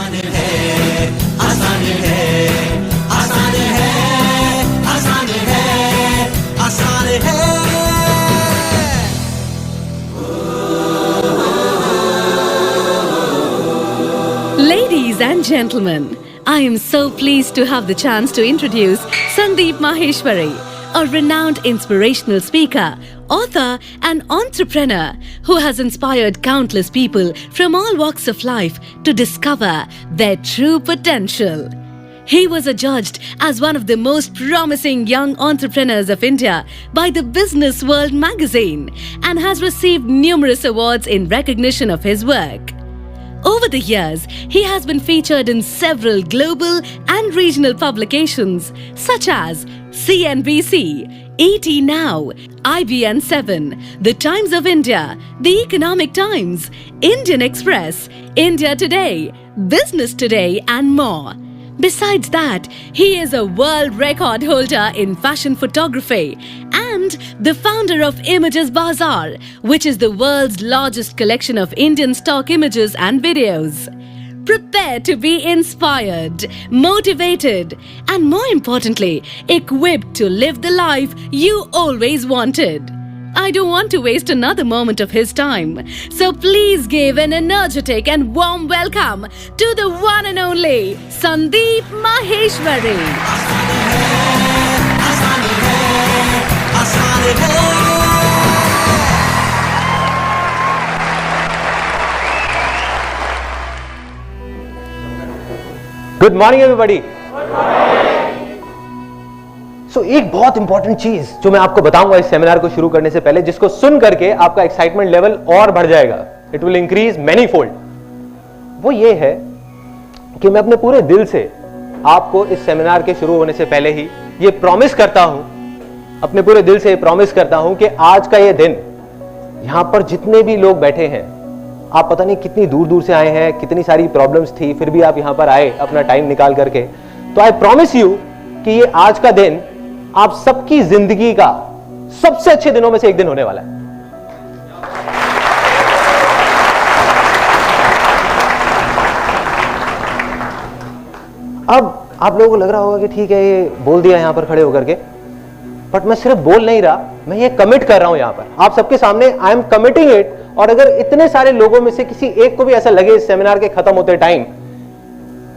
आसान है, आसान है, आसान है, आसान है, आसान है। Ladies and gentlemen, I am so pleased to have the chance to introduce Sandeep Maheshwari, a renowned inspirational speaker, author and entrepreneur who has inspired countless people from all walks of life to discover their true potential. He was adjudged as one of the most promising young entrepreneurs of India by the Business World magazine and has received numerous awards in recognition of his work. Over the years, he has been featured in several global and regional publications such as CNBC, ET Now, IBN7, The Times of India, The Economic Times, Indian Express, India Today, Business Today and more. Besides that, he is a world record holder in fashion photography and the founder of Images Bazaar, which is the world's largest collection of Indian stock images and videos. Prepare to be inspired, motivated, and more importantly, equipped to live the life you always wanted. I don't want to waste another moment of his time. So please give an energetic and warm welcome to the one and only Sandeep Maheshwari. आसान है, आसान है। Good morning everybody. सो एक बहुत important चीज जो मैं आपको बताऊंगा इस सेमिनार को शुरू करने से पहले, जिसको सुन करके आपका एक्साइटमेंट लेवल और बढ़ जाएगा, it will increase many fold, वो ये है कि मैं अपने पूरे दिल से आपको इस सेमिनार के शुरू होने से पहले ही ये प्रॉमिस करता हूं, अपने पूरे दिल से प्रॉमिस करता हूं कि आज का ये दिन, यहां पर जितने भी लोग बैठे हैं, आप पता नहीं कितनी दूर दूर से आए हैं, कितनी सारी प्रॉब्लम्स थी, फिर भी आप यहां पर आए अपना टाइम निकाल करके, तो आई प्रॉमिस यू कि ये आज का दिन आप सबकी जिंदगी का सबसे अच्छे दिनों में से एक दिन होने वाला है। अब आप लोगों को लग रहा होगा कि ठीक है ये बोल दिया यहां पर खड़े होकर के, बट मैं सिर्फ बोल नहीं रहा, मैं ये कमिट कर रहा हूं यहां पर आप सबके सामने, आई एम कमिटिंग इट। और अगर इतने सारे लोगों में से किसी एक को भी ऐसा लगे इस सेमिनार के खत्म होते टाइम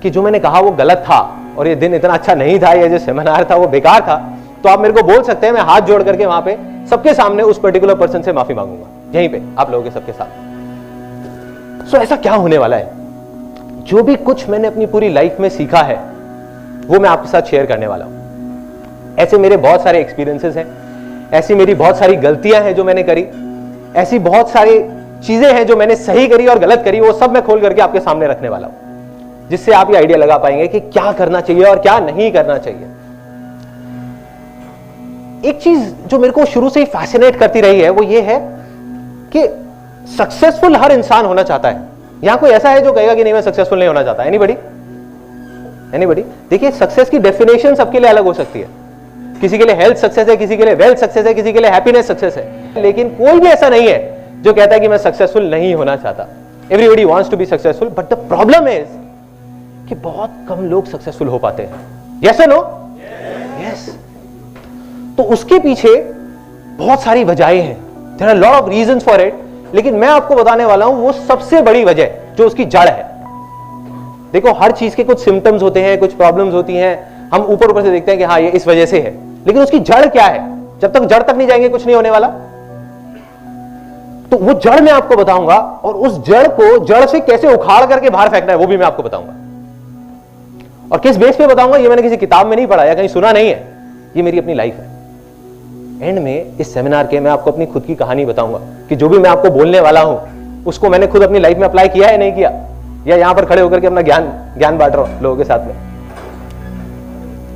कि जो मैंने कहा वो गलत था और ये दिन इतना अच्छा नहीं था, ये जो सेमिनार था वो बेकार था, तो आप मेरे को बोल सकते हैं, मैं हाथ जोड़ करके वहां पे सबके सामने उस पर्टिकुलर पर्सन से माफी मांगूंगा, यहीं पे आप लोगों के सबके साथ। सो ऐसा क्या होने वाला है, जो भी कुछ मैंने अपनी पूरी लाइफ में सीखा है वो मैं आपके साथ शेयर करने वाला हूं। ऐसे मेरे बहुत सारे एक्सपीरियंसेस हैं, ऐसी मेरी बहुत सारी गलतियां हैं जो मैंने करी, ऐसी बहुत सारी चीजें हैं जो मैंने सही करी और गलत करी, वो सब मैं खोल करके आपके सामने रखने वाला हूं, जिससे आप ये आइडिया लगा पाएंगे कि क्या करना चाहिए और क्या नहीं करना चाहिए। एक चीज जो मेरे को शुरू से ही फैसिनेट करती रही है वो ये है कि सक्सेसफुल हर इंसान होना चाहता है। यहां कोई ऐसा है जो कहेगा कि नहीं मैं सक्सेसफुल नहीं होना चाहता? एनीबॉडी? एनीबॉडी? देखिए, सक्सेस की डेफिनेशन सबके लिए अलग हो सकती है, किसी के लिए हेल्थ सक्सेस है, किसी के लिए वेल्थ सक्सेस है, किसी के लिए हैप्पीनेस सक्सेस है, लेकिन कोई भी ऐसा नहीं है जो कहता है कि मैं सक्सेसफुल नहीं होना चाहता। Everybody wants to be successful, but the problem is कि बहुत कम लोग सक्सेसफुल हो पाते हैं। यस और नो? यस। तो उसके पीछे बहुत सारी वजहें हैं, there are lot of reasons for it, लेकिन मैं आपको बताने वाला हूं वो सबसे बड़ी वजह जो उसकी जड़ है। देखो, हर चीज के कुछ सिम्टम्स होते हैं, कुछ प्रॉब्लम्स होती हैं, हम ऊपर ऊपर से देखते हैं कि हाँ ये इस वजह से है, लेकिन उसकी जड़ क्या है? जब तक जड़ तक नहीं जाएंगे कुछ नहीं होने वाला। तो वो जड़ मैं आपको बताऊंगा, और उस जड़ को जड़ से कैसे उखाड़ करके बाहर फेंकना है वो भी मैं आपको बताऊंगा। और किस बेस पे बताऊंगा ये मैंने किसी किताब में नहीं पढ़ा या कहीं सुना नहीं है, ये मेरी अपनी लाइफ है। एंड में इस सेमिनार के मैं आपको अपनी खुद की कहानी बताऊंगा कि जो भी मैं आपको बोलने वाला हूं उसको मैंने खुद अपनी लाइफ में अप्लाई किया है नहीं किया, या यहां पर खड़े होकर के अपना ज्ञान बांट रहा हूं लोगों के साथ में।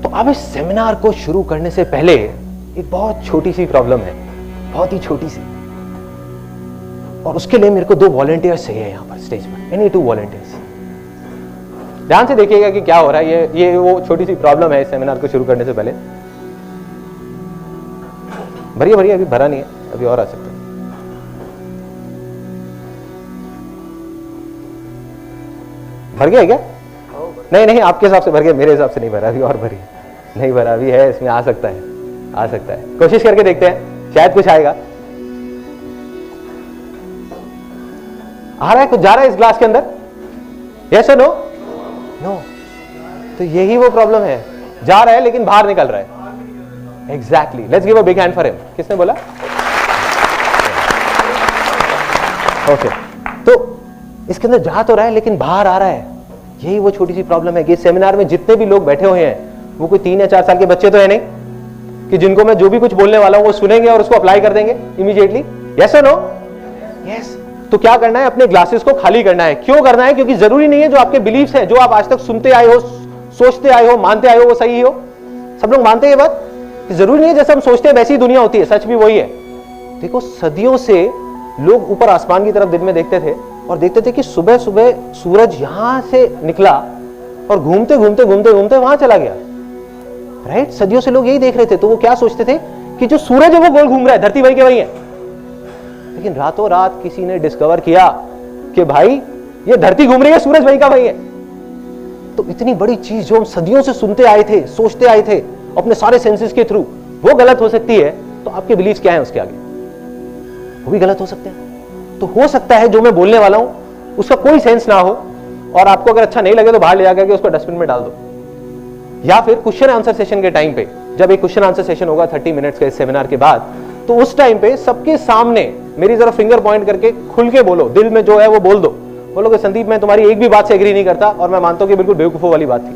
तो अब इस सेमिनार को शुरू करने से पहले एक बहुत छोटी सी प्रॉब्लम है, बहुत ही छोटी सी, और उसके लिए मेरे को 2 वॉलंटियर्स चाहिए यहां पर स्टेज पर। Any 2 volunteers. ध्यान से देखिएगा कि क्या हो रहा है। ये वो छोटी सी प्रॉब्लम है इस सेमिनार को शुरू करने से पहले। भरिए भरिए, अभी भरा नहीं है, अभी और आ सकता है। भर गया क्या? नहीं नहीं, आपके हिसाब से भर गया, मेरे हिसाब से नहीं भरा, अभी और भरी नहीं भरा, अभी है, इसमें आ सकता है, आ सकता है। कोशिश करके देखते हैं, शायद कुछ आएगा। आ रहा है, कुछ जा रहा है इस ग्लास के अंदर? यस और नो? नो। तो यही वो प्रॉब्लम है, जा रहा है लेकिन बाहर निकल रहा है। Exactly, let's give a big hand for him. किसने बोला? ओके, तो इसके अंदर जा तो रहा है लेकिन बाहर आ रहा है। यही वो छोटी सी प्रॉब्लम है कि इस सेमिनार में जितने भी लोग बैठे हुए हैं वो कोई 3 या 4 साल के बच्चे तो है नहीं कि जिनको मैं जो भी कुछ बोलने वाला हूं वो सुनेंगे और उसको अप्लाई कर देंगे इमीडिएटली। यस और नो? यस। तो क्या करना है? अपने ग्लासेस को खाली करना है। क्यों करना है? क्योंकि जरूरी नहीं है जो आपके बिलीफ्स हैं, जो आप आज तक सुनते आए हो, सोचते आए हो, मानते आए हो, वो सही हो। सब लोग मानते हैं ये बात कि जरूरी नहीं है जैसे हम सोचते हैं वैसी दुनिया होती है। सच भी वही है। देखो, सदियों से लोग ऊपर आसमान की तरफ दिन में देखते थे और देखते थे कि सुबह सुबह सूरज यहां से निकला और घूमते घूमते घूमते घूमते वहां चला गया। राइट? सदियों से लोग यही देख रहे थे। तो वो क्या सोचते थे कि जो सूरज है वो गोल घूम रहा है, धरती वही के वही है। लेकिन रातों रात किसी ने डिस्कवर किया कि भाई ये धरती घूम रही है, सूरज वही का वही है। तो इतनी बड़ी चीज जो हम सदियों से सुनते आए थे, सोचते आए थे अपने सारे सेंसेस के थ्रू, वो गलत हो सकती है। तो आपके बिलीफ क्या है उसके आगे? वो भी गलत हो सकते हैं। तो हो सकता है जो मैं बोलने वाला हूं उसका कोई सेंस ना हो और आपको अगर अच्छा नहीं लगे तो बाहर ले जाकर के उसको डस्टबिन में डाल दो। या फिर क्वेश्चन आंसर सेशन के टाइम पे, जब एक क्वेश्चन आंसर सेशन होगा 30 मिनट्स के इस सेमिनार के बाद, तो उस टाइम पे सबके सामने मेरी जरा फिंगर पॉइंट करके खुल के बोलो, दिल में जो है वो बोल दो। बोलोगे संदीप मैं तुम्हारी एक भी बात से एग्री नहीं करता और मैं मानता हूं कि बिल्कुल बेवकूफों वाली बात थी।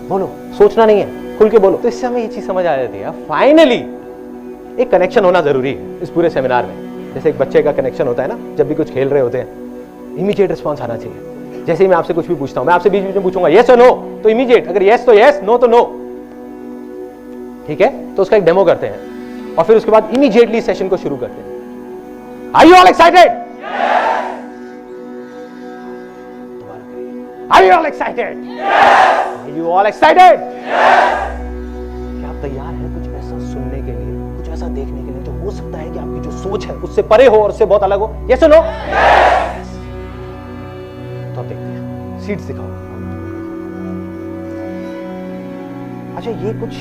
बोलो, सोचना नहीं है, खुल के बोलो। तो इससे हमें ये चीज समझ आ जाती है फाइनली एक कनेक्शन होना जरूरी है इस पूरे सेमिनार में। जैसे एक बच्चे का कनेक्शन होता है ना, जब भी कुछ खेल रहे होते हैं, इमीडिएट रिस्पॉन्स आना चाहिए। जैसे ही मैं आपसे कुछ भी पूछता हूं, मैं आपसे बीच बीच में पूछूंगा यस और नो, तो इमीडिएट, अगर यस तो यस, नो तो नो। ठीक है? तो उसका एक डेमो करते हैं और फिर उसके बाद इमीडिएटली सेशन को शुरू करते हैं। Are you all excited? Are you all excited? Yes! Are you all excited? Yes! क्या आप तैयार हैं कुछ ऐसा सुनने के लिए, कुछ ऐसा देखने के लिए जो हो सकता है कि आपकी जो सोच है उससे परे हो और उससे बहुत अलग हो? Yes or no? Yes! तो आप देखते हैं, सीड्स दिखाओ। अच्छा, ये कुछ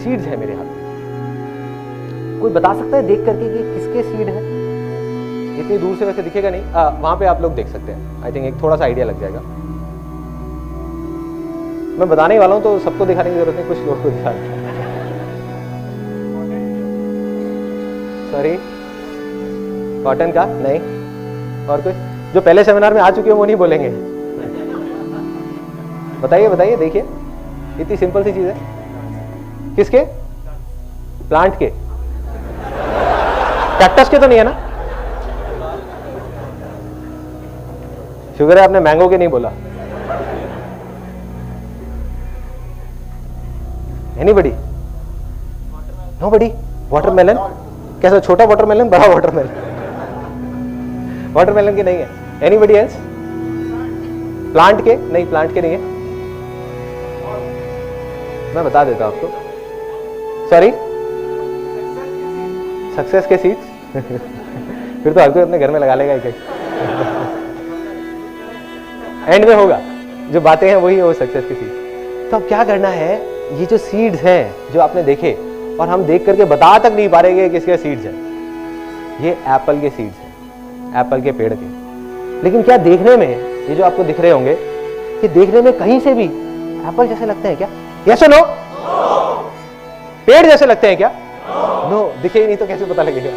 सीड्स है मेरे हाथ में। कोई बता सकता है देख करके कि किसके सीड है? इतनी दूर से वैसे दिखेगा नहीं, वहां पे आप लोग देख सकते हैं। आई थिंक एक थोड़ा सा आइडिया लग जाएगा। मैं बताने वाला हूं तो सबको दिखाने की जरूरत नहीं, कुछ लोगों को दिखा। सॉरी, कॉटन का नहीं, और कुछ जो पहले सेमिनार में आ चुके हैं वो नहीं बोलेंगे। बताइए बताइए, देखिए इतनी सिंपल सी चीज है। किसके? प्लांट के? कैक्टस के तो नहीं है ना? शुगर है आपने मैंगो के नहीं बोला। एनीबडी? नोबडी? वाटरमेलन? कैसा? छोटा वाटरमेलन, बड़ा वाटरमेलन? वाटरमेलन के नहीं है। Anybody else? प्लांट के? नहीं, प्लांट के नहीं है। मैं बता देता हूं आपको। सॉरी, सक्सेस के सीड्स? फिर तो हर कोई अपने घर में लगा लेगा एक। एंड में होगा, जो बातें हैं वही है वो सक्सेस की सीड्स। तो अब क्या करना है, ये जो सीड्स हैं जो आपने देखे और हम देख करके बता तक नहीं पा रहे कि किसके सीड्स हैं, ये एप्पल के सीड्स हैं, एप्पल के पेड़ के। लेकिन क्या देखने में ये जो आपको दिख रहे होंगे, ये देखने में कहीं से भी एप्पल जैसे लगते हैं क्या? यस और नो? पेड़ जैसे लगते हैं क्या? नो। दिखे ही नहीं तो कैसे पता लगेगा?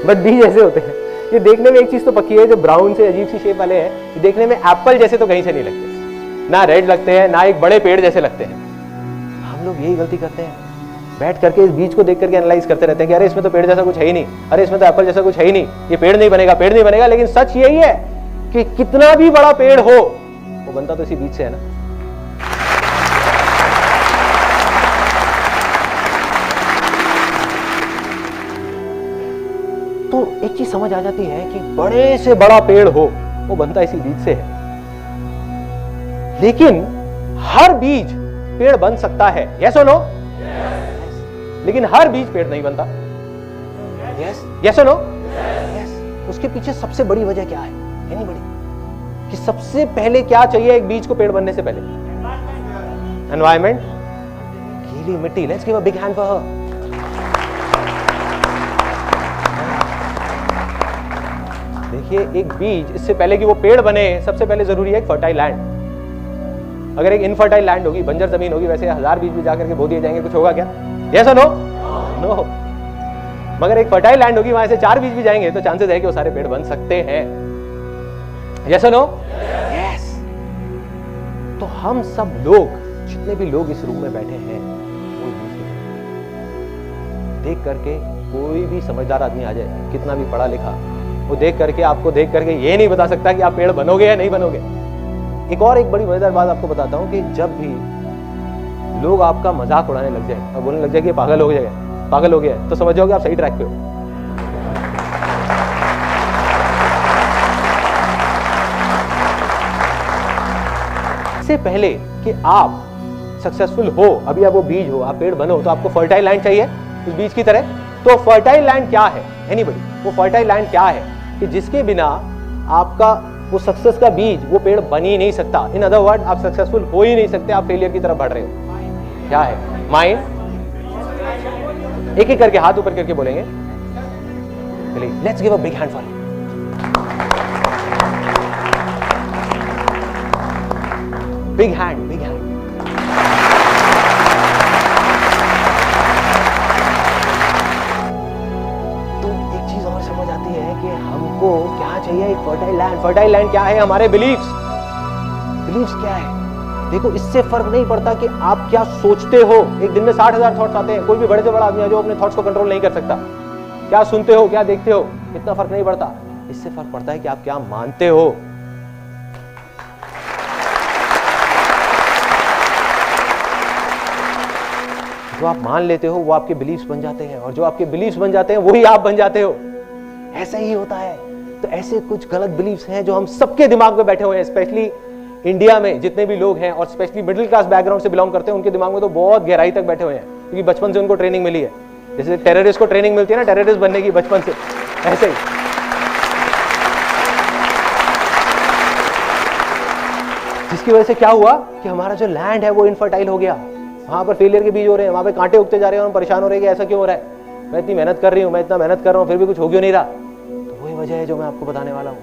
बट बीज जैसे होते हैं। ये देखने में एक चीज तो पक्की है, जो ब्राउन से अजीब सी शेप वाले हैं, ये देखने में एप्पल जैसे तो कहीं से नहीं लगते, ना रेड लगते हैं, ना एक बड़े पेड़ जैसे लगते हैं। हम लोग यही गलती करते हैं, बैठ करके इस बीज को देख करके एनालाइज करते रहते हैं कि अरे इसमें तो पेड़ जैसा कुछ है ही नहीं, अरे इसमें तो एप्पल जैसा कुछ है ही नहीं, ये पेड़ नहीं बनेगा, पेड़ नहीं बनेगा। लेकिन सच यही है कि कितना भी बड़ा पेड़ हो वो बनता तो इसी बीज से है ना। तो एक चीज समझ आ जाती है कि बड़े से बड़ा पेड़ हो वो बनता इसी बीज से है। लेकिन हर बीज पेड़ बन सकता है, यस और नो? लेकिन हर बीज पेड़ नहीं बनता। यस, यस और नो? यस। उसके पीछे सबसे बड़ी वजह क्या है? एनीबॉडी? कि सबसे पहले क्या चाहिए एक बीज को पेड़ बनने से पहले? एनवायरमेंट, गीली मिट्टी, let's give a big hand for her. देखिए एक बीज, इससे पहले कि वो पेड़ बने सबसे पहले जरूरी है एक फर्टाइल लैंड। अगर एक इनफर्टाइल लैंड होगी, बंजर जमीन होगी, वैसे 1000 बीज भी जाकर के बो दिए जाएंगे, कुछ होगा क्या? यस और नो? नो। मगर एक फर्टाइल लैंड होगी, वहां से 4 बीज भी जाएंगे तो चांसेस है कि वो सारे पेड़ बन सकते हैं। यस और नो? यस। तो हम सब लोग, जितने भी लोग इस रूम में बैठे हैं, वो देख करके कोई भी समझदार आदमी आ जाए, कितना भी पढ़ा लिखा, वो देख करके, आपको देख करके ये नहीं बता सकता कि आप पेड़ बनोगे या नहीं बनोगे। एक बड़ी मजेदार बात आपको बताता हूं कि जब भी लोग आपका मजाक उड़ाने लग जाए और बोलने लग जाए कि पागल हो गया, तो समझ जाओगे आप सही ट्रैक पे हो। इससे पहले कि आप सक्सेसफुल हो, अभी आप वो बीज हो, आप पेड़ बनो, तो आपको फर्टाइल लैंड चाहिए उस बीज की तरह। तो फर्टाइल लैंड क्या है? एनीबॉडी? वो फर्टाइल लैंड क्या है कि जिसके बिना आपका वो सक्सेस का बीज, वो पेड़ बन ही नहीं सकता। इन अदर वर्ड, आप सक्सेसफुल हो ही नहीं सकते, आप फेलियर की तरफ बढ़ रहे हो। क्या है? माइंड। एक एक करके हाथ ऊपर करके बोलेंगे, let's give a big hand for big hand, big hand. तो एक चीज और समझ आती है कि हमको क्या चाहिए? एक फर्टाइल लैंड। फर्टाइल लैंड क्या है? हमारे बिलीव्स। बिलीव्स क्या है? देखो, इससे फर्क नहीं पड़ता कि आप क्या सोचते हो। एक दिन में 60,000 थॉट्स आते हैं। कोई भी बड़े से बड़ा आदमी है जो अपने थॉट्स को कंट्रोल नहीं कर सकता। क्या सुनते हो, क्या देखते हो, इतना फर्क नहीं पड़ता। इससे फर्क पड़ता है कि आप क्या मानते हो। जो आप मान लेते हो वो आपके बिलीव्स बन जाते हैं, और जो आपके बिलीव्स बन जाते हैं वही आप बन जाते हो। ऐसा ही होता है। तो ऐसे कुछ गलत बिलीव्स हैं जो हम सबके दिमाग में बैठे हुए हैं, स्पेशली इंडिया में जितने भी लोग हैं, और स्पेशली मिडिल क्लास बैकग्राउंड से बिलोंग करते हैं, उनके दिमाग में तो बहुत गहराई तक बैठे हुए हैं, क्योंकि बचपन से उनको ट्रेनिंग मिली है। जैसे टेररिस्ट को ट्रेनिंग मिलती है ना टेररिस्ट बनने की बचपन से, ऐसे ही। जिसकी वजह से क्या हुआ कि हमारा जो लैंड है वो इनफर्टाइल हो गया। वहां पर फेलियर के बीज हो रहे हैं, वहां पे कांटे उगते जा रहे हैं, हम परेशान हो रहे हैं कि ऐसा क्यों हो रहा है। मैं इतनी मेहनत कर रही हूँ, मैं इतना मेहनत कर रहा हूँ, फिर भी कुछ हो क्यों नहीं रहा। तो वही वजह है जो मैं आपको बताने वाला हूँ।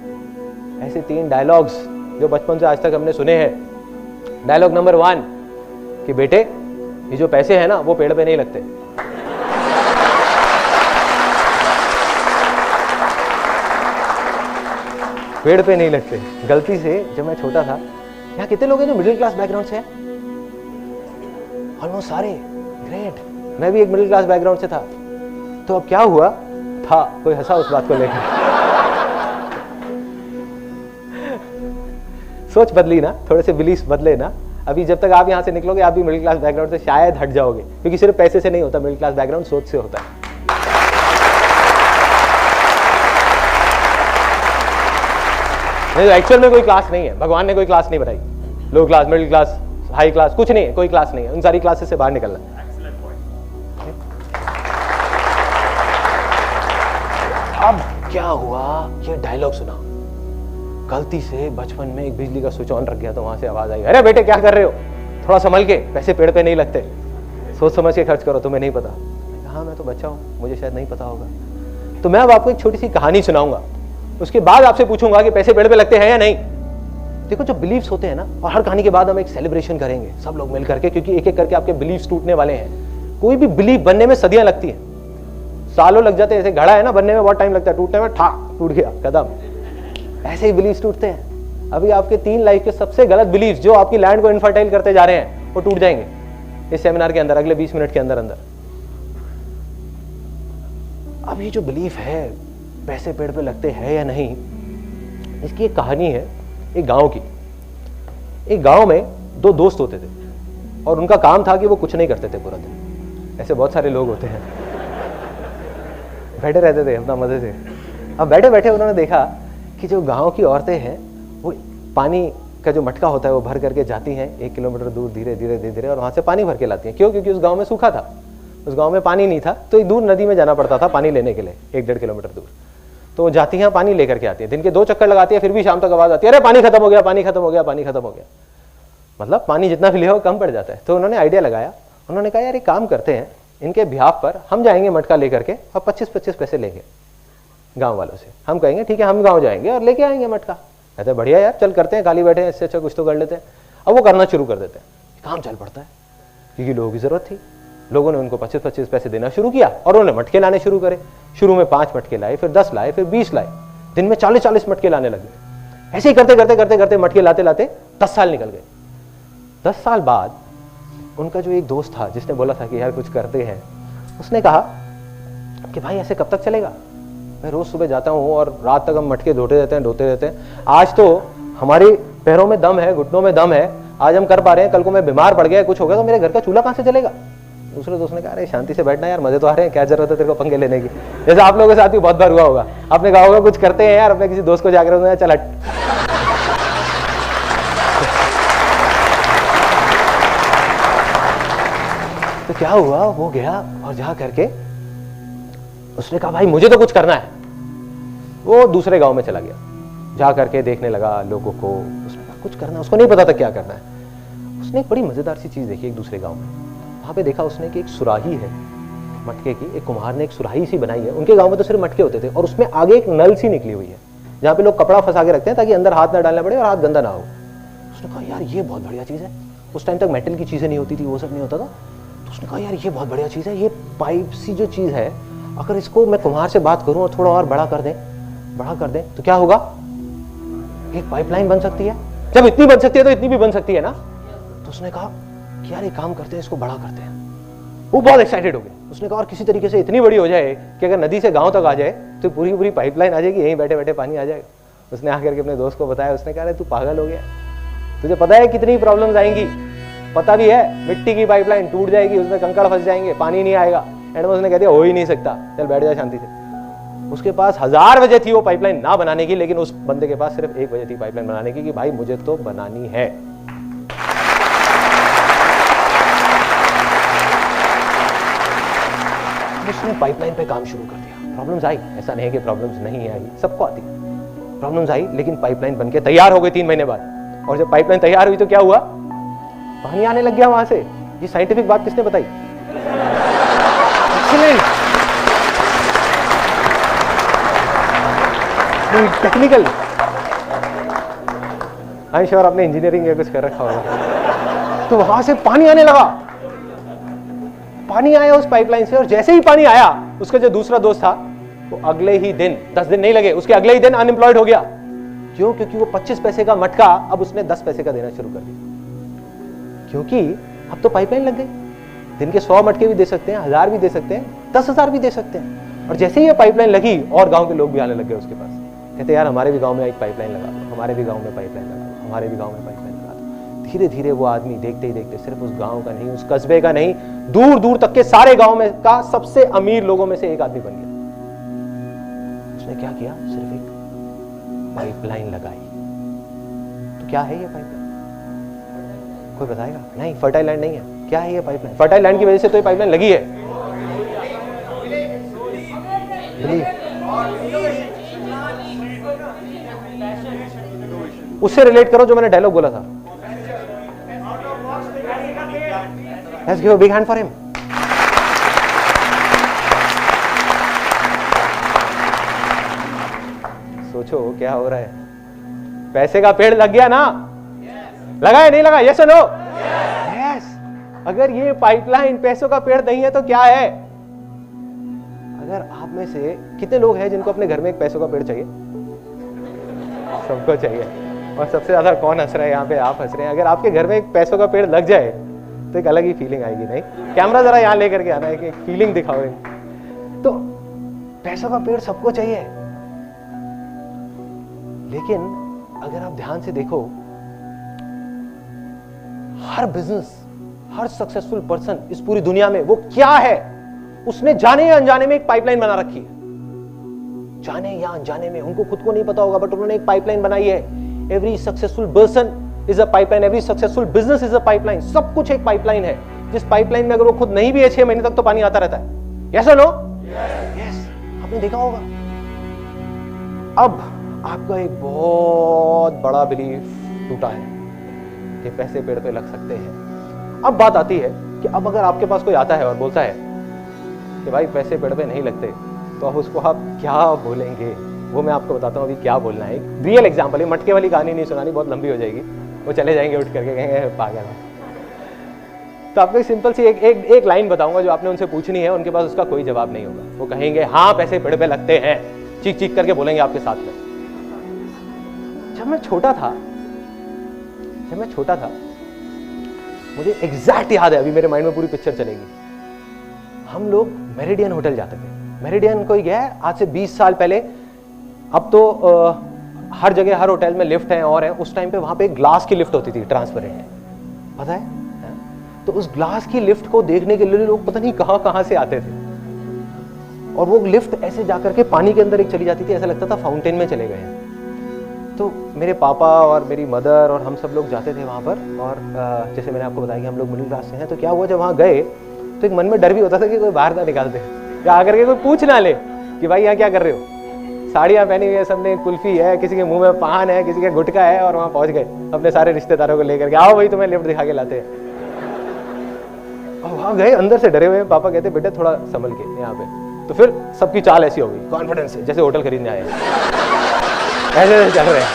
ऐसे 3 डायलॉग्स जो बचपन से आज तक हमने सुने हैं। डायलॉग नंबर 1 कि बेटे, ये जो पैसे हैं ना वो पेड़ पे नहीं लगते। पेड़ पे नहीं लगते। गलती से जब मैं छोटा था, यहाँ कितने लोग हैं जो मिडिल क्लास बैकग्राउंड से हैं? ऑलमोस्ट सारे। ग्रेट। मैं भी एक मिडिल क्लास बैकग्राउंड से था। तो अब क्या हुआ था, कोई हंसा उस बात को लेकर। सोच बदली ना, थोड़े से बिलीफ बदले ना। अभी जब तक आप यहां से निकलोगे, आप भी मिडिल क्लास बैकग्राउंड से शायद हट जाओगे, क्योंकि सिर्फ पैसे से नहीं होता मिडिल क्लास बैकग्राउंड, सोच से होता है। नहीं तो एक्चुअल में कोई क्लास नहीं है, भगवान ने कोई क्लास नहीं बनाई। Low class, middle class, high class, कुछ नहीं है, कोई क्लास नहीं है। उन सारी क्लासेस से बाहर निकलना। अब क्या हुआ, ये डायलॉग सुना। गलती से बचपन में एक बिजली का स्विच ऑन रख गया, तो वहां से आवाज आई, अरे बेटे क्या कर रहे हो, थोड़ा संभल के, पैसे पेड़ पे नहीं लगते, सोच समझ के खर्च करो, तुम्हें नहीं पता। हाँ मैं तो बच्चा हूँ, मुझे शायद नहीं पता होगा। तो मैं अब आपको एक छोटी सी कहानी सुनाऊंगा, उसके बाद आपसे पूछूंगा कि पैसे पेड़ पे लगते हैं या नहीं। देखो जो बिलीव्स होते हैं ना, और हर कहानी के बाद हम एक सेलिब्रेशन करेंगे सब लोग मिल करके, क्योंकि एक एक करके आपके बिलीव्स टूटने वाले हैं। कोई भी बिलीव बनने में सदियां लगती है, सालों लग जाते हैं। जैसे घड़ा है ना, बनने में बहुत टाइम लगता है, टूटने में ठाक टूट गया कदम। ऐसे ही बिलीव्स टूटते हैं। अभी आपके 3 लाइफ के सबसे गलत बिलीव्स जो आपकी लैंड को इनफर्टाइल करते जा रहे हैं, वो टूट जाएंगे इस सेमिनार के अंदर, अगले 20 मिनट के अंदर अंदर। अब ये जो बिलीफ है पैसे पेड़ पे लगते हैं या नहीं, इसकी एक कहानी है एक गांव की। एक गांव में 2 दोस्त होते थे, और उनका काम था कि वो कुछ नहीं करते थे पूरा दिन। ऐसे बहुत सारे लोग होते हैं, बैठे रहते थे अपना मजे से। अब बैठे बैठे उन्होंने देखा कि जो गांव की औरतें हैं वो पानी का जो मटका होता है वो भर करके जाती हैं 1 किलोमीटर दूर, धीरे धीरे धीरे धीरे, और वहां से पानी भर के लाती हैं। क्यों? क्योंकि उस गांव में सूखा था, उस गांव में पानी नहीं था, तो एक दूर नदी में जाना पड़ता था पानी लेने के लिए, 1-1.5 किलोमीटर दूर। तो वो जाती हैं, पानी लेकर के आती है, दिन के 2 चक्कर लगाती है, फिर भी शाम तक आवाज आती है, अरे पानी खत्म हो गया, पानी खत्म हो गया, पानी खत्म हो गया। मतलब पानी जितना भी ले कम पड़ जाता है। तो उन्होंने आइडिया लगाया, उन्होंने कहा यार एक काम करते हैं, इनके बिहाफ पर हम जाएंगे मटका लेकर के और 25-25 पैसे लेंगे गांव वालों से। हम कहेंगे ठीक है हम गांव जाएंगे और लेके आएंगे मटका। कहते बढ़िया यार चल करते हैं, खाली बैठे हैं, इससे अच्छा कुछ तो कर लेते हैं। अब वो करना शुरू कर देते हैं, काम चल पड़ता है क्योंकि लोगों की जरूरत थी। लोगों ने उनको 25-25 पैसे देना शुरू किया और उन्होंने मटके लाने शुरू करे। शुरू में 5 मटके लाए, फिर 10 लाए, फिर 20 लाए, दिन में 40-40 मटके लाने लगे। ऐसे ही करते करते करते करते मटके लाते लाते 10 साल निकल गए। 10 साल बाद उनका जो एक दोस्त था जिसने बोला था कि यार कुछ करते हैं, उसने कहा कि भाई ऐसे कब तक चलेगा, मैं रोज सुबह जाता हूँ और रात तक हम मटके धोते रहते हैं। आज तो हमारे पैरों में दम है, घुटनों में दम है, आज हम कर पा रहे हैं, कल को मैं बीमार पड़ गया, कुछ हो गया तो मेरे घर का चूल्हा कहां से चलेगा। दूसरे दोस्त ने कहा अरे शांति से बैठना यार, मजे तो आ रहे हैं, क्या जरूरत है तेरे को पंगे लेने की। जैसे आप लोगों के साथ भी बहुत बार हुआ होगा, आपने कहा होगा कुछ करते हैं यार, अपने किसी दोस्त को जाकर चल हट। तो क्या हुआ, वो गया और जा करके उसने कहा भाई मुझे तो कुछ करना है। वो दूसरे गांव में चला गया, जा करके देखने लगा लोगों को, उसने कहा कुछ करना है, उसको नहीं पता था क्या करना है। उसने एक बड़ी मजेदार सी चीज देखी एक दूसरे गांव में। वहां पे देखा उसने कि एक सुराही है मटके की, एक कुम्हार ने एक सुराही सी बनाई है। उनके गांव में तो सिर्फ मटके होते थे और उसमें आगे एक नल सी निकली हुई है जहां पे लोग कपड़ा फंसा के रखते हैं ताकि अंदर हाथ ना डालना पड़े और हाथ गंदा ना हो। उसने कहा यार ये बहुत बढ़िया चीज है। उस टाइम तक मेटल की चीजें नहीं होती थी, वो सब नहीं होता था। तो उसने कहा यार ये बहुत बढ़िया चीज है, ये पाइप सी जो चीज है, अगर इसको मैं कुम्हार से बात करूं और थोड़ा और बड़ा कर दें तो क्या होगा, एक पाइपलाइन बन सकती है। जब इतनी बन सकती है तो इतनी भी बन सकती है ना। तो उसने कहा कि यार एक काम करते हैं, इसको बड़ा करते हैं। वो बहुत एक्साइटेड हो गया। उसने कहा और किसी तरीके से इतनी बड़ी हो जाए कि अगर नदी से गांव तक आ जाए तो पूरी पूरी पाइपलाइन आ जाएगी, यहीं बैठे बैठे पानी आ जाएगा। उसने आकर के अपने दोस्त को बताया। उसने कहा अरे तू पागल हो गया, तुझे पता है कितनी प्रॉब्लम्स आएंगी, पता भी है, मिट्टी की पाइपलाइन टूट जाएगी, उसमें कंकड़ फंस जाएंगे, पानी नहीं आएगा। एंड में उसने कह दिया हो ही नहीं सकता, चल बैठ जा शांति से। उसके पास 1000 वजह थी वो पाइपलाइन ना बनाने की, लेकिन उस बंदे के पास सिर्फ एक वजह थी पाइपलाइन बनाने की कि भाई मुझे तो बनानी है। उसने पाइपलाइन पे काम शुरू कर दिया। प्रॉब्लम्स आई, ऐसा नहीं है कि प्रॉब्लम्स नहीं आई, सबको आती प्रॉब्लम्स आई, लेकिन पाइपलाइन बनके तैयार हो गई 3 महीने बाद। और जब पाइपलाइन तैयार हुई तो क्या हुआ, पानी आने लग गया वहां से। ये साइंटिफिक बात किसने बताई? टेक्निकल, आई श्योर आपने इंजीनियरिंग या कुछ कर रखा होगा। तो वहां से पानी आने लगा, पानी आया उस पाइपलाइन से। और जैसे ही पानी आया, उसका जो दूसरा दोस्त था वो अगले ही दिन, 10 दिन नहीं लगे, उसके अगले ही दिन अनएम्प्लॉयड हो गया। क्यों? क्योंकि वो 25 पैसे का मटका अब उसने 10 पैसे का देना शुरू कर दिया। क्योंकि अब तो पाइपलाइन लग गई, दिन के 100 मटके भी दे सकते हैं, 1000 भी दे सकते हैं, 10,000 भी दे सकते हैं। और जैसे ही ये पाइपलाइन लगी और गांव के लोग भी आने लग गए उसके पास, कहते यार हमारे भी गांव में एक पाइपलाइन लगा दो, हमारे भी गांव में पाइपलाइन लगा दो, हमारे भी गांव में पाइपलाइन लगा दो। धीरे धीरे वो आदमी देखते ही देखते सिर्फ उस गांव का नहीं, उस कस्बे का नहीं, दूर दूर तक के सारे गांव में का सबसे अमीर लोगों में से एक आदमी बन गया। उसने क्या किया, सिर्फ एक पाइपलाइन लगाई। तो क्या है ये पाइपलाइन? कोई बताएगा? नहीं, फर्टाइल लैंड नहीं है। क्या है ये पाइपलाइन? फर्टाइल लैंड की वजह से तो ये पाइपलाइन लगी है। उससे रिलेट करो जो मैंने डायलॉग बोला था। Let's give a big hand for him. सोचो क्या हो रहा है। पैसे का पेड़ लग गया ना? लगा है नहीं लगा? यस और नो? यस। अगर ये पाइपलाइन पैसों का पेड़ नहीं है तो क्या है? अगर आप में से कितने लोग हैं जिनको अपने घर में एक पैसों का पेड़ चाहिए? सबको चाहिए। और सबसे ज्यादा कौन हंस रहा है यहाँ पे? आप हंस रहे हैं। अगर आपके घर में एक पैसों का पेड़ लग जाए तो एक अलग ही फीलिंग आएगी। नहीं, कैमरा जरा यहाँ लेकर के आना है कि एक फीलिंग दिखाओ। तो पैसों का पेड़ सबको चाहिए, लेकिन अगर आप ध्यान से देखो, हर बिजनेस, हर सक्सेसफुल पर्सन इस पूरी दुनिया में वो क्या है, उसने जाने या अनजाने में एक पाइपलाइन बना रखी है। जाने या अनजाने में, उनको खुद को नहीं पता होगा, बट उन्होंने एक पाइपलाइन बनाई है। Every successful person is a pipeline, every successful business is a pipeline. सब कुछ एक पाइपलाइन है, जिस पाइपलाइन में अगर वो खुद नहीं भी है 6 महीने तक तो पानी आता रहता है। यस और नो? यस। आपने देखा होगा। अब आपका एक बहुत बड़ा बिलीफ टूटा है। कि पैसे पेड़ पे लग सकते हैं। अब बात आती है कि अब अगर आपके पास कोई आता है और बोलता है कि भाई पैसे पेड़ पे नहीं लगते, तो अब उसको आप क्या बोलेंगे? वो मैं आपको बताता हूँ अभी क्या बोलना है। एक रियल एग्जाम्पल है, मटके वाली कहानी नहीं सुनानी, बहुत लंबी हो जाएगी, वो चले जाएंगे उठ करके, कहेंगे पागल है। तो आपको सिंपल सी एक लाइन बताऊंगा जो आपने उनसे पूछनी है, उनके पास उसका कोई जवाब नहीं होगा। वो कहेंगे हाँ पैसे पेड़ पे लगते हैं, चीख चीख करके बोलेंगे आपके साथ में। जब मैं छोटा था मुझे एग्जैक्ट याद है, अभी मेरे माइंड में पूरी पिक्चर चलेगी। हम लोग मेरिडियन होटल जाते थे। मेरिडियन कोई गया है आज से 20 साल पहले, अब तो हर जगह हर होटल में लिफ्ट है और है। उस टाइम पे वहां पे एक ग्लास की लिफ्ट होती थी, ट्रांसपेरेंट, पता है? तो उस ग्लास की लिफ्ट को देखने के लिए लोग पता नहीं कहां से आते थे। और वो लिफ्ट ऐसे जाकर के पानी के अंदर एक चली जाती थी, ऐसा लगता था फाउंटेन में चले गए। तो मेरे पापा और मेरी मदर और हम सब लोग जाते थे वहाँ पर। और जैसे मैंने आपको बताया कि हम लोग मिडिल क्लास से हैं, तो क्या हुआ जब वहाँ गए तो एक मन में डर भी होता था कि कोई बाहर ना निकाल दे, या आकर के कोई पूछ ना ले कि भाई यहाँ क्या कर रहे हो। साड़ियाँ पहनी हुई है सबने, कुल्फी है, किसी के मुंह में पान है, किसी के गुटखा है, और वहाँ पहुँच गए अपने सारे रिश्तेदारों को लेकर के, आओ भाई तुम्हें लिफ्ट दिखा के लाते हैं। और वहाँ गए अंदर से डरे हुए। पापा कहते बेटा थोड़ा संभल के यहाँ पे। तो फिर सबकी चाल ऐसी हो गई, कॉन्फिडेंस से, जैसे होटल खरीदने आए ऐसे चल रहे हैं,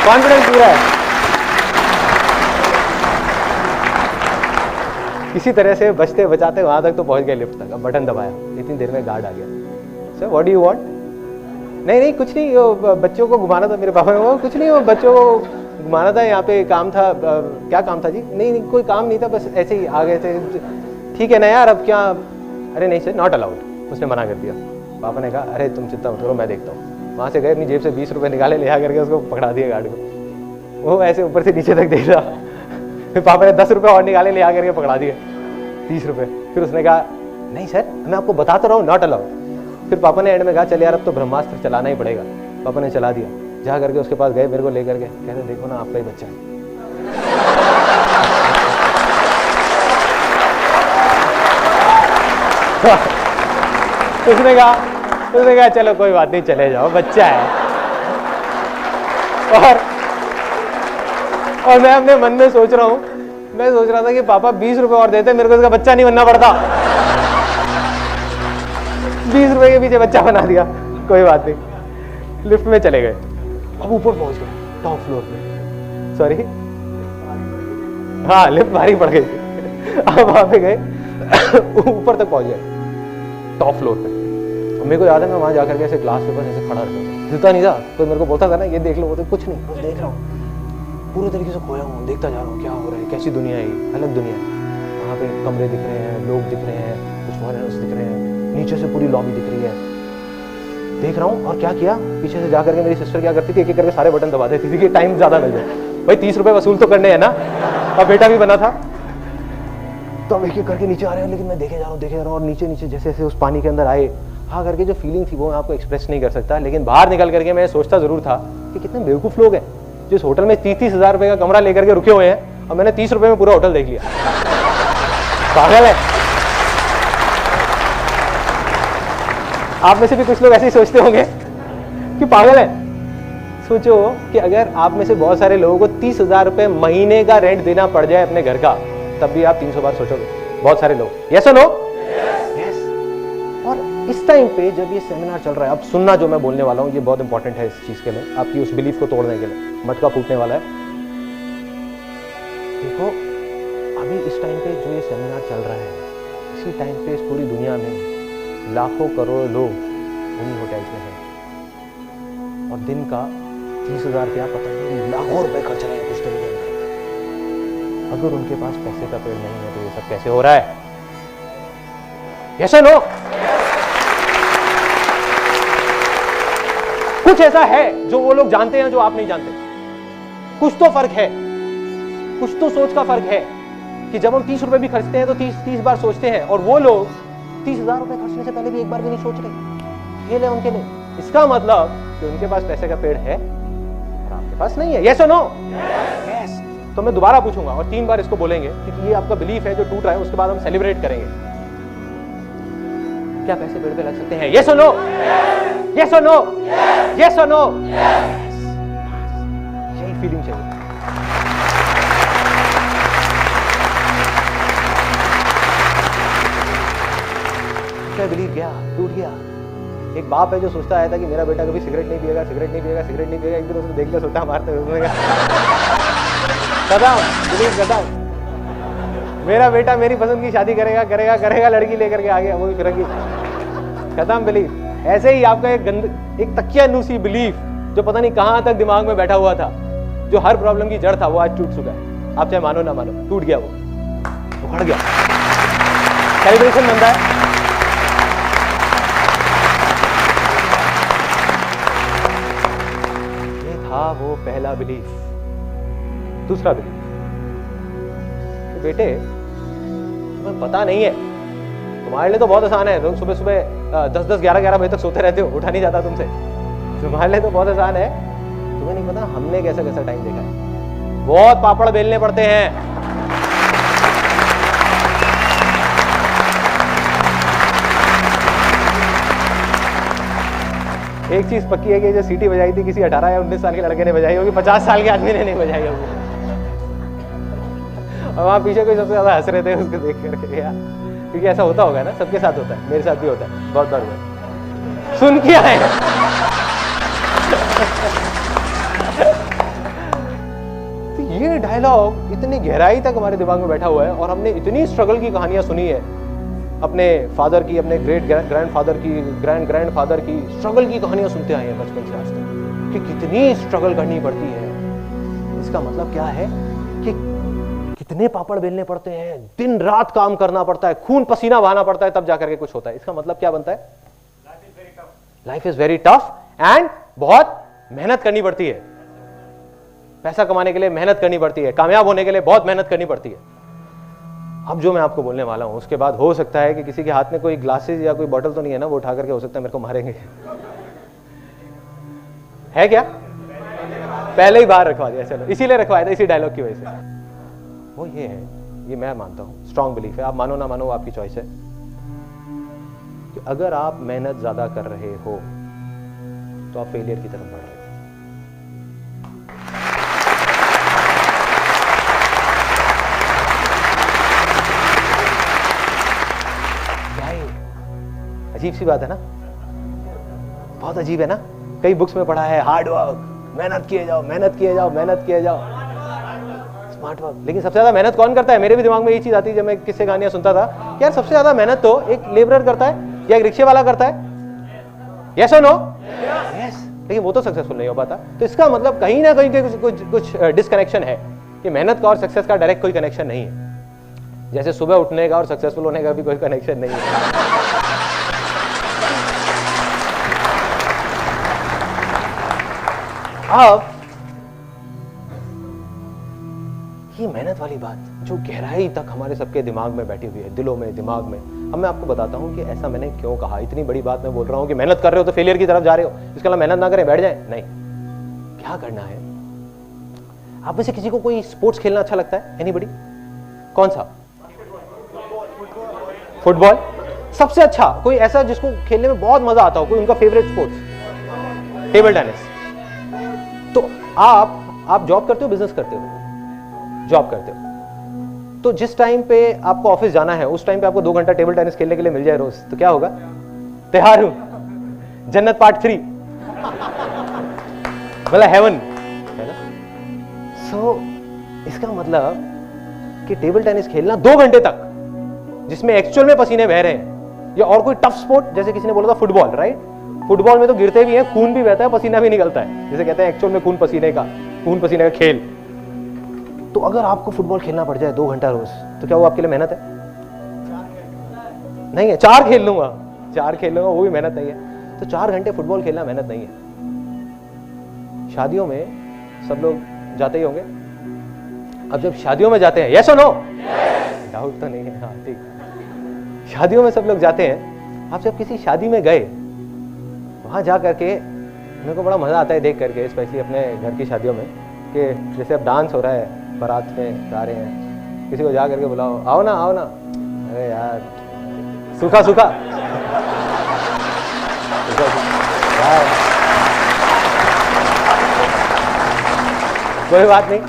कॉन्फिडेंस पूरा है। किसी तरह से बचते बचाते वहां तक तो पहुंच गए लिफ्ट तक। अब बटन दबाया, इतनी देर में गार्ड आ गया। Sir what do you want? नहीं कुछ नहीं, वो बच्चों को घुमाना था। मेरे पापा ने वो कुछ नहीं, वो बच्चों को घुमाना था, यहाँ पे काम था। क्या काम था जी? नहीं कोई काम नहीं था, बस ऐसे ही आ गए थे। ठीक है ना यार, अब क्या? अरे नहीं सर नॉट अलाउड, उसने मना कर दिया। पापा ने कहा अरे तुम चिंता मत करो, मैं देखता हूँ। वहाँ से गए, अपनी जेब से 20 रुपये निकाले, ले आकर के उसको पकड़ा दिया गार्ड को। वो ऐसे ऊपर से नीचे तक देख रहा। फिर पापा ने 10 रुपये और निकाले, ले आकर के पकड़ा दिए 30 रुपये। फिर उसने कहा नहीं सर मैं आपको बता तो रहा हूँ, नॉट अलाउड। फिर पापा ने एंड में कहा चल यार अब तो ब्रह्मास्त्र चलाना ही पड़ेगा। पापा ने चला दिया। जा करके उसके पास गए, मेरे को लेकर के कहते देखो ना आपका ही बच्चा है। उसने कहा चलो कोई बात नहीं, चले जाओ, बच्चा है। और मैं अपने मन में सोच रहा हूँ, मैं सोच रहा था कि पापा 20 रुपए और देते, मेरे को इसका बच्चा नहीं बनना पड़ता। 20 रुपए के पीछे बच्चा बना दिया, कोई बात नहीं। लिफ्ट में चले गए, अब ऊपर पहुंच गए, टॉप फ्लोर पे। सॉरी हाँ लिफ्ट भारी पड़ गई थी। अब वहां पे गए, ऊपर तक पहुंच गए, टॉप फ्लोर पे। मेरे को याद है मैं वहां जाकर के ऐसे ग्लास के पास ऐसे खड़ा रहता था, हिलता नहीं था। कोई मेरे को बोलता था ना ये देख लो, वो तो कुछ नहीं, बस देख रहा हूँ, पूरे तरीके से खोया हूँ, देखता जा रहा हूँ क्या हो रहा है, कैसी दुनिया है, अलग दुनिया है। वहाँ पे कमरे दिख रहे हैं, लोग दिख रहे हैं, कुछ फॉरेनर्स दिख रहे हैं, नीचे से पूरी लॉबी दिख रही है, देख रहा हूँ। और क्या किया, पीछे से जाकर के मेरी सिस्टर क्या करती थी, एक एक करके सारे बटन दबा देती थी कि टाइम ज्यादा मिल जाए। भाई 30 रुपए वसूल तो करने हैं ना, और बेटा भी बना था। तो अब एक एक करके नीचे आ रहे हैं, लेकिन मैं देखे जा रहा हूँ, और नीचे नीचे जैसे जैसे उस पानी के अंदर आए, हाँ करके जो फीलिंग थी वो मैं आपको एक्सप्रेस नहीं कर सकता। लेकिन बाहर निकल करके मैं सोचता जरूर था कि कितने बेवकूफ लोग हैं जो इस होटल में 30-30 हजार रुपए का कमरा लेकर के रुके हुए हैं, और मैंने 30 रुपए में पूरा होटल देख लिया। पागल है। आप में से भी कुछ लोग ऐसे ही सोचते होंगे कि पागल है। सोचो कि अगर आप में से बहुत सारे लोगों को 30,000 रुपए महीने का रेंट देना पड़ जाए अपने घर का, तब भी आप 300 बार सोचोगे। बहुत सारे लोग, यस और नो? यस। और इस टाइम पे जब ये सेमिनार चल रहा है, अब सुनना जो मैं बोलने वाला हूँ ये बहुत इंपॉर्टेंट है इस चीज के लिए, आपकी उस बिलीफ को तोड़ने के लिए। मटका फूटने वाला है। देखो अभी इस टाइम पे जो ये सेमिनार चल रहा है, इसी टाइम पे इस पूरी दुनिया में लाखों करोड़ लोग उन्हीं होटल्स में हैं, और दिन का 30,000 क्या पता नहीं लाखों रुपए खर्च रहे हैं कुछ दिन के अंदर। अगर उनके पास पैसे का पेड़ नहीं है तो ये सब कैसे हो रहा है? यस और नो? कुछ ऐसा है जो वो लोग जानते हैं जो आप नहीं जानते। कुछ तो फर्क है, कुछ तो सोच का फर्क है कि जब हम 30 रुपए भी खर्चते हैं तो 30 बार सोचते हैं, और वो लोग 30,000 रुपए खर्चने से पहले भी एक बार भी नहीं सोच रहे। खेल है उनके लिए। इसका मतलब कि उनके पास पैसे का पेड़ है और आपके पास नहीं है। यस और नो? यस। तो मैं दोबारा पूछूंगा और 3 बार इसको बोलेंगे, क्योंकि ये आपका बिलीफ है जो टूट रहा है, उसके बाद हम सेलिब्रेट करेंगे। क्या पैसे पेड़ पे लग सकते हैं? यस और नो? यस और नो? यस और नो? यही फीलिंग चाहिए। आपका बिलीफ गया, टूट गया। एक बाप है जो सोचता आया था कि मेरा बेटा कभी सिगरेट नहीं पिएगा, सिगरेट नहीं पिएगा, सिगरेट नहीं पिएगा, एक दिन उसने देख लिया, सोता मारते हुए खत्म, बिलीफ खत्म। मेरा बेटा मेरी पसंद की शादी करेगा करेगा करेगा, लड़की लेकर के आ गया, वो भी फिरंगी, खत्म बिलीफ। ऐसे ही आपका एक तकियानुसी बिलीफ जो पता नहीं कहां तक दिमाग में बैठा हुआ था, जो हर प्रॉब्लम की जड़ था, वो आज टूट चुका है। आप चाहे मानो ना मानो, टूट गया, वो उखड़ गया। सेलिब्रेशन बनता है। ये था वो पहला बिलीफ। दूसरा बिलीफ, बेटे तुम्हें पता नहीं है, तुम्हारे लिए तो बहुत आसान है, तुम सुबह सुबह 10-10, 11-11 बजे तक सोते रहते हो, उठा नहीं जाता तुमसे, तुम्हारे लिए तो बहुत आसान है। तुम्हें नहीं पता हमने कैसा कैसा टाइम देखा है, बहुत पापड़ बेलने पड़ते हैं। एक चीज पक्की है कि जो सीटी बजाई थी किसी 18 या 19 साल के लड़के ने बजाई होगी, 50 साल के आदमी ने नहीं बजाई होगी। और वहां पीछे कोई सबसे ज्यादा हंस रहे थे उसको देख करके यार, क्योंकि ऐसा होता होगा ना, सबके साथ होता है, मेरे साथ भी होता है बहुत बार हुआ। सुन के आए तो ये डायलॉग इतनी गहराई तक हमारे दिमाग में बैठा हुआ है, और हमने इतनी स्ट्रगल की कहानियां सुनी है अपने फादर की, अपने ग्रेट ग्रैंडफादर की, ग्रैंडफादर की, स्ट्रगल की कहानियां सुनते आए हैं बचपन से आज तक कि कितनी स्ट्रगल करनी पड़ती है। इसका मतलब क्या है कि कितने पापड़ बेलने पड़ते हैं, दिन रात काम करना पड़ता है, खून पसीना बहाना पड़ता है, तब जाकर के कुछ होता है। इसका मतलब क्या बनता है? Life is very tough and बहुत मेहनत करनी पड़ती है। पैसा कमाने के लिए मेहनत करनी पड़ती है, कामयाब होने के लिए बहुत मेहनत करनी पड़ती है। अब जो मैं आपको बोलने वाला हूं उसके बाद हो सकता है कि किसी के हाथ में कोई ग्लासेस या कोई बोतल तो नहीं है ना, वो उठा करके हो सकता है मेरे को मारेंगे। है क्या? पहले ही बाहर रखवा दिया, चलो इसीलिए रखवाया था, इसी डायलॉग की वजह से। वो ये है, ये मैं मानता हूं, स्ट्रॉन्ग बिलीफ है, आप मानो ना मानो आपकी चॉइस है, कि अगर आप मेहनत ज्यादा कर रहे हो तो आप फेलियर की तरफ बढ़ रहे हो। अजीब सी बात है ना, बहुत अजीब है ना। कई बुक्स में पढ़ा है हार्ड वर्क, मेहनत किए जाओ, मेहनत किए जाओ, मेहनत किए जाओ, स्मार्ट वर्क। लेकिन सबसे ज्यादा मेहनत कौन करता है? मेरे भी दिमाग में ये चीज आती है जब मैं किससे कहानियां सुनता था, यार सबसे ज्यादा मेहनत तो एक लेबरर करता है या एक रिक्शे वाला करता है। यस और नो? यस। लेकिन वो तो सक्सेसफुल नहीं हो पाता। तो इसका मतलब कहीं ना कहीं कुछ डिसकनेक्शन है कि मेहनत का और सक्सेस का डायरेक्ट कोई कनेक्शन नहीं है। जैसे सुबह उठने का और सक्सेसफुल होने का भी कोई कनेक्शन नहीं है। अब ये मेहनत वाली बात जो गहराई तक हमारे सबके दिमाग में बैठी हुई है, दिलों में, दिमाग में, अब मैं आपको बताता हूं कि ऐसा मैंने क्यों कहा। इतनी बड़ी बात मैं बोल रहा हूं कि मेहनत कर रहे हो तो फेलियर की तरफ जा रहे हो, इसके अलावा मेहनत ना करें बैठ जाए, नहीं। क्या करना है? आप में से किसी को कोई स्पोर्ट्स खेलना अच्छा लगता है? एनीबॉडी? कौन सा? फुटबॉल सबसे अच्छा? कोई ऐसा जिसको खेलने में बहुत मजा आता हो, कोई उनका फेवरेट स्पोर्ट्स? Table tennis. तो आप जॉब करते हो, बिजनेस करते हो? जॉब करते हो। तो जिस टाइम पे आपको ऑफिस जाना है उस टाइम पे आपको 2 घंटा टेबल टेनिस खेलने के लिए मिल जाए रोज, तो क्या होगा? तैयार हूं, जन्नत पार्ट 3, मतलब हेवन है ना। सो इसका मतलब कि टेबल टेनिस खेलना 2 घंटे तक, जिसमें एक्चुअल में पसीने बह रहे हैं, या और कोई टफ स्पोर्ट जैसे किसी ने बोला था फुटबॉल, राइट? फुटबॉल में तो गिरते भी हैं, खून भी बहता है, पसीना भी निकलता है, जिसे कहते हैं एक्चुअल में खून पसीने का खेल। तो अगर आपको फुटबॉल खेलना पड़ जाए 2 घंटा रोज, तो क्या वो आपके लिए मेहनत है? नहीं है। 4 खेल लूंगा, वो भी मेहनत नहीं है। तो 4 घंटे फुटबॉल खेलना मेहनत नहीं है। शादियों में सब लोग जाते ही होंगे। अब जब शादियों में जाते हैं, यस और नो? डाउट तो नहीं है, हाँ ठीक। शादियों में सब लोग जाते हैं। आप जब किसी शादी में गए, वहां जा करके मेरे को बड़ा मजा आता है देख करके, स्पेशली अपने घर की शादियों में, कि जैसे अब डांस हो रहा है, बारात में गा रहे हैं, किसी को जा करके बुलाओ, आओ ना आओ ना, अरे यार सूखा कोई बात नहीं,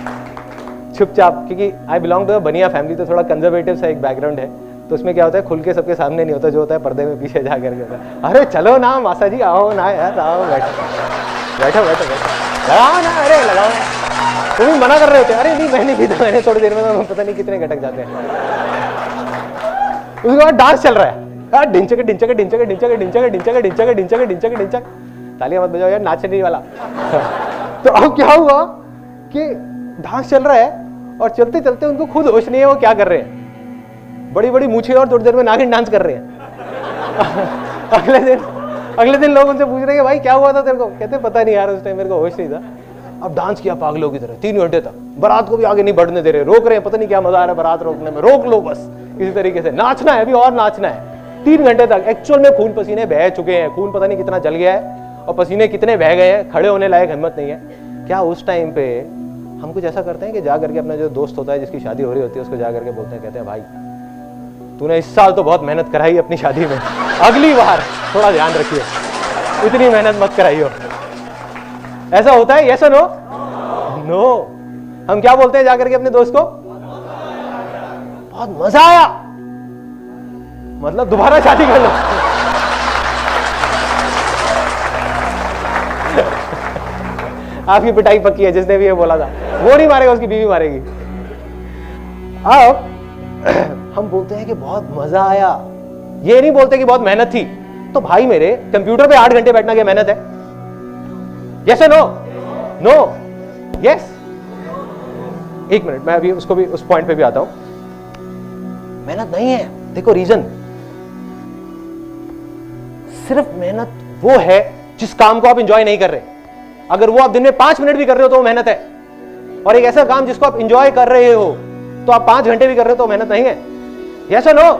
चुपचाप, क्योंकि आई बिलोंग टू अ बनिया फैमिली, तो थोड़ा कंजर्वेटिव सा एक बैकग्राउंड है, तो उसमें क्या होता है, खुल के सबके सामने नहीं होता, जो होता है पर्दे में पीछे जा करके होता है, अरे चलो ना मासा जी, आओ ना यार, आओ बैठो बैठो बैठो बैठो, लगाओ ना, अरे लगाओ ना। तुम भी मना कर रहे होते, अरे नहीं मैं नहीं पीता, मैंने थोड़ी देर में पता नहीं कितने घटक जाते हैं। उसके बाद डांस चल रहा है, ढिंचक ढिंचक ढिंचक ढिंचक ढिंचक ढिंचक ढिंचक ढिंचक ढिंचक ढिंचक, तालियां मत बजाओ यार, नाचने वाला। तो अब क्या हुआ कि डांस चल रहा है और चलते चलते उनको खुद होश नहीं है वो क्या कर रहे हैं, बड़ी बड़ी मूछें और थोड़ी देर में नागिन डांस कर रहे हैं। अगले दिन लोग उनसे पूछ रहे हैं भाई क्या हुआ था तेरे को, कहते पता नहीं यार, उस टाइम मेरे को होश नहीं था। अब डांस किया पागलों की तरह 3 घंटे तक, बारात को भी आगे नहीं बढ़ने दे रहे, रोक रहे हैं, पता नहीं क्या मजा आ रहा है बारात रोकने में, रोक लो बस किसी तरीके से, नाचना है अभी और नाचना है। 3 घंटे तक एक्चुअल में खून पसीने बह चुके हैं, खून पता नहीं कितना जल गया है और पसीने कितने बह गए हैं, खड़े होने लायक हिम्मत नहीं है। क्या उस टाइम पे हम कुछ ऐसा करते हैं कि जा करके अपना जो दोस्त होता है जिसकी शादी हो रही होती है उसको जा करके बोलते हैं, कहते हैं भाई तूने इस साल तो बहुत मेहनत कराई अपनी शादी में, अगली बार थोड़ा ध्यान रखिए, इतनी मेहनत मत कराइयो। ऐसा होता है, यस और नो? नो। हम क्या बोलते हैं जाकर के अपने दोस्त को, बहुत मजा आया, मतलब दोबारा शादी कर लो। आपकी पिटाई पक्की है, जिसने भी ये बोला था वो नहीं मारेगा, उसकी बीवी मारेगी। अब हम बोलते हैं कि बहुत मजा आया, ये नहीं बोलते कि बहुत मेहनत थी। तो भाई मेरे कंप्यूटर पे 8 घंटे बैठना क्या मेहनत है? यस या नो? No, yes. एक मिनट, मैं अभी उसको भी उस पॉइंट पे भी आता हूं। मेहनत नहीं है, देखो रीजन, सिर्फ मेहनत वो है जिस काम को आप एंजॉय नहीं कर रहे। अगर वो आप दिन में 5 मिनट भी कर रहे हो तो वो मेहनत है, और एक ऐसा काम जिसको आप एंजॉय कर रहे हो तो आप 5 घंटे भी कर रहे हो तो मेहनत नहीं है। यस या नो?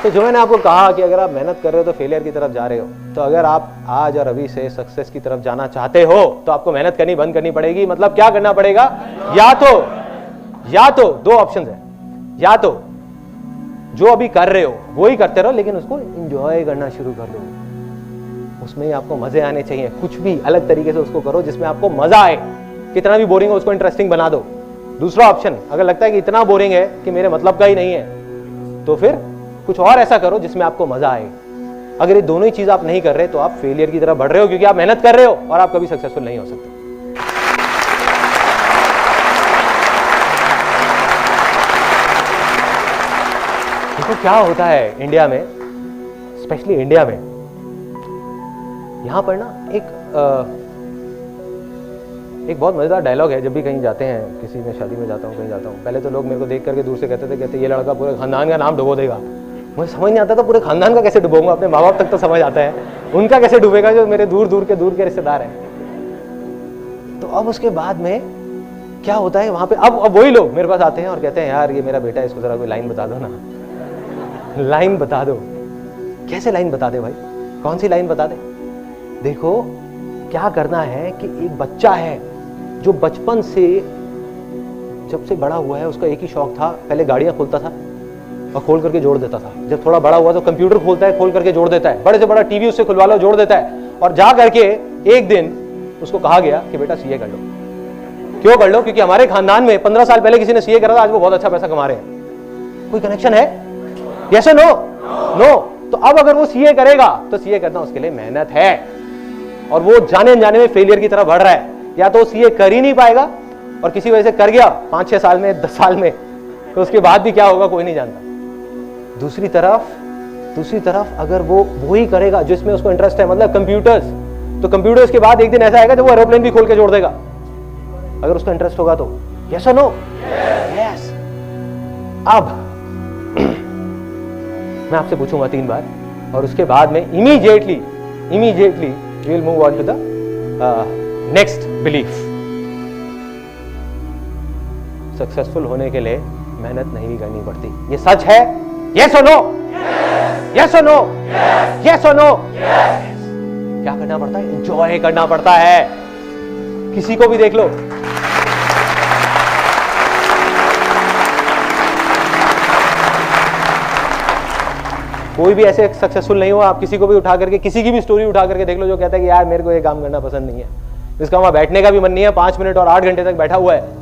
तो जो मैंने आपको कहा कि अगर आप मेहनत कर रहे हो तो फेलियर की तरफ जा रहे हो, तो अगर आप आज और अभी से सक्सेस की तरफ जाना चाहते हो तो आपको मेहनत करनी बंद करनी पड़ेगी। मतलब क्या करना पड़ेगा? या तो 2 ऑप्शन है, या तो जो अभी कर रहे हो वो ही करते रहो, लेकिन उसको एंजॉय करना शुरू कर दो, उसमें ही आपको मजे आने चाहिए। कुछ भी अलग तरीके से उसको करो जिसमें आपको मजा आए, कितना भी बोरिंग हो उसको इंटरेस्टिंग बना दो। दूसरा ऑप्शन, अगर लगता है कि इतना बोरिंग है कि मेरे मतलब का ही नहीं है, तो फिर कुछ और ऐसा करो जिसमें आपको मजा आए। अगर ये दोनों ही चीज आप नहीं कर रहे तो आप फेलियर की तरफ बढ़ रहे हो, क्योंकि आप मेहनत कर रहे हो और आप कभी सक्सेसफुल नहीं हो सकते। देखो क्या होता है इंडिया में, स्पेशली इंडिया में, यहां पर ना एक बहुत मजेदार डायलॉग है। जब भी कहीं जाते हैं, किसी में शादी में जाता हूँ, कहीं जाता हूँ, पहले तो लोग मेरे को देख करके दूर से कहते ये लड़का पूरे खानदान का नाम डुबो देगा। मुझे समझ नहीं आता था पूरे खानदान का कैसे डुबोऊंगा, अपने माँ बाप तक तो समझ आता है, उनका कैसे डूबेगा जो मेरे दूर दूर के रिश्तेदार हैं। तो अब उसके बाद में क्या होता है वहां पे, अब वही लोग मेरे पास आते हैं और कहते हैं यार ये मेरा बेटा है, इसको जरा कोई लाइन बता दो ना, लाइन बता दो। कैसे लाइन बता दे भाई, कौन सी लाइन बता दे? देखो क्या करना है कि एक बच्चा है जो बचपन से जब से बड़ा हुआ है, उसका एक ही शौक था, पहले गाड़ियां खोलता था और खोल करके जोड़ देता था। जब थोड़ा बड़ा हुआ तो कंप्यूटर खोलता है, खोल करके जोड़ देता है, बड़े से बड़ा टीवी उससे खुलवा लो, जोड़ देता है। और जा करके एक दिन उसको कहा गया कि बेटा सीए कर लो। क्यों कर लो? क्योंकि हमारे खानदान में 15 साल पहले किसी ने सीए करा था, आज वो बहुत अच्छा पैसा कमा रहे हैं। कोई कनेक्शन है? यस और नो? नो। तो अब अगर वो सीए करेगा तो सीए करना उसके लिए मेहनत है, और वो जाने अनजाने में फेलियर की तरफ बढ़ रहा है। या तो सीए कर ही नहीं पाएगा, और किसी वजह से कर गया 5-6 साल में, 10 साल में, तो उसके बाद भी क्या होगा कोई नहीं जानता। दूसरी तरफ अगर वो ही करेगा जिसमें उसको इंटरेस्ट है, मतलब कंप्यूटर्स, तो कंप्यूटर्स के बाद एक दिन ऐसा आएगा जब वो एरोप्लेन भी खोल के जोड़ देगा, अगर उसका इंटरेस्ट होगा तो। यस और नो? यस। अब मैं आपसे पूछूंगा 3 बार, और उसके बाद में immediately we will move on to the next belief. Successful होने के लिए मेहनत नहीं करनी पड़ती, ये सच है? यस और नो? यस और नो? यस और नो? क्या करना पड़ता है? एंजॉय करना पड़ता है। किसी को भी देख लो, कोई भी ऐसे सक्सेसफुल नहीं हो, आप किसी को भी उठा करके, किसी की भी स्टोरी उठा करके देख लो जो कहता है कि यार मेरे को ये काम करना पसंद नहीं है, जिसका वहां बैठने का भी मन नहीं है, 5 मिनट और 8 घंटे तक बैठा हुआ है।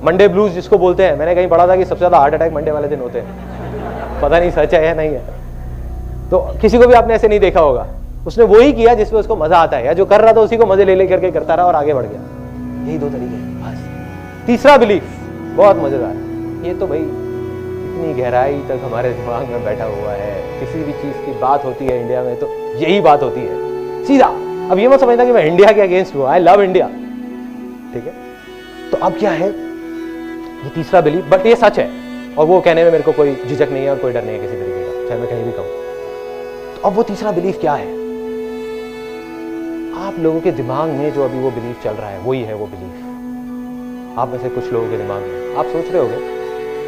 मंडे ब्लूज जिसको बोलते हैं, मैंने कहीं पढ़ा था कि सबसे ज्यादा हार्ट अटैक मंडे वाले दिन होते हैं। पता नहीं सच है या नहीं है। तो किसी को भी आपने ऐसे नहीं देखा होगा, उसने वही किया जिसमें उसको मजा आता है, या जो कर रहा था उसी को मजे ले ले करके करता रहा और आगे बढ़ गया। यही 2 तरीके हैं बस। तीसरा बिलीफ बहुत मजेदार, ये तो भाई इतनी गहराई तक हमारे दिमाग में बैठा हुआ है, किसी भी चीज की बात होती है इंडिया में तो यही बात होती है सीधा। अब ये मत समझना कि मैं इंडिया के अगेंस्ट हूं, आई लव इंडिया, ठीक है। तो अब क्या है, ये तीसरा बिलीफ, बट ये सच है और वो कहने में मेरे को कोई झिझक नहीं है और कोई डर नहीं है किसी तरीके का, चाहे मैं कहीं भी कहूं। तो अब वो तीसरा बिलीफ क्या है, आप लोगों के दिमाग में जो अभी वो बिलीफ चल रहा है वही है वो बिलीफ। आप में से कुछ लोगों के दिमाग में आप सोच रहे होगे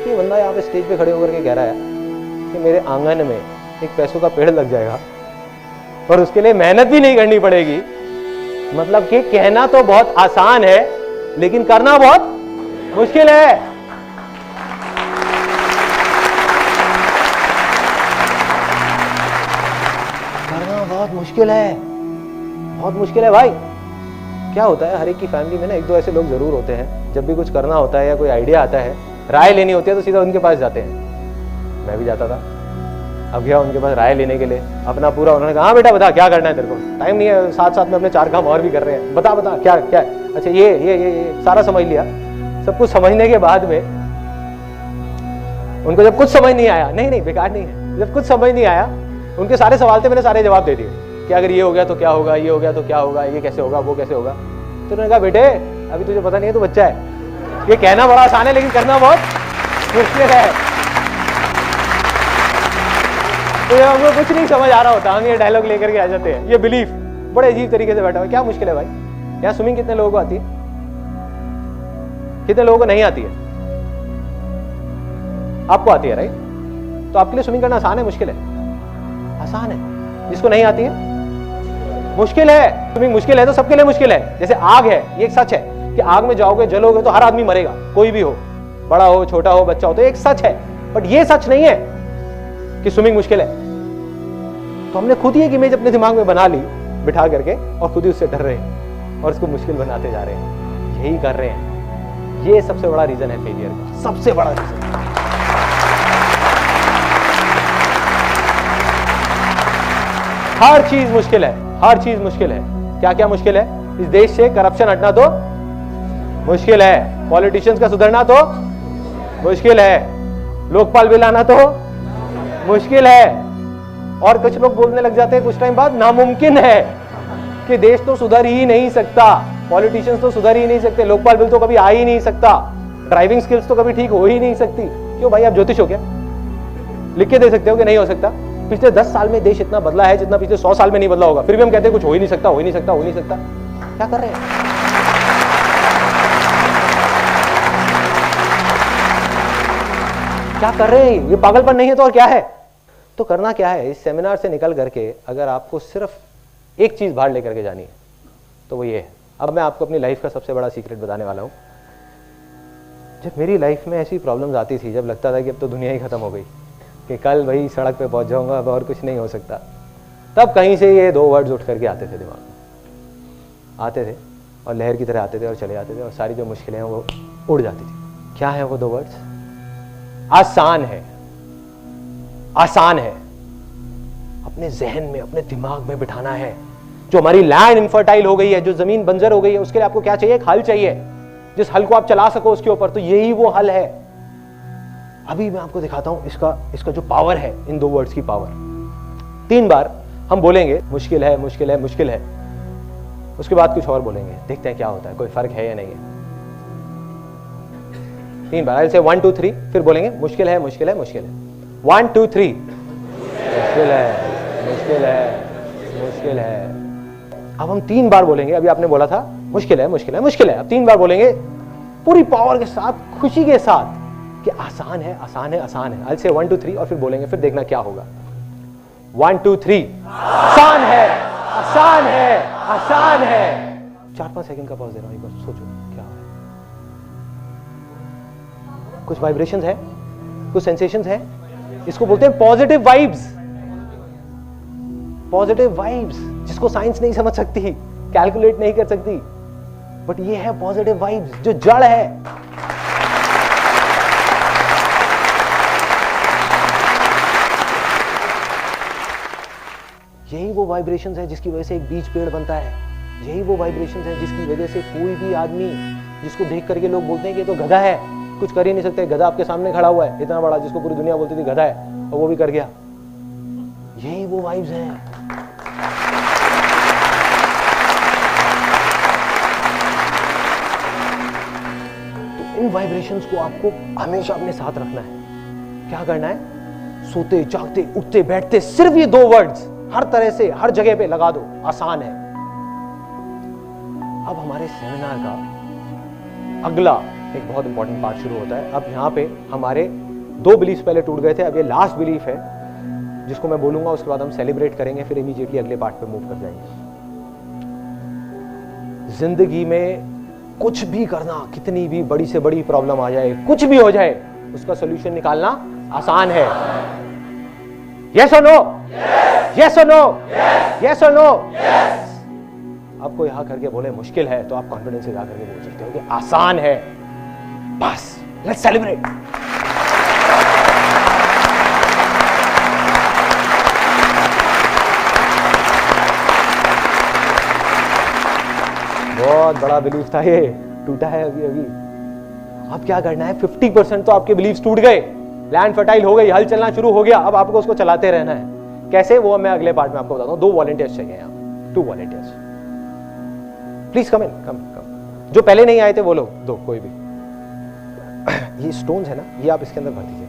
कि ये बंदा यहाँ पे स्टेज पे खड़े होकर के कह रहा है कि मेरे आंगन में एक पैसों का पेड़ लग जाएगा और उसके लिए मेहनत भी नहीं करनी पड़ेगी। मतलब कि कहना तो बहुत आसान है लेकिन करना बहुत मुश्किल है। करना बहुत मुश्किल है, बहुत मुश्किल है भाई। क्या होता है, हर एक की फैमिली में ना 1-2 ऐसे लोग जरूर होते हैं, जब भी कुछ करना होता है या कोई आइडिया आता है, राय लेनी होती है तो सीधा उनके पास जाते हैं। मैं भी जाता था, अब गया उनके पास राय लेने के लिए, अपना पूरा, उन्होंने कहा हाँ बेटा बता क्या करना है तेरे को, टाइम नहीं है, साथ साथ में अपने 4 काम और भी कर रहे हैं, बता बता क्या क्या है? अच्छा ये सारा समझ लिया। सब कुछ समझने के बाद में उनको जब कुछ समझ नहीं आया, नहीं बेकार नहीं है, जब कुछ समझ नहीं आया, उनके सारे सवाल थे, मैंने सारे जवाब दे दिए कि अगर ये हो गया तो क्या होगा, ये हो गया तो क्या होगा, ये कैसे होगा, वो कैसे होगा। तो उन्होंने कहा बेटे अभी तुझे पता नहीं है, तू बच्चा है, ये कहना बड़ा आसान है लेकिन करना बहुत मुश्किल है। तो हमको कुछ नहीं समझ आ रहा होता, हम ये डायलॉग लेकर के आ जाते हैं। ये बिलीफ बड़े अजीब तरीके से बैठा हुआ है। क्या मुश्किल है भाई? यहाँ स्विमिंग कितने लोगों को आती है, कितने लोगों को नहीं आती है? आपको आती है राइट? तो आपके लिए स्विमिंग करना आसान है मुश्किल है? आसान है। जिसको नहीं आती है मुश्किल है। स्विमिंग मुश्किल है तो सबके लिए मुश्किल है। जैसे आग है, ये एक सच है कि आग में जाओगे जलोगे तो हर आदमी मरेगा, कोई भी हो, बड़ा हो छोटा हो बच्चा हो, तो एक सच है। बट ये सच नहीं है कि स्विमिंग मुश्किल है। तो हमने खुद ही एक इमेज अपने दिमाग में बना ली बिठा करके और खुद ही उससे डर रहे हैं और उसको मुश्किल बनाते जा रहे हैं। यही कर रहे हैं। ये सबसे बड़ा रीजन है फेलियर का, सबसे बड़ा रीजन। हर चीज मुश्किल है, हर चीज मुश्किल है। क्या क्या मुश्किल है? इस देश से करप्शन हटना तो मुश्किल है, पॉलिटिशियंस का सुधरना तो मुश्किल है, लोकपाल बिल आना तो मुश्किल है। और कुछ लोग बोलने लग जाते हैं कुछ टाइम बाद नामुमकिन है कि देश तो सुधर ही नहीं सकता, पॉलिटिशियंस तो सुधर ही नहीं सकते, लोकपाल बिल तो कभी आ ही नहीं सकता, ड्राइविंग स्किल्स तो कभी ठीक हो ही नहीं सकती। क्यों भाई, आप ज्योतिष हो क्या? लिख के दे सकते हो कि नहीं हो सकता? पिछले 10 साल में देश इतना बदला है जितना पिछले 100 साल में नहीं बदला होगा, फिर भी हम कहते हैं कुछ हो ही नहीं सकता, हो ही नहीं सकता, हो ही नहीं सकता। क्या कर रहे हैं? क्या कर रहे हैं? ये पागलपन नहीं है तो और क्या है? तो करना क्या है, इस सेमिनार से निकल करके अगर आपको सिर्फ एक चीज बाहर लेकर के जानी है तो वो ये है। अब मैं आपको अपनी लाइफ का सबसे बड़ा सीक्रेट बताने वाला हूं। जब मेरी लाइफ में ऐसी प्रॉब्लम्स आती थी, जब लगता था कि अब तो दुनिया ही खत्म हो गई, कि कल भाई सड़क पे पहुंच जाऊंगा, अब और कुछ नहीं हो सकता, तब कहीं से ये 2 वर्ड्स उठ करके आते थे दिमाग में, आते थे और लहर की तरह आते थे और चले जाते थे और सारी जो मुश्किलें हैं वो उड़ जाती थी। क्या है वो 2 वर्ड्स? आसान है। आसान है। अपने जहन में, अपने दिमाग में बिठाना है। जो हमारी लैंड इनफर्टाइल हो गई है, जो जमीन बंजर हो गई है, उसके लिए आपको क्या चाहिए? एक हल चाहिए, जिस हल को आप चला सको उसके ऊपर। तो यही वो हल है। अभी मैं आपको दिखाता हूं इसका जो पावर है, इन 2 वर्ड्स की पावर। 3 बार हम बोलेंगे मुश्किल है, मुश्किल है, मुश्किल है, उसके बाद कुछ और बोलेंगे, देखते हैं क्या होता है, कोई फर्क है या नहीं है। 3 बार, ऐसे 1 2 3, फिर बोलेंगे मुश्किल है, मुश्किल है, मुश्किल है। 1 2 3, मुश्किल है, मुश्किल है, मुश्किल है। अब हम 3 बार बोलेंगे। अभी आपने बोला था मुश्किल है, मुश्किल है, मुश्किल है। अब 3 बार बोलेंगे पूरी पावर के साथ, खुशी के साथ कि आसान है, आसान है, आसान है। I'll say 1 2 3 और फिर बोलेंगे, फिर देखना क्या होगा। 1 2 3, आसान है, आसान है, आसान है। 4-5 सेकंड का पॉज दे रहा हूं, एक बार सोचो क्या हो रहा है। कुछ वाइब्रेशंस है, कुछ सेंसेशंस है, इसको बोलते हैं पॉजिटिव वाइब्स। पॉजिटिव वाइब्स जिसको साइंस नहीं समझ सकती, कैलकुलेट नहीं कर सकती, बट ये है पॉजिटिव वाइब्स जो जड़ है। यही वो वाइब्रेशंस है जिसकी वजह से एक बीज पेड़ बनता है। यही वो वाइब्रेशंस है जिसकी वजह से कोई भी आदमी जिसको देख करके लोग बोलते हैं कि ये तो गधा है, कुछ कर ही नहीं सकते, गधा आपके सामने खड़ा हुआ है इतना बड़ा, जिसको पूरी दुनिया बोलती थी गधा है, और वो भी कर गया। यही वो वाइब्स हैं। तो इन वाइब्रेशंस को आपको हमेशा अपने साथ रखना है। क्या करना है? सोते जागते उठते बैठते सिर्फ ये 2 वर्ड्स हर तरह से हर जगह पे लगा दो, आसान है। अब हमारे सेमिनार का अगला एक बहुत इंपॉर्टेंट पार्ट शुरू होता है। अब यहाँ पे हमारे 2 बिलीफ पहले टूट गए थे, अब ये लास्ट बिलीफ है जिसको मैं बोलूंगा, उसके बाद हम सेलिब्रेट करेंगे, फिर इमीडिएटली अगले पार्ट पे मूव कर जाएंगे। जिंदगी में कुछ भी करना, कितनी भी बड़ी से बड़ी प्रॉब्लम आ जाए, कुछ भी हो जाए, उसका सोल्यूशन निकालना आसान है। यस और नो? यस और नो? यस और नो? आपको यहां करके बोले मुश्किल है, तो आप कॉन्फिडेंस से जाकर के बोल सकते हो कि आसान है। बस लेट्स सेलिब्रेट। बहुत बड़ा बिलीफ था, ये टूटा है अभी अभी। अब क्या करना है? 50% तो आपके बिलीफ टूट गए, लैंड फर्टाइल हो गई, हल चलना शुरू हो गया। अब आपको उसको चलाते रहना है। कैसे? वो मैं अगले पार्ट में आपको बताता हूं। 2 वॉलंटियर्स चाहिए यहाँ, 2 वॉलंटियर्स। प्लीज कम इन, कम। जो पहले नहीं आए थे वो लोग 2, कोई भी। ये स्टोन्स है ना, ये आप इसके अंदर भर दीजिए।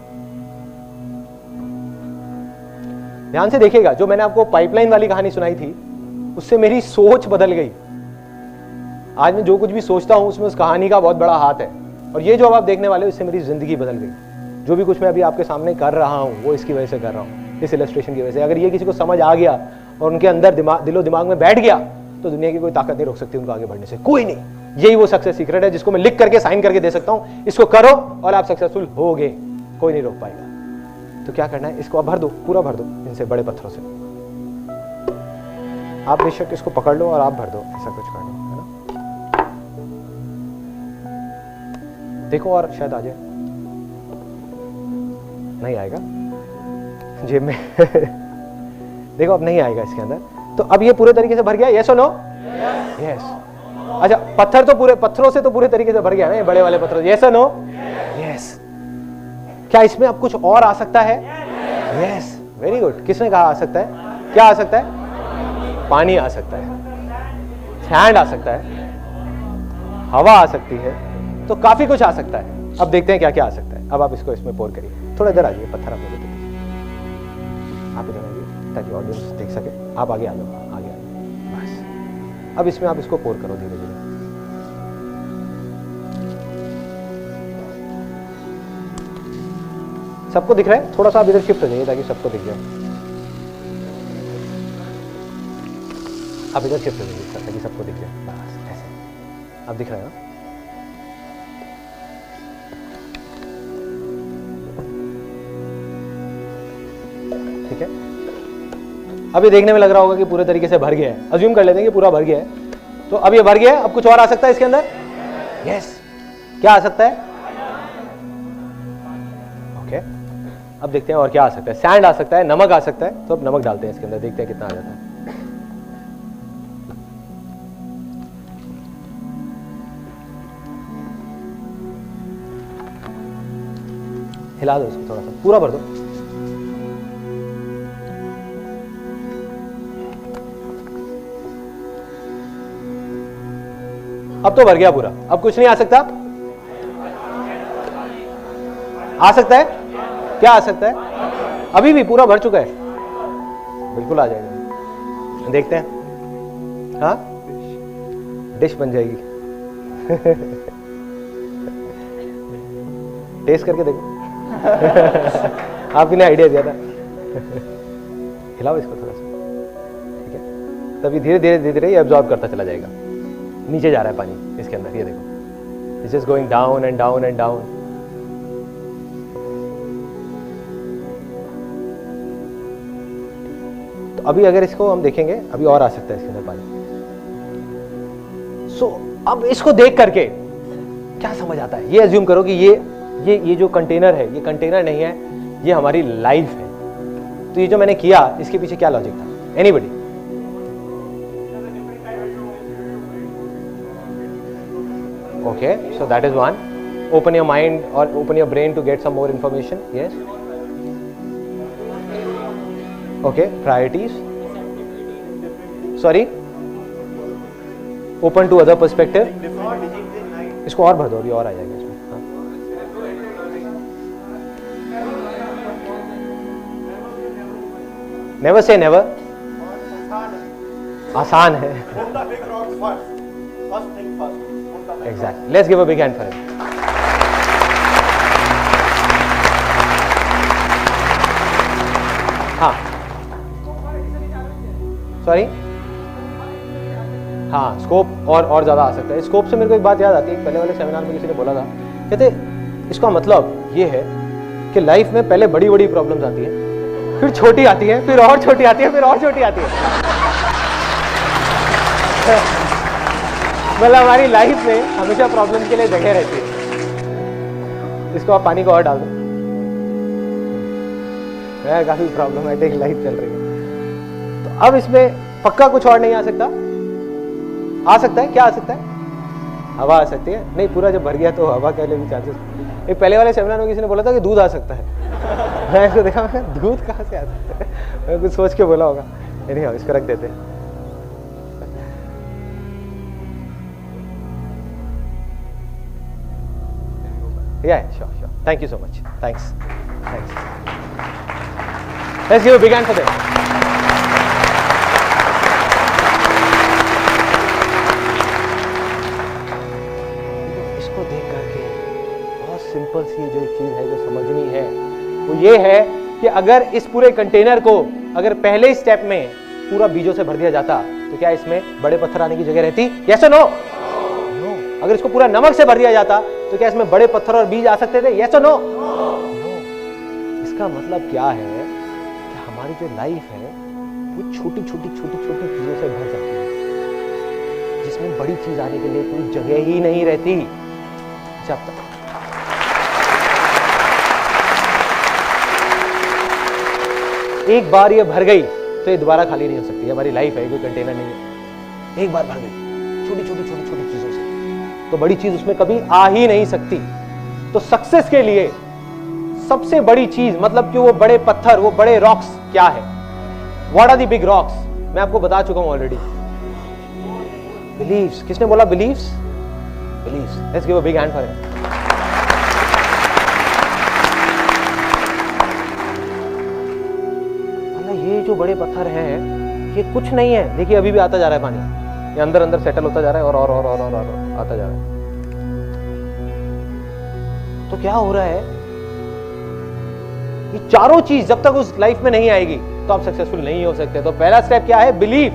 ध्यान से देखिएगा, जो मैंने आपको पाइपलाइन वाली कहानी सुनाई थी, उससे मेरी सोच बदल गई। आज मैं जो कुछ भी सोचता हूं उसमें उस कहानी का बहुत बड़ा हाथ है। और ये जो आप देखने वाले हो, इससे मेरी जिंदगी बदल गई। जो भी कुछ मैं अभी आपके सामने कर रहा हूं वो इसकी वजह से कर रहा हूं, इस इलस्ट्रेशन की वजह से। अगर ये किसी को समझ आ गया और उनके अंदर दिलो दिमाग में बैठ गया, तो दुनिया की कोई ताकत नहीं रोक सकती उनको आगे बढ़ने से, कोई नहीं। यही वो सक्सेस सीक्रेट है जिसको मैं लिख करके साइन करके दे सकता हूं। इसको करो और आप सक्सेसफुल होगे, कोई नहीं रोक पाएगा। तो क्या करना है? इसको आप भर दो, पूरा भर दो इनसे, बड़े पत्थरों से। आप बेशक इसको पकड़ लो और आप भर दो, ऐसा कुछ कर लो, है ना? देखो और शायद आ जाए। नहीं आएगा जेब में। देखो अब नहीं आएगा इसके अंदर। तो अब ये पूरे तरीके से भर गया, यस और नो? यस। अच्छा, पत्थर तो पूरे, पत्थरों से तो पूरे तरीके से भर गया ना, ये बड़े वाले पत्थर, यस और नो? यस। क्या इसमें अब कुछ और आ सकता है? Yes, very good. किसने कहा आ सकता है? क्या आ सकता है? पानी आ सकता है, सैंड आ सकता है, हवा आ सकती है, तो काफी कुछ आ सकता है। अब देखते हैं क्या क्या आ सकता है। अब आप इसको इसमें पोर करिए। थोड़ा इधर आ जाइए, पत्थर आप मुझे दे दीजिए। आप इधर आइए ताकि ऑडियंस देख सके। आप आगे आ जाओ, आगे आ जाओ, बस। अब इसमें आप इसको पोर करो धीरे धीरे। सबको दिख रहा है? थोड़ा सा आप इधर शिफ्ट हो जाइए ताकि सबको दिख जाए। आप इधर शिफ्ट हो जाइए ताकि सबको दिख जाए, बस ऐसे। अब दिख रहा है ना? ठीक है। अब ये देखने में लग रहा होगा कि पूरे तरीके से भर गया है। अज्यूम कर लेते हैं कि पूरा भर गया है। तो अब ये भर गया है। अब कुछ और आ सकता है इसके अंदर? यस। क्या आ सकता है? ओके। अब देखते हैं और क्या आ सकता है। सैंड आ सकता है, नमक आ सकता है। तो अब नमक डालते हैं इसके अंदर, देखते हैं कितना आ जाता है। हिला दो इसको थोड़ा सा, पूरा भर दो। अब तो भर गया पूरा, अब कुछ नहीं आ सकता? आ सकता है? क्या आ सकता है? अभी भी पूरा भर चुका है, बिल्कुल आ जाएगा। देखते हैं। हाँ, डिश बन जाएगी। टेस्ट करके देखो। आपने ने आइडिया दिया था। हिलाओ इसको थोड़ा सा, ठीक है? तभी धीरे धीरे धीरे धीरे ये एब्जॉर्ब करता चला जाएगा। नीचे जा रहा है पानी इसके अंदर, ये देखो, it's just going down and down and down. तो अभी अगर इसको हम देखेंगे, अभी और आ सकता है इसके अंदर पानी। सो अब इसको देख करके क्या समझ आता है? ये एज्यूम करो कि ये जो कंटेनर है, ये कंटेनर नहीं है, ये हमारी लाइफ है। तो ये जो मैंने किया, इसके पीछे क्या लॉजिक था? Anybody? Okay, so that is one. Open your mind or open your brain to get some more information. Yes. Okay, priorities. Sorry. Open to other perspective. इसको और भर दो, अभी और आ जाएगा इसमें. हाँ. Never say never. आसान है. Exactly. Let's give a big hand for him. हाँ, सॉरी, हाँ, स्कोप और ज्यादा आ सकता है. स्कोप से मेरे को एक बात याद आती है. पहले वाले सेमिनार में किसी ने बोला था, कहते इसका मतलब ये है कि लाइफ में पहले बड़ी बड़ी प्रॉब्लम्स आती है, फिर छोटी आती है, फिर और छोटी आती है, फिर और छोटी आती है. मतलब हमारी लाइफ में हमेशा प्रॉब्लम के लिए जगह रहती है. इसको आप पानी को और डाल दो. काफी प्रॉब्लमेटिक लाइफ चल रही है. तो अब इसमें पक्का कुछ और नहीं आ सकता. आ सकता है, क्या आ सकता है? हवा आ सकती है. नहीं, पूरा जब भर गया तो हवा के लिए भी चांसेस. एक पहले वाले सेमिनार में किसी ने बोला था कि दूध आ सकता है. मैं इसको देखा, दूध कहाँ से आ सकता है? मैं कुछ सोच के बोला होगा. नहीं, इसको रख देते. Yeah, sure. Thank you so much. Thanks. Let's give a big hand for them. इसको देख करके बहुत सिंपल सी जो चीज है जो समझनी है वो ये है कि अगर इस पूरे कंटेनर को अगर पहले स्टेप में पूरा बीजों से भर दिया जाता तो क्या इसमें बड़े पत्थर आने की जगह रहती? यस और नो? नो. अगर इसको पूरा नमक से भर दिया जाता तो क्या इसमें बड़े पत्थर और बीज आ सकते थे? यस और नो? नो. इसका मतलब क्या है? हमारी जो लाइफ है वो छोटी छोटी चीजों से भर जाती है, जिसमें बड़ी चीज आने के लिए कोई जगह ही नहीं रहती. जब तक एक बार ये भर गई तो ये दोबारा खाली नहीं हो सकती. हमारी लाइफ है, कोई कंटेनर नहीं है. एक बार भर गई छोटी चीजों से, तो बड़ी चीज उसमें कभी आ ही नहीं सकती. तो सक्सेस के लिए सबसे बड़ी चीज, मतलब कि वो बड़े पत्थर, वो बड़े रॉक्स क्या है? What are the big rocks? मैं आपको बता चुका हूं ऑलरेडी. बिलीव्स. किसने बोला believes? Believes. Let's give a big hand for him. ये जो बड़े पत्थर हैं ये कुछ नहीं है. देखिए अभी भी आता जा रहा है पानी, ये अंदर सेटल होता जा रहा है और आता जा रहा है. तो क्या हो रहा है? ये चारों चीज जब तक उस लाइफ में नहीं आएगी तो आप सक्सेसफुल नहीं हो सकते. तो पहला स्टेप क्या है? बिलीफ.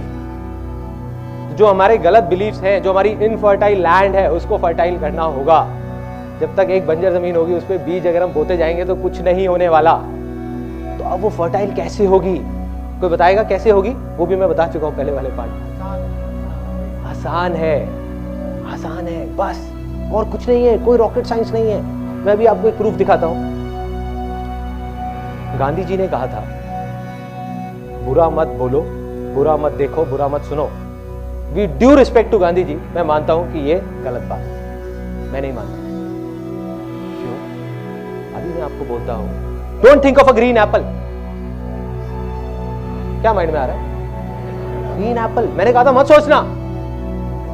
जो हमारे गलत बिलीफ्स हैं, जो हमारी इनफर्टाइल लैंड है, उसको फर्टाइल करना होगा. जब तक एक बंजर जमीन होगी उस पर बीज अगर हम बोते जाएंगे तो कुछ नहीं होने वाला. तो अब वो फर्टाइल कैसे होगी? कोई बताएगा कैसे होगी? वो भी मैं बता चुका हूं पहले वाले पार्ट. आसान है बस, और कुछ नहीं है. कोई रॉकेट साइंस नहीं है. मैं भी आपको एक प्रूफ दिखाता हूं. गांधी जी ने कहा था, बुरा मत बोलो, बुरा मत देखो, बुरा मत सुनो. With due respect to Gandhi ji, मैं मानता हूं कि ये गलत बात है. मैं नहीं मानता. क्यों? अभी मैं आपको बोलता हूं, don't think of a green Apple. क्या माइंड में आ रहा है? Green Apple. मैंने कहा था मत सोचना,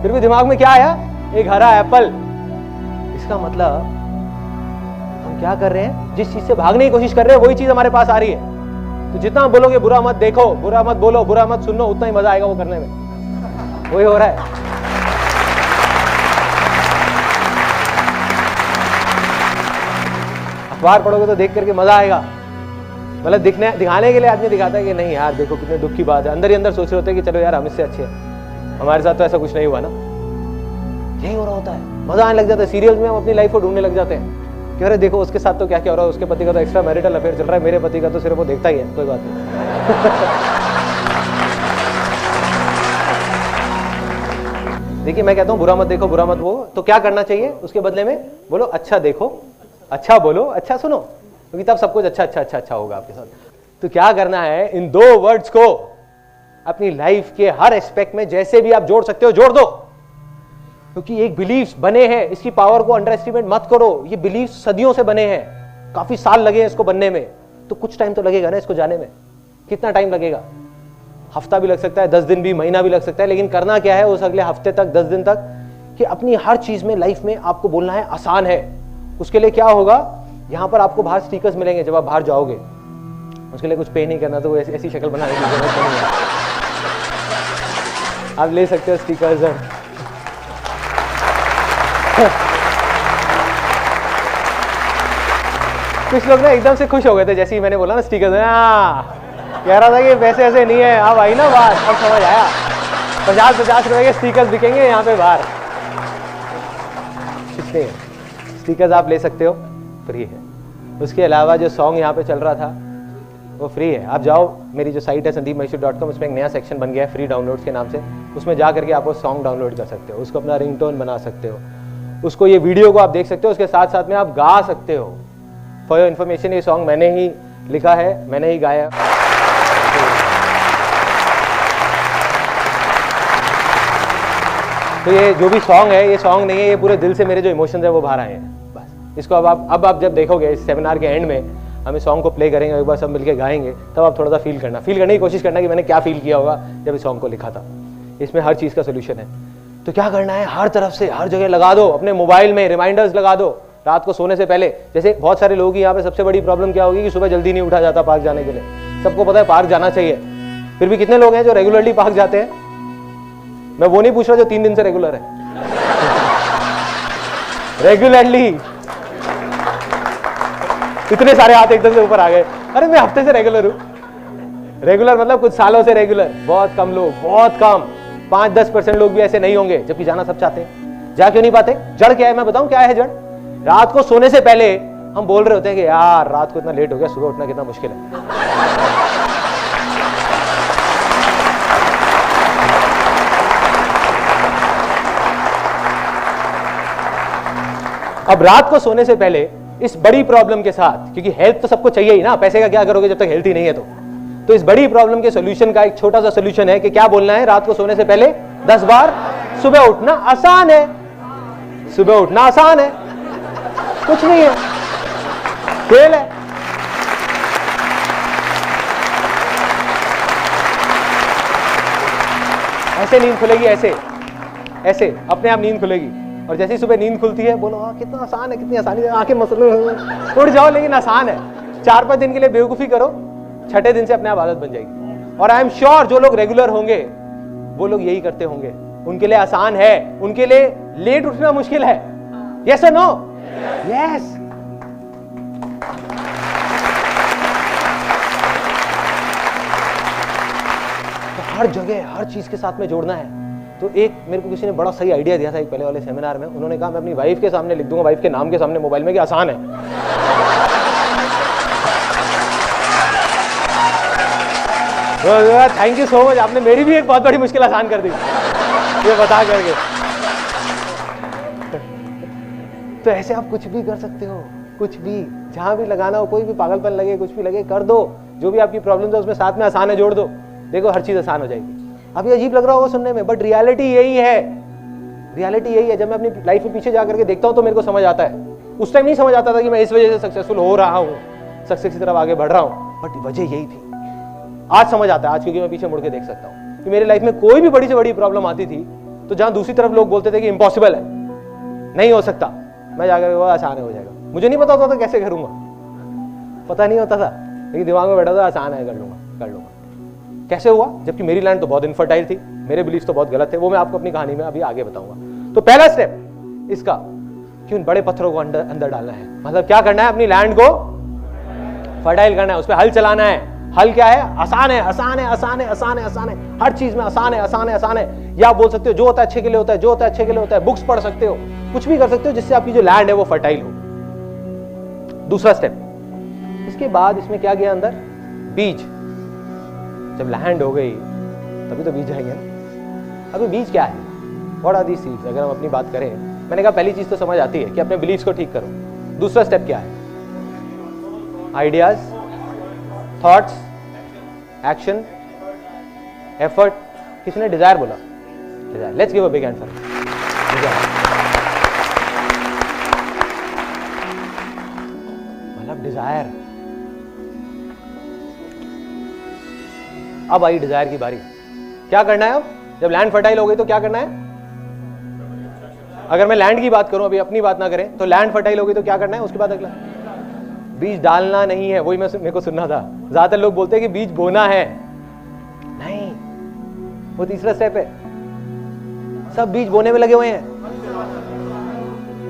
फिर भी दिमाग में क्या आया? एक हरा एप्पल. इसका मतलब हम क्या कर रहे हैं? जिस चीज से भागने की कोशिश कर रहे हैं वही चीज हमारे पास आ रही है. तो जितना बोलोगे बुरा मत देखो, बुरा मत बोलो, बुरा मत सुनो, उतना ही मजा आएगा वो करने में. वही हो रहा है. अखबार पढ़ोगे तो देख करके मजा आएगा. मतलब दिखाने के लिए आदमी दिखाता है कि नहीं यार देखो कितने दुख की बात है. अंदर ही अंदर सोच रहे होते हैं कि चलो यार हम इससे अच्छे हैं. हमारे साथ तो ऐसा कुछ नहीं हुआ ना. यही हो रहा होता है. मजा आने लग जाता है. सीरियल्स में हम अपनी लाइफ को ढूंढने लग जाते हैं. कह रहे देखो उसके साथ तो क्या क्या हो रहा है, उसके पति का तो एक्स्ट्रा मैरिटल अफेयर चल रहा है, मेरे पति का तो सिर्फ वो देखता ही है, कोई बात नहीं. देखिए मैं कहता हूं बुरा मत देखो, बुरा मत वो, तो क्या करना चाहिए उसके बदले में? बोलो अच्छा देखो, अच्छा बोलो, अच्छा सुनो, क्योंकि तब सब कुछ अच्छा अच्छा अच्छा अच्छा होगा आपके साथ। तो क्या करना है, इन 2 वर्ड्स को अपनी लाइफ के हर एस्पेक्ट में जैसे भी आप जोड़ सकते हो जोड़ दो, क्योंकि एक बिलीफ बने हैं, इसकी पावर को अंडर एस्टिमेट मत करो। ये बिलीफ सदियों से बने हैं, काफी साल लगे हैं इसको बनने में, तो कुछ टाइम तो लगेगा ना इसको जाने में। कितना टाइम लगेगा? हफ्ता भी लग सकता है, 10 दिन भी, महीना भी लग सकता है, लेकिन करना क्या है उस अगले हफ्ते तक, 10 दिन तक, कि अपनी हर चीज में लाइफ में आपको बोलना है आसान है। उसके लिए क्या होगा, यहां पर आपको बाहर स्टिकर्स मिलेंगे जब आप बाहर जाओगे, उसके लिए कुछ पे नहीं करना, तो ऐसी शक्ल बनाने की जरूरत नहीं है, आप ले सकते हो स्टिकर्स। कुछ लोग ना एकदम से खुश हो गए थे जैसे ही मैंने बोला ना स्टिकर्स, कह रहा था कि पैसे ऐसे नहीं है, अब आई ना बात, अब समझ आया, 50-50 रुपए के स्टिकर्स बिकेंगे यहाँ पे बाहर। कुछ नहीं है, स्टिकर्स आप ले सकते हो, फ्री है। उसके अलावा जो सॉन्ग यहाँ पे चल रहा था वो फ्री है, आप जाओ, मेरी जो साइट है sandeepmaheshwari.com, उसमें एक नया सेक्शन बन गया है फ्री डाउनलोड्स के नाम से, उसमें जा करके आप वो सॉन्ग डाउनलोड कर सकते हो, उसको अपना रिंगटोन बना सकते हो, उसको ये वीडियो को आप देख सकते हो, उसके साथ साथ में आप गा सकते हो। फॉर योर इन्फॉर्मेशन, ये सॉन्ग मैंने ही लिखा है, मैंने ही गाया। तो ये जो भी सॉन्ग है, ये सॉन्ग नहीं है, ये पूरे दिल से मेरे जो इमोशंस है वो बाहर आए हैं बस। इसको अब आप जब देखोगे इस सेमिनार के एंड में, हम इस सॉन्ग को प्ले करेंगे, एक बार सब मिलके गाएंगे, तब आप थोड़ा सा फील करने की कोशिश करना कि मैंने क्या फील किया होगा जब इस सॉन्ग को लिखा था। इसमें हर चीज़ का सोल्यूशन है। तो क्या करना है, हर तरफ से हर जगह लगा दो, अपने मोबाइल में रिमाइंडर्स लगा दो रात को सोने से पहले। जैसे बहुत सारे लोग यहाँ पे सबसे बड़ी प्रॉब्लम क्या होगी कि सुबह जल्दी नहीं उठा जाता पार्क जाने के लिए। सबको पता है पार्क जाना चाहिए, फिर भी कितने लोग हैं जो रेगुलरली पार्क जाते हैं? मैं वो नहीं पूछ रहा जो 3 दिन से रेगुलर है, रेगुलरली इतने सारे हाथ एकदम से ऊपर आ गए, अरे मैं हफ्ते से रेगुलर हूं। रेगुलर मतलब कुछ सालों से रेगुलर, बहुत कम लोग, बहुत कम, 5-10% लोग भी ऐसे नहीं होंगे, जबकि जाना सब चाहते हैं। जा क्यों नहीं पाते? जड़ क्या है मैं बताऊं क्या है जड़? रात को सोने से पहले हम बोल रहे होते हैं कि यार रात को इतना लेट हो गया, सुबह उठना कितना मुश्किल है। अब रात को सोने से पहले इस बड़ी प्रॉब्लम के साथ, क्योंकि हेल्थ तो सबको चाहिए ही ना, पैसे का क्या करोगे जब तक हेल्थ ही नहीं है तो इस बड़ी प्रॉब्लम के सॉल्यूशन का एक छोटा सा सॉल्यूशन है कि क्या बोलना है रात को सोने से पहले 10 बार, सुबह उठना आसान है। सुबह उठना आसान है, कुछ नहीं है, खेल है। ऐसे नींद खुलेगी, ऐसे ऐसे अपने आप नींद खुलेगी, और जैसे ही सुबह नींद खुलती है बोलो हाँ कितना आसान है, कितनी आसानी से आंखें मसले उठ जाओ, लेकिन आसान है। 4-5 दिन के लिए बेवकूफ़ी करो, 6ठे दिन से अपने आप आदत बन जाएगी। और आई एम श्योर जो लोग रेगुलर होंगे वो लोग यही करते होंगे, उनके लिए आसान है, उनके लिए लेट उठना मुश्किल है। यस और नो? यस। तो हर जगह हर चीज के साथ में जोड़ना है। तो एक मेरे को किसी ने बड़ा सही आइडिया दिया था एक पहले वाले सेमिनार में, उन्होंने कहा मैं अपनी वाइफ के सामने लिख दूंगा, वाइफ के नाम के सामने मोबाइल में, कि आसान है। थैंक यू सो मच, आपने मेरी भी एक बहुत बड़ी मुश्किल आसान कर दी ये बता करके। तो ऐसे आप कुछ भी कर सकते हो, कुछ भी, जहां भी लगाना हो, कोई भी पागलपन लगे, कुछ भी लगे, कर दो। जो भी आपकी प्रॉब्लम है उसमें साथ में आसान है जोड़ दो, देखो हर चीज आसान हो जाएगी। अभी अजीब लग रहा होगा सुनने में, बट रियलिटी यही है। रियलिटी यही है। जब मैं अपनी लाइफ में पीछे जा करके देखता हूं तो मेरे को समझ आता है। उस टाइम नहीं समझ आता था कि मैं इस वजह से सक्सेसफुल हो रहा हूं, सक्सेस की तरफ आगे बढ़ रहा हूं, बट वजह यही थी। आज समझ आता है, आज क्योंकि मैं पीछे मुड़ के देख सकता हूं कि मेरी लाइफ में कोई भी बड़ी से बड़ी प्रॉब्लम आती थी तो जहां दूसरी तरफ लोग बोलते थे कि इम्पॉसिबल है, नहीं हो सकता, मैं जाकर वो आसान हो जाएगा। मुझे नहीं पता होता था कैसे करूंगा, पता नहीं होता था, लेकिन दिमाग में बैठा था आसान है, कर लूंगा। कैसे हुआ? जबकि मेरी लैंड तो बहुत इनफर्टाइल थी, मेरे बिलीफ तो बहुत गलत थे, वो मैं आपको अपनी कहानी में अभी आगे बताऊंगा। तो पहला स्टेप इसका कि उन बड़े पत्थरों को अंदर डालना है। मतलब क्या करना है? अपनी लैंड को फर्टाइल करना है, उस पर हल चलाना है। हल क्या है? आसान है, आसान है, आसान है, आसान है, आसान है, हर चीज में आसान है, आसान है, आसान है। या आप बोल सकते हो जो होता है अच्छे के लिए होता है, जो होता है अच्छे के लिए होता है। बुक्स पढ़ सकते हो, कुछ भी कर सकते हो जिससे आपकी जो लैंड है वो फर्टाइल हो। दूसरा स्टेप, इसके बाद इसमें क्या गया अंदर? बीज। जब लैंड हो गई तभी तो बीज जाएंगे ना। अभी बीज क्या है? What are these seeds? अगर हम अपनी बात करें, मैंने कहा पहली चीज तो समझ आती है कि अपने बिलीव्स को ठीक करो। दूसरा स्टेप क्या है? Ideas, thoughts, action, effort. किसने डिजायर बोला? Desire. Let's give a big hand for desire. मतलब डिजायर। अब आई डिजायर की बारी। क्या करना है अब? जब लैंड फर्टाइल हो गई तो क्या करना है? अगर मैं लैंड की बात करूं, अभी अपनी बात ना करें, तो लैंड फर्टाइल हो गई तो क्या करना है? उसके बाद अगला बीज डालना नहीं है। वही मेरे को सुनना था। ज्यादातर लोग बोलते हैं कि बीज बोना है। नहीं, वो तीसरा स्टेप है। सब बीज बोने में लगे हुए हैं।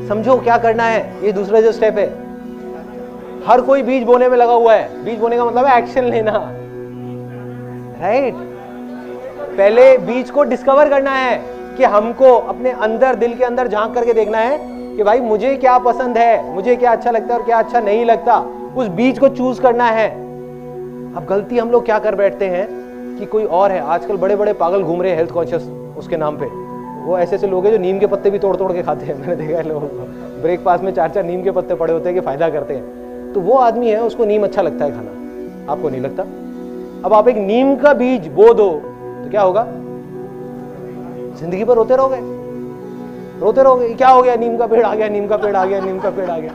समझो क्या करना है। ये दूसरा जो स्टेप है, हर कोई बीज बोने में लगा हुआ है। बीज बोने का मतलब है एक्शन लेना, राइट? पहले बीज को डिस्कवर करना है कि हमको अपने अंदर, दिल के अंदर झांक करके देखना है कि भाई मुझे क्या पसंद है, मुझे क्या अच्छा लगता है और क्या अच्छा नहीं लगता। उस बीज को चूज करना है। अब गलती हम लोग क्या कर बैठते हैं कि कोई और है। आजकल बड़े बड़े पागल घूम रहे हैं हेल्थ कॉन्शियस उसके नाम पे। वो ऐसे ऐसे लोग हैं जो नीम के पत्ते भी तोड़ तोड़ के खाते हैं। मैंने देखा है लोगों को ब्रेकफास्ट में 4-4 नीम के पत्ते पड़े होते हैं कि फायदा करते हैं। तो वो आदमी है, उसको नीम अच्छा लगता है खाना, आपको नहीं लगता। अब आप एक नीम का बीज बो दो तो क्या होगा? जिंदगी भर रोते रहोगे, रोते रहोगे। क्या हो गया? नीम का पेड़ आ गया, नीम का पेड़ आ गया, नीम का पेड़ आ गया।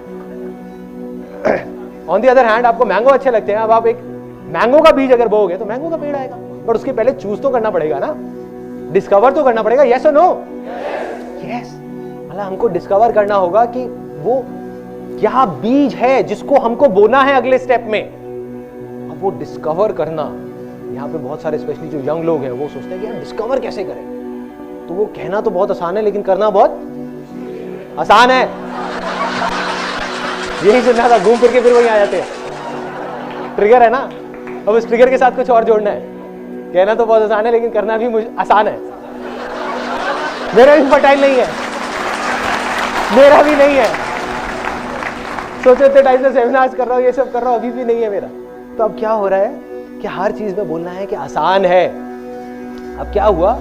ऑन दी अदर हैंड, आपको मैंगो अच्छे लगते हैं। अब आप एक मैंगो का बीज अगर बोओगे तो मैंगो का पेड़ आएगा। बट उसके पहले चूज तो करना पड़ेगा ना, डिस्कवर तो करना पड़ेगा। यस और नो? यस। मतलब हमको डिस्कवर करना होगा कि वो क्या बीज है जिसको हमको बोना है अगले स्टेप में। अब वो डिस्कवर करना, यहाँ पे बहुत सारे स्पेशली जो यंग लोग हैं वो सोचते हैं कि यार डिस्कवर कैसे करें। तो वो कहना तो बहुत आसान है लेकिन करना बहुत आसान है। यही सुनना था, घूम फिर के फिर वही आ जाते हैं। ट्रिगर है ना, अब उस ट्रिगर के साथ कुछ और जोड़ना है। कहना तो बहुत आसान है लेकिन करना भी आसान है। मेरा भी फर्टाइल नहीं है, मेरा भी नहीं है। सोचो इतने टाइम से सेमिनार्स कर रहा हूँ, ये सब कर रहा हूँ, अभी भी नहीं है मेरा। तो अब क्या हो रहा है कि हर चीज में बोलना है कि आसान है। अब क्या हुआ?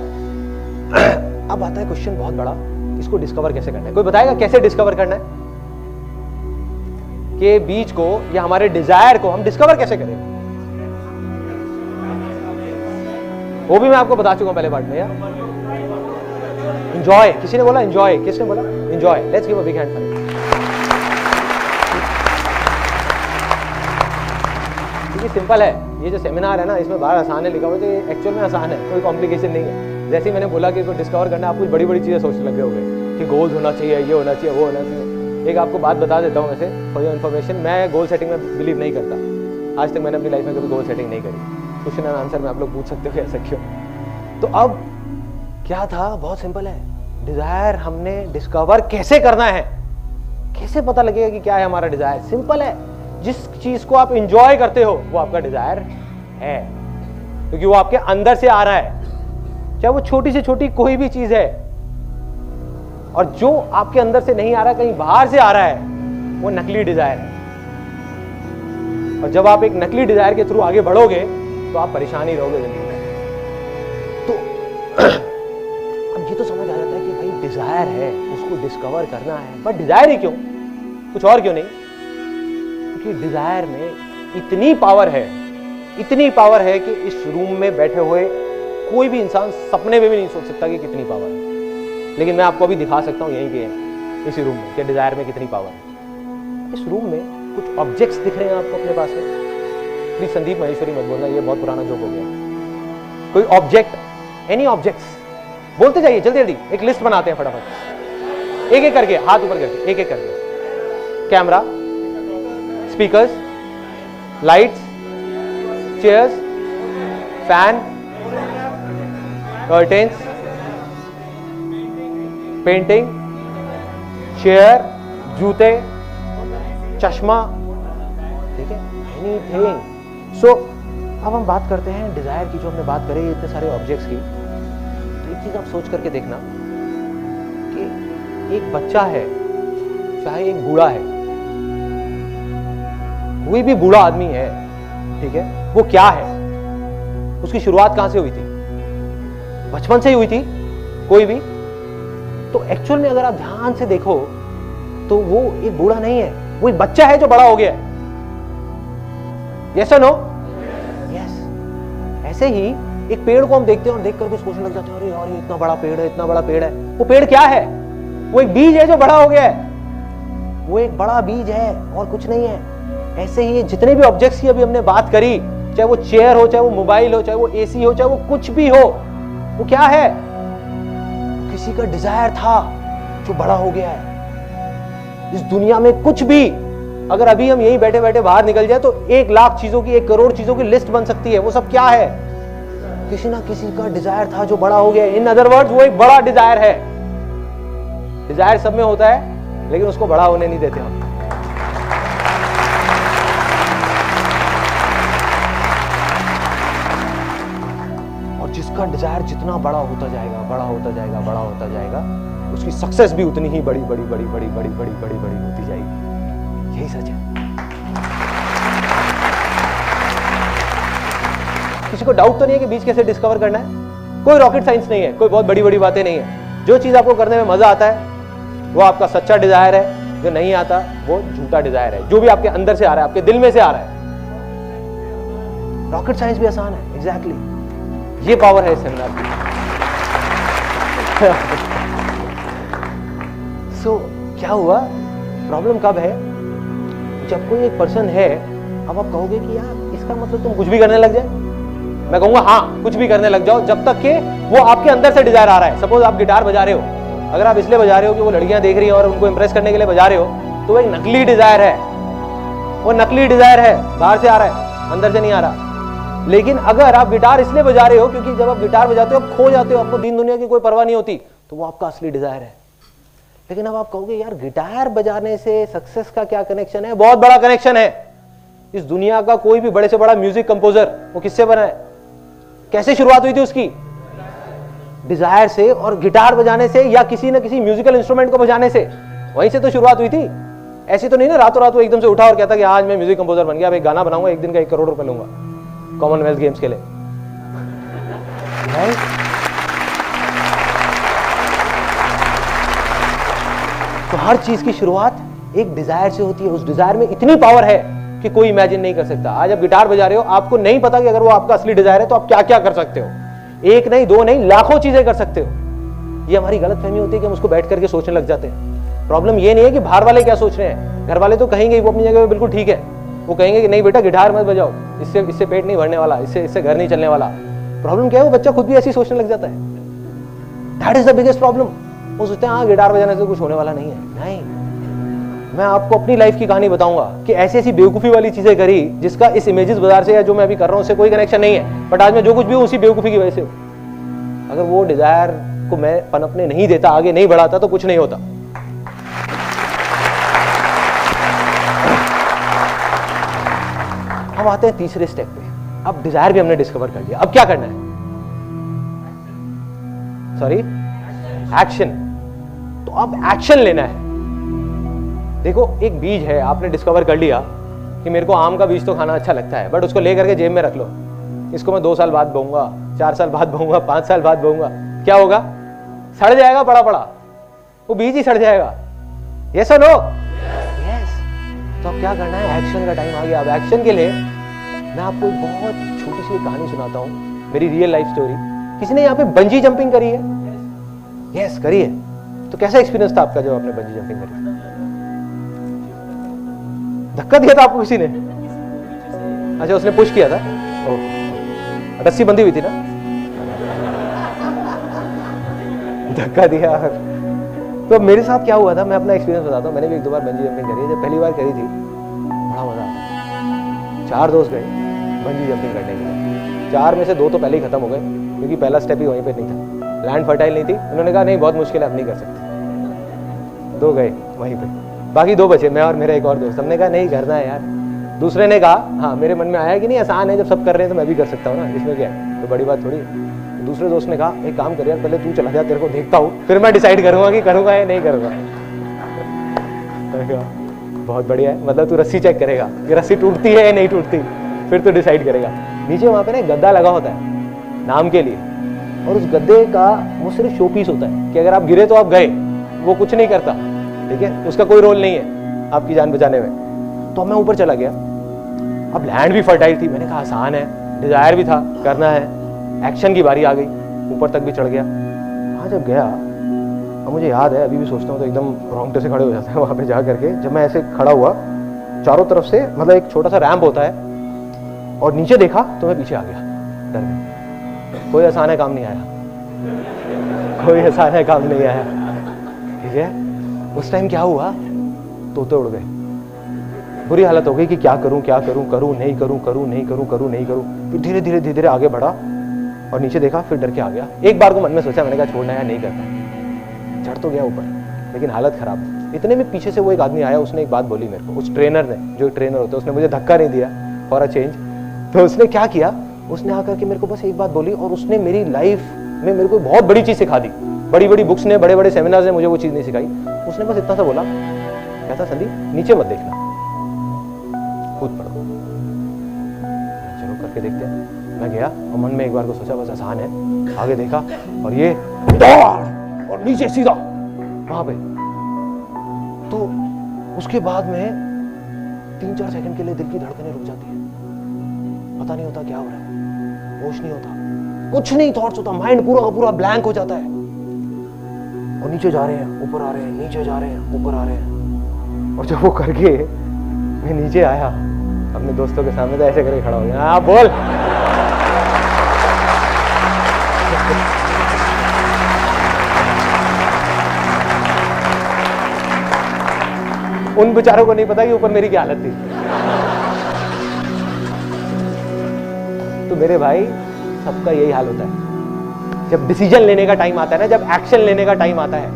अब आता है क्वेश्चन बहुत बड़ा, इसको डिस्कवर कैसे करना है? कोई बताएगा कैसे डिस्कवर करना है कि बीज को या हमारे डिजायर को हम डिस्कवर कैसे करें? वो भी मैं आपको बता चुका हूं पहले पार्ट में। यार एंजॉय, किसी ने बोला एंजॉय? किसने बोला enjoy? Let's give a big hand for it. Simple है। ये जो सेमिनार है ना, इसमें बाहर आसान है लिखा हुआ, तो ये एक्चुअल में आसान है, कोई कॉम्प्लिकेशन नहीं है। जैसे ही मैंने बोला कि इसको डिस्कवर करना, आप कुछ बड़ी बड़ी चीजें सोचने लगे होंगे कि गोल्स होना चाहिए, ये होना चाहिए, वो होना चाहिए। एक आपको बात बता देता हूँ वैसे फॉर योर इन्फॉर्मेशन, मैं गोल सेटिंग में बिलीव नहीं करता। आज तक मैंने अपनी लाइफ में कभी गोल सेटिंग नहीं करी। क्वेश्चन एंड आंसर में आप लोग पूछ सकते हो ऐसा क्यों। तो अब क्या था? बहुत सिंपल है। डिजायर हमने डिस्कवर कैसे करना है? कैसे पता लगेगा कि क्या है हमारा डिजायर? सिंपल है। जिस चीज को आप एंजॉय करते हो वो आपका डिजायर है, क्योंकि वो आपके अंदर से आ रहा है। चाहे वो छोटी से छोटी कोई भी चीज है, और जो आपके अंदर से नहीं आ रहा, कहीं बाहर से आ रहा है, वो नकली डिजायर है। और जब आप एक नकली डिजायर के थ्रू आगे बढ़ोगे तो आप परेशान ही रहोगे जिंदगी में। तो अब ये तो समझ आ जाता है कि भाई डिजायर है, उसको डिस्कवर करना है। बट डिजायर ही क्यों? कुछ और क्यों नहीं? क्योंकि डिजायर में इतनी पावर है, इतनी पावर है कि इस रूम में बैठे हुए कोई भी इंसान सपने में भी नहीं सोच सकता कि कितनी पावर है। लेकिन मैं आपको अभी दिखा सकता हूं यहीं के इसी रूम में कि डिजायर में कितनी पावर है। इस रूम में कुछ ऑब्जेक्ट्स दिख रहे हैं आपको अपने पास में। प्लीज संदीप माहेश्वरी मत बोलना, ये बहुत पुराना जोक हो गया। कोई ऑब्जेक्ट, एनी ऑब्जेक्ट्स बोलते जाइए जल्दी जल्दी। एक लिस्ट बनाते हैं फटाफट, एक एक करके, हाथ ऊपर करके, एक एक करके। Camera, speakers, lights, chairs, fan, curtains, painting, chair, जूते, चश्मा, ठीक है, एनीथिंग। सो अब हम बात करते हैं डिजायर की। जो हमने बात करी इतने सारे ऑब्जेक्ट्स की, तो एक चीज आप सोच करके देखना कि एक बच्चा है, चाहे एक बूढ़ा है, कोई भी बूढ़ा आदमी है, ठीक है, वो क्या है? उसकी शुरुआत कहां से हुई थी? बचपन से ही हुई थी। कोई भी तो एक्चुअल में अगर आप ध्यान से देखो तो वो एक बूढ़ा नहीं है, वो एक बच्चा है जो बड़ा हो गया है। यस और नो? यस। ऐसे ही एक पेड़ को हम देखते हैं और देख करके सोचने लग जाते हैं, अरे यार ये इतना बड़ा पेड़ है, इतना बड़ा पेड़ है। वो पेड़ क्या है? वो एक बीज है जो बड़ा हो गया है। वो एक बड़ा बीज है और कुछ नहीं है। ऐसे ही जितने भी ऑब्जेक्ट्स की अभी हमने बात करी, चाहे वो चेयर हो, चाहे वो मोबाइल हो, चाहे वो एसी हो, चाहे वो कुछ भी हो, वो क्या है? किसी का डिजायर था जो बड़ा हो गया है। इस दुनिया में कुछ भी, अगर अभी हम यहीं बैठे बैठे बाहर निकल जाए तो 1,00,000 चीजों की, 1 करोड़ चीजों की लिस्ट बन सकती है। वो सब क्या है? किसी ना किसी का डिजायर था जो बड़ा हो गया। इन अदर वर्ड्स वो एक बड़ा डिजायर है। डिजायर सब में होता है लेकिन उसको बड़ा होने नहीं देते हम। और जिसका डिजायर जितना बड़ा होता जाएगा, बड़ा होता जाएगा, बड़ा होता जाएगा, उसकी सक्सेस भी उतनी ही बड़ी बड़ी बड़ी बड़ी बड़ी बड़ी बड़ी बड़ी होती जाएगी। यही सच है। किसी को डाउट तो नहीं है कि बीज कैसे डिस्कवर करना है? कोई रॉकेट साइंस नहीं है, कोई बहुत बड़ी बड़ी बातें नहीं है। जो चीज आपको करने में मजा आता है वो आपका सच्चा डिजायर है, जो नहीं आता वो झूठा डिजायर है। जो भी आपके अंदर से आ रहा है, आपके दिल में से आ रहा है। रॉकेट साइंस भी आसान है। एग्जैक्टली ये पावर है इस सेमिनार की। सो क्या हुआ? प्रॉब्लम कब है? जब कोई एक पर्सन है, अब आप कहोगे कि यार इसका मतलब तुम कुछ भी करने लग जाए। मैं कहूंगा हाँ, कुछ भी करने लग जाओ जब तक कि वो आपके अंदर से डिजायर आ रहा है। सपोज आप गिटार बजा रहे हो, अगर आप इसलिए बजा रहे हो कि वो लड़कियां देख रही हैं और उनको इंप्रेस करने के लिए बजा रहे हो, तो वो एक नकली डिजायर है। वो नकली डिजायर है, बाहर से आ रहा है, अंदर से नहीं आ रहा। लेकिन अगर आप गिटार इसलिए बजा रहे हो क्योंकि जब आप गिटार बजाते हो आप खो जाते हो, आपको दीन दुनिया की कोई परवाह नहीं होती, तो वो आपका असली डिजायर है। लेकिन अब आप कहोगे यार गिटार बजाने से सक्सेस का क्या कनेक्शन है? बहुत बड़ा कनेक्शन है। इस दुनिया का कोई भी बड़े से बड़ा म्यूजिक कंपोजर वो किससे बना है? कैसे शुरुआत हुई थी उसकी? डिजायर से, और गिटार बजाने से या किसी न किसी म्यूजिकल इंस्ट्रूमेंट को बजाने से। वहीं से तो शुरुआत हुई थी। ऐसी तो नहीं ना रातों रात वो एकदम से उठा और कहता कि आज मैं म्यूजिक कंपोजर बन गया, अब एक गाना बनाऊंगा, एक दिन का 1 करोड़ रुपए लूंगा कॉमनवेल्थ गेम्स के लिए। तो हर चीज की शुरुआत एक डिजायर से होती है। उस डिजायर में इतनी पावर है कि कोई इमेजिन नहीं कर सकता। आज आप गिटार बजा रहे हो, आपको नहीं पता कि अगर वो आपका असली डिजायर है तो आप क्या क्या कर सकते हो। 1 नहीं 2 नहीं लाखों चीजें कर सकते हो। ये हमारी गलतफहमी होती है कि हम उसको बैठ करके सोचने लग जाते हैं। प्रॉब्लम ये नहीं है कि बाहर वाले क्या सोच रहे हैं। घर वाले तो कहेंगे वो अपनी जगह पे बिल्कुल ठीक है, वो कहेंगे कि नहीं बेटा गिटार मत बजाओ, इससे पेट नहीं भरने वाला, इससे घर नहीं चलने वाला। प्रॉब्लम क्या है? वो बच्चा खुद भी ऐसी सोचने लग जाता है। That is the biggest problem. वो सोचते हैं हाँ गिटार बजाने से कुछ होने वाला नहीं है। नहीं, मैं आपको अपनी लाइफ की कहानी बताऊंगा कि ऐसी ऐसी बेवकूफी वाली चीजें करी जिसका इस इमेजेस बाजार से या जो मैं अभी कर रहा हूं उससे कोई कनेक्शन नहीं है, बट आज मैं जो कुछ भी हूं उसी बेवकूफी की वजह से। अगर वो डिजायर को मैं पनपने नहीं देता, आगे नहीं बढ़ाता, तो कुछ नहीं होता। अब आते हैं तीसरे स्टेप पे। अब डिजायर भी हमने डिस्कवर कर लिया, अब क्या करना है? Sorry, action. तो अब एक्शन लेना है। देखो एक बीज है, आपने डिस्कवर कर लिया कि मेरे को आम का बीज तो खाना अच्छा लगता है, बट उसको लेकर के जेब में रख लो। इसको मैं 2 साल बाद बोऊंगा, 4 साल बाद बोऊंगा, 5 साल बाद बोऊंगा, क्या होगा? सड़ जाएगा पड़ा पड़ा, वो बीज ही सड़ जाएगा। यस और नो? यस। तो अब क्या करना है? एक्शन का टाइम आ गया। अब एक्शन के लिए मैं आपको एक बहुत छोटी सी कहानी सुनाता हूं, मेरी रियल लाइफ स्टोरी। किसी ने यहाँ पे बंजी जंपिंग करी है? यस, करी है। तो कैसा एक्सपीरियंस था आपका जब आपने बंजी जंपिंग करी? धक्का दिया था आपको किसी ने? अच्छा, उसने पुश किया था। ओह, रस्सी बंधी हुई थी ना? धक्का दिया। तो मेरे साथ क्या हुआ था, मैं अपना एक्सपीरियंस बताता हूँ। मैंने भी 1-2 बार बंजी जंपिंग करी है। जब पहली बार करी थी बड़ा मजा आया। 4 दोस्त गए बंजी जंपिंग करने के लिए। 4 में से 2 तो पहले ही खत्म हो गए क्योंकि पहला स्टेप ही वहीं पे नहीं था, लैंड फर्टाइल नहीं थी। उन्होंने कहा नहीं बहुत मुश्किल है, अब नहीं कर सकते। 2 गए वहीं पे, बाकी 2 बचे, मैं और मेरा एक और दोस्त। हमने कहा नहीं करना है यार। दूसरे ने कहा हाँ, मेरे मन में आया कि नहीं आसान है, जब सब कर रहे हैं तो मैं भी कर सकता हूँ ना, इसमें क्या है, तो बड़ी बात थोड़ी है। दूसरे दोस्त ने कहा एक काम कर यार, पहले तू चला जा, तेरे को देखता हूँ, फिर मैं डिसाइड करूंगा कि करूंगा या नहीं करूंगा। बहुत बढ़िया है, मतलब तू रस्सी चेक करेगा कि रस्सी टूटती है या नहीं टूटती, फिर तू डिसाइड करेगा। नीचे वहां पे ना गद्दा लगा होता है नाम के लिए, और उस गद्दे का वो सिर्फ शो पीस होता है कि अगर आप गिरे तो आप गए, वो कुछ नहीं करता, ठीक है, उसका कोई रोल नहीं है आपकी जान बचाने में। तो मैं ऊपर चला गया। अब लैंड भी फर्टाइल थी, मैंने कहा आसान है, डिजायर भी था, करना है, एक्शन की बारी आ गई, ऊपर तक भी चढ़ गया। हाँ जब गया, अब मुझे याद है, अभी भी सोचता हूँ तो एकदम रोंगटे से खड़े हो जाते हैं वहाँ पे जा करके। जब मैं ऐसे खड़ा हुआ, चारों तरफ से मतलब एक छोटा सा रैंप होता है, और नीचे देखा तो मैं पीछे आ गया डर में। कोई आसान है काम नहीं आया, कोई आसान है काम नहीं आया, ठीक है। उस टाइम क्या हुआ, तोते उड़ गए, बुरी हालत हो गई कि क्या करूं क्या करूं, करूं नहीं करूं, करूं नहीं करूं, करूं नहीं करूं। फिर धीरे धीरे धीरे धीरे आगे बढ़ा और नीचे देखा, फिर डर के आ गया। एक बार को मन में सोचा, मैंने कहा छोड़ना है, नहीं करता। चढ़ तो गया ऊपर, लेकिन हालत खराब। इतने में पीछे से वो एक आदमी आया, उसने एक बात बोली मेरे को, उस ट्रेनर ने, जो ट्रेनर होता है, उसने मुझे धक्का नहीं दिया फॉर अ चेंज। तो उसने क्या किया, उसने आकर के मेरे को बस एक बात बोली, और उसने मेरी लाइफ में मेरे को बहुत बड़ी चीज सिखा दी। बड़ी बड़ी बुक्स ने, बड़े बड़े सेमिनार्स ने मुझे वो चीज नहीं सिखाई। उसने बस इतना सा बोला, कहता संदीप नीचे मत देखना, कूद पड़ो। चलो करके देखते हैं। मैं गया और मन में एक बार को सोचा बस आसान है। आगे देखा और ये दौड़ और नीचे सीधा वहां पे। तो उसके बाद में 3-4 सेकंड के लिए दिल की धड़कनें रुक जाती है, पता नहीं होता क्या हो रहा है, होश नहीं होता, कुछ नहीं थॉट्स होता, माइंड पूरा का पूरा ब्लैंक हो जाता है। और नीचे जा रहे हैं, ऊपर आ रहे हैं, नीचे जा रहे हैं, ऊपर आ रहे हैं। और जब वो करके मैं नीचे आया अपने दोस्तों के सामने, तो ऐसे करके खड़ा हो गया, हाँ बोल। उन बेचारों को नहीं पता कि ऊपर मेरी क्या हालत थी। तो मेरे भाई, सबका यही हाल होता है जब डिसीजन लेने का टाइम आता है ना, जब एक्शन लेने का टाइम आता है,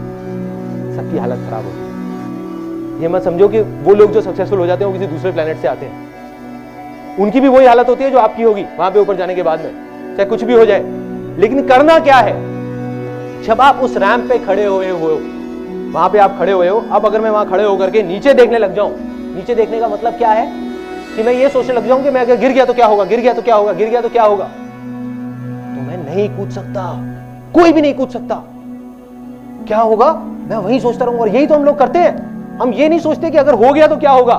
सबकी हालत खराब होती है। ये मत समझो कि वो लोग जो सक्सेसफुल हो जाते हैं वो किसी दूसरे प्लेनेट से आते हैं, उनकी भी वही हालत होती है जो आपकी होगी वहां पे ऊपर जाने के बाद में, चाहे कुछ भी हो जाए। लेकिन करना क्या है, जब आप उस रैंप पे खड़े हुए हो, वहां पे आप खड़े हुए हो, अब अगर मैं वहां खड़े होकर के नीचे देखने लग जाऊं, नीचे देखने का मतलब क्या है कि मैं ये सोचने लग जाऊं कि मैं अगर गिर गया तो क्या होगा, गिर गया तो क्या होगा, गिर गया तो क्या होगा, तो मैं नहीं कूद सकता, कोई भी नहीं कूद सकता। क्या होगा, मैं वही सोचता रहूंगा। और यही तो हम लोग करते हैं, हम ये नहीं सोचते कि अगर हो गया तो क्या होगा,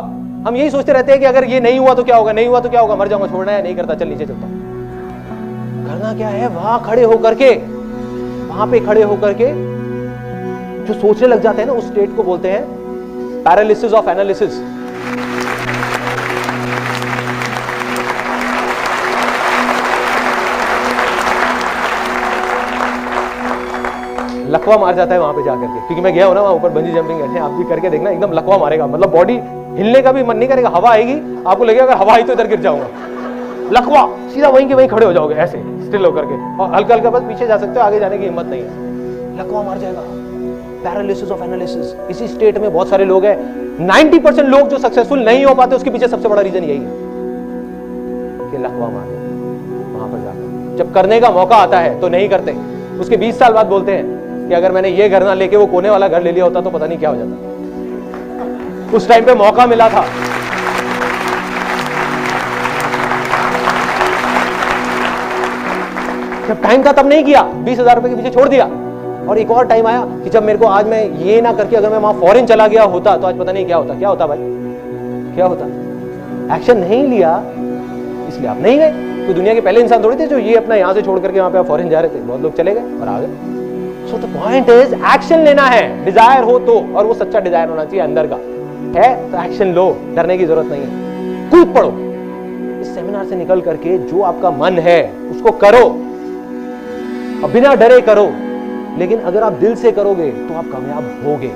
हम यही सोचते रहते हैं कि अगर ये नहीं हुआ तो क्या होगा, नहीं हुआ तो क्या होगा, मर जाऊंगा, छोड़ना है, नहीं करता, चल नीचे चलता। करना क्या है, वहां खड़े होकर के, वहां पे खड़े होकर के जो सोचने लग जाते हैं ना, उस स्टेट को बोलते हैं पैरालिसिस ऑफ एनालिसिस। लकवा मार जाता है वहां पे जाकर के, क्योंकि मैं गया हूं ना वहां ऊपर बंजी जंपिंग ऐसे, आप भी करके देखना, एकदम लकवा मारेगा, मतलब बॉडी हिलने का भी मन नहीं करेगा, हवा आएगी, आपको लगेगा अगर हवा आई तो इधर गिर जाऊंगा, लकवा, सीधा वहीं के वहीं खड़े हो जाओगे ऐसे स्टिल होकर के, और हल्का हल्का बस पीछे जा सकते हो, आगे जाने की हिम्मत नहीं है, लकवा मार जाएगा। पैरालिसिस ऑफ एनालिसिस, इसी स्टेट में बहुत सारे लोग हैं। 90% लोग जो सक्सेसफुल नहीं हो पाते, उसके पीछे सबसे बड़ा रीजन यही है कि लकवा मार, वहां पर जाकर जब करने का मौका आता है तो नहीं करते, उसके 20 साल बाद बोलते हैं कि अगर मैंने ये घर ना लेके वो कोने वाला घर ले लिया होता तो पता नहीं क्या हो जाता, उस टाइम पे मौका मिला था। जब टाइम था तब नहीं किया, 20,000 रुपए के पीछे छोड़ दिया। और एक और टाइम आया कि जब मेरे को आज मैं ये ना करके अगर मैं वहां फॉरेन चला गया होता तो आज पता नहीं क्या होता। क्या होता भाई, क्या होता? एक्शन नहीं लिया इसलिए आप नहीं गए। कोई दुनिया के पहले इंसान थोड़े थे जो ये अपना यहां से छोड़ करके वहां पे फॉरेन जा रहे थे, बहुत लोग चले गए और आ गए। So the point is action लेना है, डिजायर हो तो, और वो सच्चा डिजायर होना चाहिए अंदर का, है तो एक्शन लो, डरने की जरूरत नहीं है, कूद पड़ो। इस सेमिनार से निकल करके जो आपका मन है उसको करो, और बिना डरे करो। लेकिन अगर आप दिल से करोगे तो आप कामयाब होगे।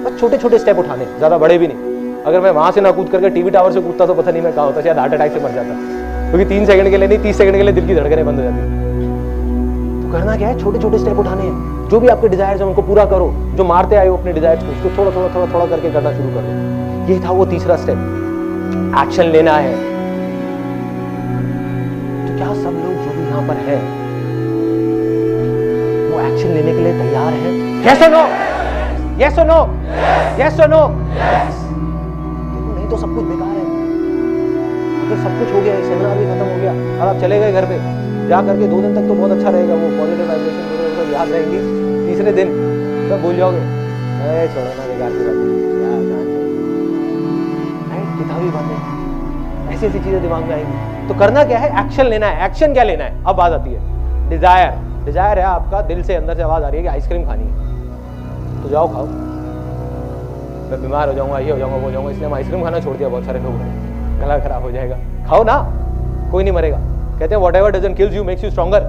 बस छोटे छोटे स्टेप उठाने, ज्यादा बड़े भी नहीं। अगर मैं वहां से ना कूद करके टीवी टावर से कूदता तो पता नहीं मैं क्या होता, शायद हार्ट अटैक से मर जाता, क्योंकि 3 सेकंड के लिए नहीं, 30 सेकंड के लिए दिल की धड़कनें बंद हो जाती। तो करना क्या है, छोटे छोटे स्टेप उठाने हैं। जो भी आपके डिजायर्स हैं उनको पूरा करो, जो मारते आए हो अपने डिजायर्स को, उसको थोड़ा करके करना शुरू करो। ये था वो तीसरा स्टेप, एक्शन लेना है। तो क्या सब लोग जो भी यहां पर है वो एक्शन लेने के लिए तैयार है? यस और नो, यस और नो, यस और नो। नहीं तो सब कुछ बेकार है। अगर सब कुछ हो गया, सेमिनार भी खत्म हो गया और आप चले गए घर पे, जा करके 2 दिन तक तो बहुत अच्छा रहेगा, वो पॉजिटिव वाइब्रेशन वो सब याद रहेंगी, तीसरे दिन सब भूल जाओगे, छोड़ो ना बेकार की बातें, किताबी बातें, ऐसी ऐसी चीजें दिमाग में आएंगी। तो करना क्या है, एक्शन लेना है। एक्शन क्या लेना है, अब बात आती है डिजायर। डिजायर है आपका, दिल से अंदर से आवाज आ रही है कि आइसक्रीम खानी है, तो जाओ खाओ। मैं बीमार हो जाऊंगा, ये हो जाऊंगा, वो हो जाऊंगा, इसलिए हम आइसक्रीम खाना छोड़ दिया बहुत सारे लोगों ने, गला खराब हो जाएगा। खाओ ना, कोई नहीं मरेगा। कहते हैं whatever doesn't kills you makes you stronger.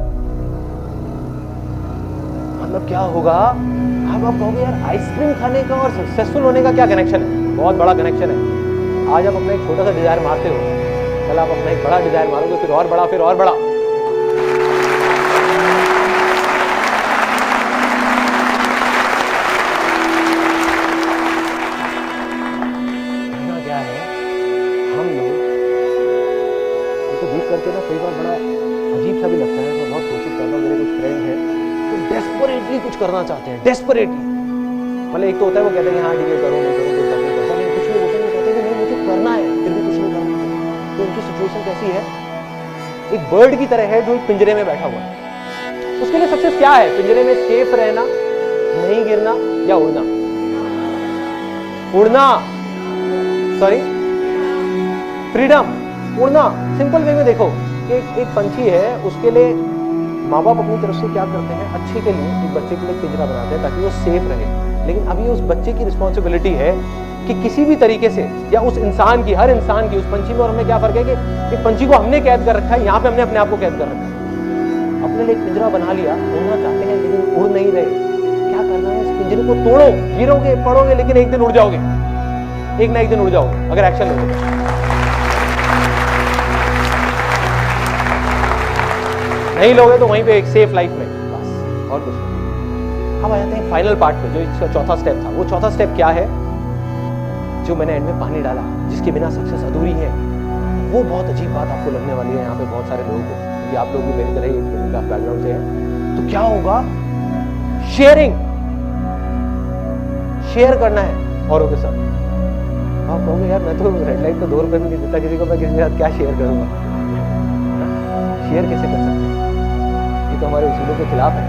मतलब क्या होगा, अब आप कहोगे यार आइसक्रीम खाने का और सक्सेसफुल होने का क्या कनेक्शन है? बहुत बड़ा कनेक्शन है। आज आप अपना एक छोटा सा डिजायर मारते हो, कल आप अपना एक बड़ा डिजायर मारोगे, फिर और बड़ा, फिर और बड़ा। क्या है, हम लोग तो देख करके ना कई बार बड़ा अजीब सा भी लगता है। मैं बहुत कोशिश करता हूँ, मेरे कुछ फ्रेंड हैं तो डेस्परेटली कुछ करना चाहते हैं, डेस्परेटली। मतलब एक तो होता है वो कहते हैं हाँ ठीक है करो, नहीं करो, कोई फर्क नहीं पड़ता, लेकिन कुछ लोग होते हैं कहते हैं कि नहीं मुझे करना है, फिर भी कुछ नहीं करना। तो उनकी सिचुएशन कैसी है, एक बर्ड की तरह है जो एक पिंजरे में बैठा हुआ है। उसके लिए सक्सेस क्या है, पिंजरे में सेफ रहना, नहीं गिरना या उड़ना। उड़ना, सॉरी, फ्रीडम, उड़ना। सिंपल वे में देखो, एक पंछी है, उसके लिए माँ बाप अपनी तरफ से क्या करते हैं, अच्छे के लिए एक बच्चे के लिए पिंजरा बनाते हैं ताकि वो सेफ रहे। लेकिन अभी उस बच्चे की रिस्पॉन्सिबिलिटी है कि किसी भी तरीके से, या उस इंसान की, हर इंसान की, उस पंछी में और हमें क्या फर्क है कि एक पंछी को हमने कैद कर रखा है, यहाँ पे हमने अपने आप को कैद कर रखा है। अपने लिए एक पिंजरा बना लिया, उड़ना चाहते हैं लेकिन उड़ नहीं रहे। क्या करना है, इस पिंजरे को तोड़ो, गिरोगे, पड़ोगे, लेकिन एक दिन उड़ जाओगे, एक ना एक दिन उड़ जाओगे अगर एक्शन लोगे। नहीं लोगे तो वहीं पे एक सेफ लाइफ में, बस और कुछ नहीं। अब आ जाते हैं फाइनल पार्ट पे, जो इसका चौथा स्टेप था। वो चौथा स्टेप क्या है, जो मैंने एंड में पानी डाला, जिसके बिना सक्सेस अधूरी है। वो बहुत अजीब बात आपको लगने वाली है यहाँ पे बहुत सारे लोगों को, क्योंकि आप लोग भी मेरी तरह ही बैकग्राउंड से हैं। तो क्या होगा, शेयरिंग, शेयर करना है औरों के साथ। आप कहोगे यार मैं तो रेड लाइट को 2 रुपए भी नहीं देता किसी को, मैं किसी के साथ क्या शेयर करूंगा। शेयर कैसे कर सकते हैं, ये तो हमारे उसूलों के खिलाफ है।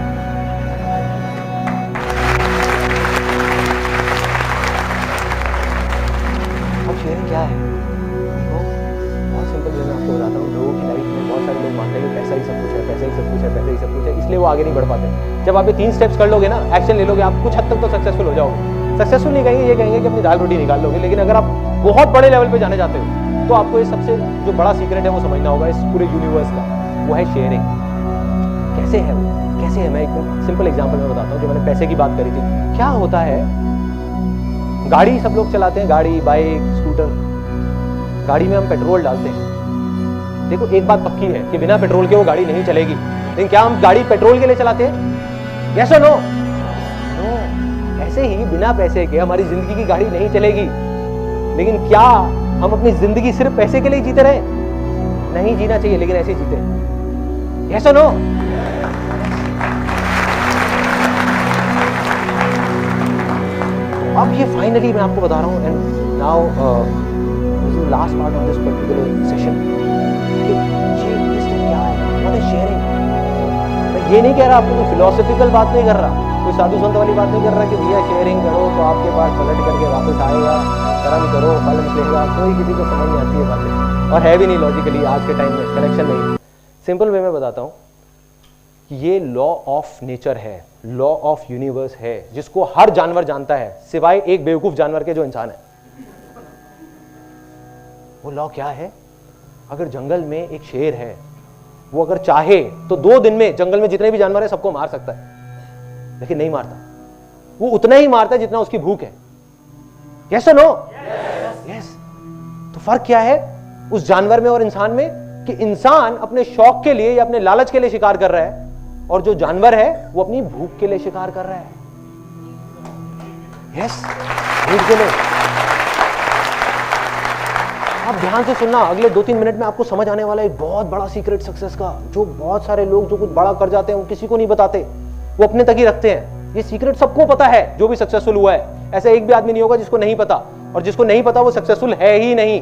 अब शेयरिंग क्या है, तो बहुत सिंपल मैं आपको बताता हूँ। लोगों की लाइफ में बहुत सारे लोग मानते हैं कि पैसा ही सब कुछ है, पैसा ही सब कुछ है, पैसा ही सब कुछ है, इसलिए वो आगे नहीं बढ़ पाते। जब आप ये 3 स्टेप्स कर लोगे ना, एक्शन ले लोगे, आप कुछ हद तक तो सक्सेसफुल हो जाओगे। सक्सेसफुल नहीं कहेंगे, ये कहेंगे कि अपनी दाल रोटी निकाल लोगे। लेकिन अगर आप बहुत बड़े लेवल पे जाने जाते हो तो आपको ये सबसे जो बड़ा सीक्रेट है वो समझना होगा इस पूरे यूनिवर्स का, वो है शेयरिंग। कैसे है वो, कैसे है, मैं एक सिंपल एग्जांपल में बताता हूँ। जो मैंने पैसे की बात करी थी, क्या होता है, गाड़ी सब लोग चलाते हैं, गाड़ी, बाइक, स्कूटर। गाड़ी में हम पेट्रोल डालते हैं। देखो एक बात पक्की है कि बिना पेट्रोल के वो गाड़ी नहीं चलेगी, लेकिन क्या हम गाड़ी पेट्रोल के लिए चलाते हैं? यस और नो? नो। ऐसे ही बिना पैसे के हमारी जिंदगी की गाड़ी नहीं चलेगी। लेकिन क्या हम अपनी जिंदगी सिर्फ पैसे के लिए जीते रहे? नहीं जीना चाहिए, लेकिन ऐसे ही जीते। यस और नो? अब ये फाइनली मैं आपको बता रहा हूँ, and now this is last part of this particular session. ये स्टेप क्या है, व्हाट इज शेयरिंग। मैं ये नहीं कह रहा आपको, कोई फिलोसफिकल बात नहीं कर रहा, कोई साधु संत वाली बात नहीं कर रहा कि भैया शेयरिंग करो तो आपके पास पलट करके वापस आएगा, कर्म करो फल मिलेगा। कोई किसी को समझ नहीं आती है बातें, और है भी नहीं लॉजिकली आज के टाइम में, कनेक्शन नहीं। सिंपल वे में बताता हूँ, ये लॉ ऑफ नेचर है, लॉ ऑफ यूनिवर्स है, जिसको हर जानवर जानता है सिवाय एक बेवकूफ जानवर के जो इंसान है। वो लॉ क्या है, अगर जंगल में एक शेर है, वो अगर चाहे तो 2 दिन में जंगल में जितने भी जानवर है सबको मार सकता है, लेकिन नहीं मारता। वो उतना ही मारता है जितना उसकी भूख है। यस और नो? यस। तो फर्क क्या है उस जानवर में और इंसान में, कि इंसान अपने शौक के लिए या अपने लालच के लिए शिकार कर रहा है, और जो जानवर है वो अपनी भूख के लिए शिकार कर रहा है। यस, भूख के लिए। आप ध्यान से सुनना, अगले 2-3 मिनट में आपको समझ आने वाला एक बहुत बड़ा सीक्रेट सक्सेस का, जो बहुत सारे लोग जो कुछ बड़ा कर जाते हैं वो किसी को नहीं बताते, वो अपने तक ही रखते हैं। ये सीक्रेट सबको पता है जो भी सक्सेसफुल हुआ है, ऐसा एक भी आदमी नहीं होगा जिसको नहीं पता, और जिसको नहीं पता वो सक्सेसफुल है ही नहीं।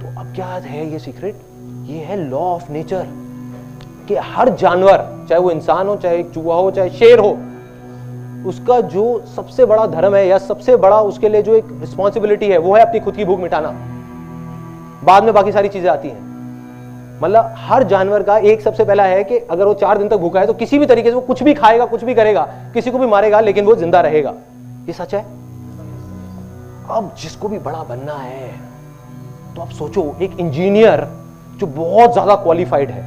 तो अब क्या है ये सीक्रेट, ये है लॉ ऑफ नेचर। कि हर जानवर, चाहे वो इंसान हो, चाहे एक चूहा हो, चाहे शेर हो, उसका जो सबसे बड़ा धर्म है या सबसे बड़ा उसके लिए जो एक रिस्पॉन्सिबिलिटी है वो है अपनी खुद की भूख मिटाना। बाद में बाकी सारी चीजें आती हैं। मतलब हर जानवर का एक सबसे पहला है कि अगर वो 4 दिन तक भूखा है तो किसी भी तरीके से वो कुछ भी खाएगा, कुछ भी करेगा, किसी को भी मारेगा, लेकिन वो जिंदा रहेगा। ये सच है। अब जिसको भी बड़ा बनना है तो आप सोचो, एक इंजीनियर जो बहुत ज्यादा क्वालिफाइड है,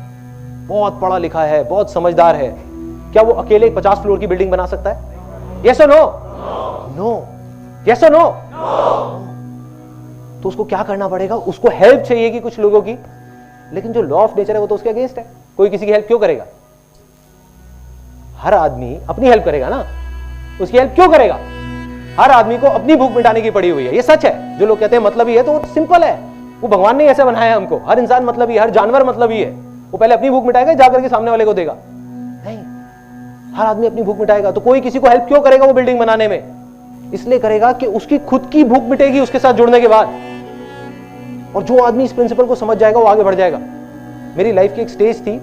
बहुत पढ़ा लिखा है, बहुत समझदार है, क्या वो अकेले 50 फ्लोर की बिल्डिंग बना सकता है? यस और नो? नो। यस और नो? तो उसको क्या करना पड़ेगा? उसको हेल्प चाहिए कि कुछ लोगों की, लेकिन जो लॉ ऑफ नेचर है वो तो उसके अगेंस्ट है। कोई किसी की हेल्प क्यों करेगा? हर आदमी अपनी हेल्प करेगा ना, उसकी हेल्प क्यों करेगा? हर आदमी को अपनी भूख मिटाने की पड़ी हुई है। ये सच है। जो लोग कहते हैं मतलब ही है, तो वो सिंपल है। वो भगवान ने ऐसे बनाया है हमको। हर इंसान मतलब ही, हर जानवर मतलब ही है। वो पहले अपनी भूख मिटाएगा, जाकर के सामने वाले को देगा? नहीं, हर आदमी अपनी भूख मिटाएगा। तो कोई किसी को हेल्प क्यों करेगा वो बिल्डिंग बनाने में? इसलिए करेगा कि उसकी खुद की भूख मिटेगी उसके साथ जुड़ने के बाद। और जो आदमी इस प्रिंसिपल को समझ जाएगा वो आगे बढ़ जाएगा। मेरी लाइफ की एक स्टेज थी,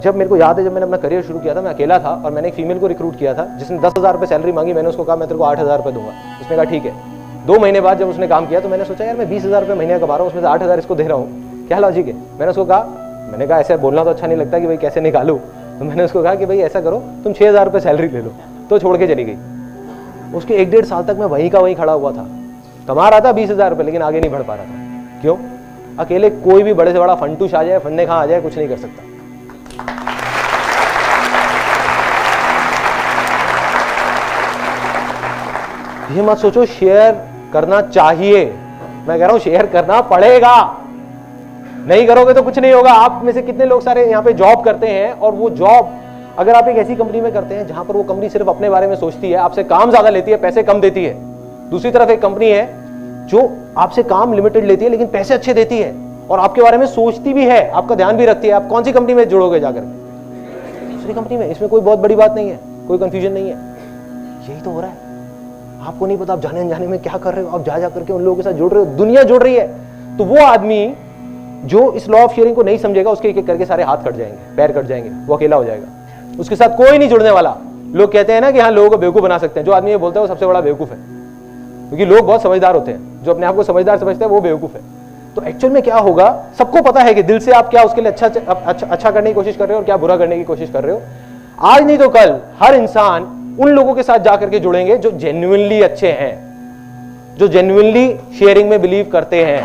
जब मेरे को याद है, जब मैंने अपना करियर शुरू किया था, मैं अकेला था और मैंने एक फीमेल को रिक्रूट किया था जिसने 10,000 रुपये सैलरी मांगी। मैंने उसको कहा मैं तेरे को 8,000 रुपये दूंगा। उसने कहा ठीक है। 2 महीने बाद जब उसने काम किया तो मैंने सोचा यार मैं 20,000 रुपये महीने कमा रहा हूँ, उसमें से 8,000 इसको दे रहा हूँ, क्या लॉजिक है? मैंने उसको कहा, मैंने कहा ऐसे बोलना तो अच्छा नहीं लगता कि भाई कैसे निकालूँ, तो मैंने उसको कहा कि भाई ऐसा करो तुम 6,000 रुपये सैलरी ले लो। तो छोड़ के चली गई। उसके 1-1.5 साल तक मैं वहीं का वहीं खड़ा हुआ था, कमा रहा था 20,000 रुपये, लेकिन आगे नहीं बढ़ पा रहा था। क्यों? अकेले कोई भी बड़े से बड़ा फंटूश आ जाए, फंडे कहाँ आ जाए, कुछ नहीं कर सकता। ये मत सोचो शेयर करना चाहिए, मैं कह रहा हूं शेयर करना पड़ेगा। नहीं करोगे तो कुछ नहीं होगा। आप में से कितने लोग सारे यहाँ पे जॉब करते हैं, और वो जॉब अगर आप एक ऐसी कंपनी में करते हैं जहां पर वो कंपनी सिर्फ अपने बारे में सोचती है, आपसे काम ज्यादा लेती है, पैसे कम देती है। दूसरी तरफ एक कंपनी है जो आपसे काम लिमिटेड लेती है लेकिन पैसे अच्छे देती है और आपके बारे में सोचती भी है, आपका ध्यान भी रखती है। आप कौन सी कंपनी में जुड़ोगे जाकर? दूसरी कंपनी में। इसमें कोई बहुत बड़ी बात नहीं है, कोई कंफ्यूजन नहीं है। यही तो हो रहा है। आपको नहीं पता आप जाने अनजाने में क्या कर रहे हो, आप जा करके उन लोगों के साथ जुड़ रहे हो, दुनिया जुड़ रही है। तो वो आदमी जो इस लॉ ऑफ शेयरिंग को नहीं समझेगा, उसके एक एक करके सारे हाथ कट जाएंगे, पैर कट जाएंगे, वो अकेला हो जाएगा, उसके साथ कोई नहीं जुड़ने वाला। लोग कहते हैं ना कि हाँ लोगों को बेवकूफ बना सकते हैं। जो आदमी ये बोलता है वो सबसे बड़ा बेवकूफ है, क्योंकि लोग बहुत समझदार होते हैं। जो अपने आप को समझदार समझते हैं वो बेवकूफ है। तो एक्चुअल में क्या होगा, सबको पता है कि दिल से आप क्या उसके लिए अच्छा करने की कोशिश कर रहे हो और क्या बुरा करने की कोशिश कर रहे हो। आज नहीं तो कल हर इंसान उन लोगों के साथ जाकर के जुड़ेंगे जो जेन्युइनली अच्छे हैं, जो जेन्युइनली शेयरिंग में बिलीव करते हैं।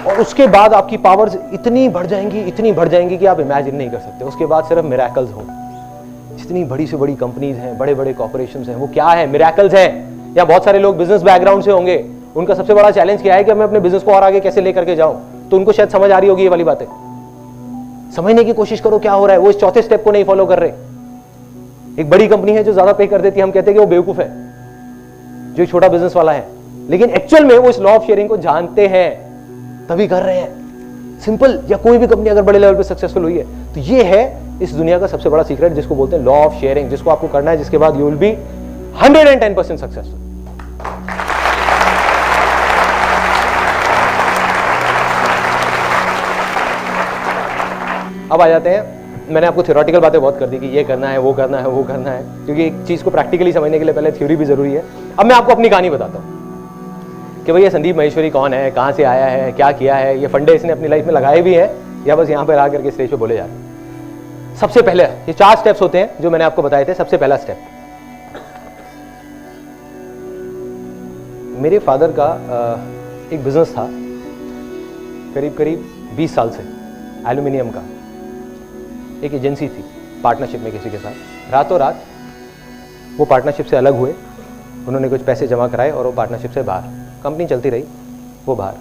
और उसके बाद आपकी पावर्स इतनी बढ़ जाएंगी कि आप इमेजिन नहीं कर सकते। उसके बाद सिर्फ मिरेकल्स हों। जितनी बड़ी से बड़ी कंपनीज हैं, बड़े बड़े कॉर्पोरेशंस हैं, वो क्या है? मिरेकल्स हैं। या बहुत सारे लोग बिजनेस बैकग्राउंड से होंगे, उनका सबसे बड़ा चैलेंज क्या है कि मैं अपने बिजनेस को और आगे कैसे लेकर के जाऊं। तो उनको शायद समझ आ रही होगी ये वाली बातें। समझने की कोशिश करो क्या हो रहा है। वो इस चौथे स्टेप को नहीं फॉलो कर रहे। एक बड़ी कंपनी है जो ज्यादा पे कर देती है, हम कहते हैं कि वो बेवकूफ है, जो एक छोटा बिजनेस वाला है, लेकिन एक्चुअल में वो इस लॉ ऑफ शेयरिंग को जानते हैं तभी कर रहे हैं। सिंपल। या कोई भी कंपनी अगर बड़े लेवल पे सक्सेसफुल हुई है तो ये है इस दुनिया का सबसे बड़ा सीक्रेट, जिसको बोलते हैं लॉ ऑफ शेयरिंग, जिसको आपको करना है, जिसके बाद यू विल बी 110% सक्सेसफुल। अब आ जाते हैं, मैंने आपको थ्योरेटिकल बातें बहुत कर दी कि ये करना है, वो करना है, वो करना है, क्योंकि एक चीज को प्रैक्टिकली समझने के लिए पहले थ्योरी भी जरूरी है। अब मैं आपको अपनी कहानी बताता हूँ कि भैया संदीप माहेश्वरी कौन है, कहाँ से आया है, क्या किया है, ये फंडे इसने अपनी लाइफ में लगाए भी हैं या बस यहाँ पर आकर के स्टेज पे बोले जाते हैं। सबसे पहले ये 4 स्टेप्स होते हैं जो मैंने आपको बताए थे। सबसे पहला स्टेप, मेरे फादर का एक बिजनेस था करीब 20 साल से, एल्यूमिनियम का। एक एजेंसी थी पार्टनरशिप में किसी के साथ। रातों रात वो पार्टनरशिप से अलग हुए, उन्होंने कुछ पैसे जमा कराए और वो पार्टनरशिप से बाहर, कंपनी चलती रही, वो बाहर।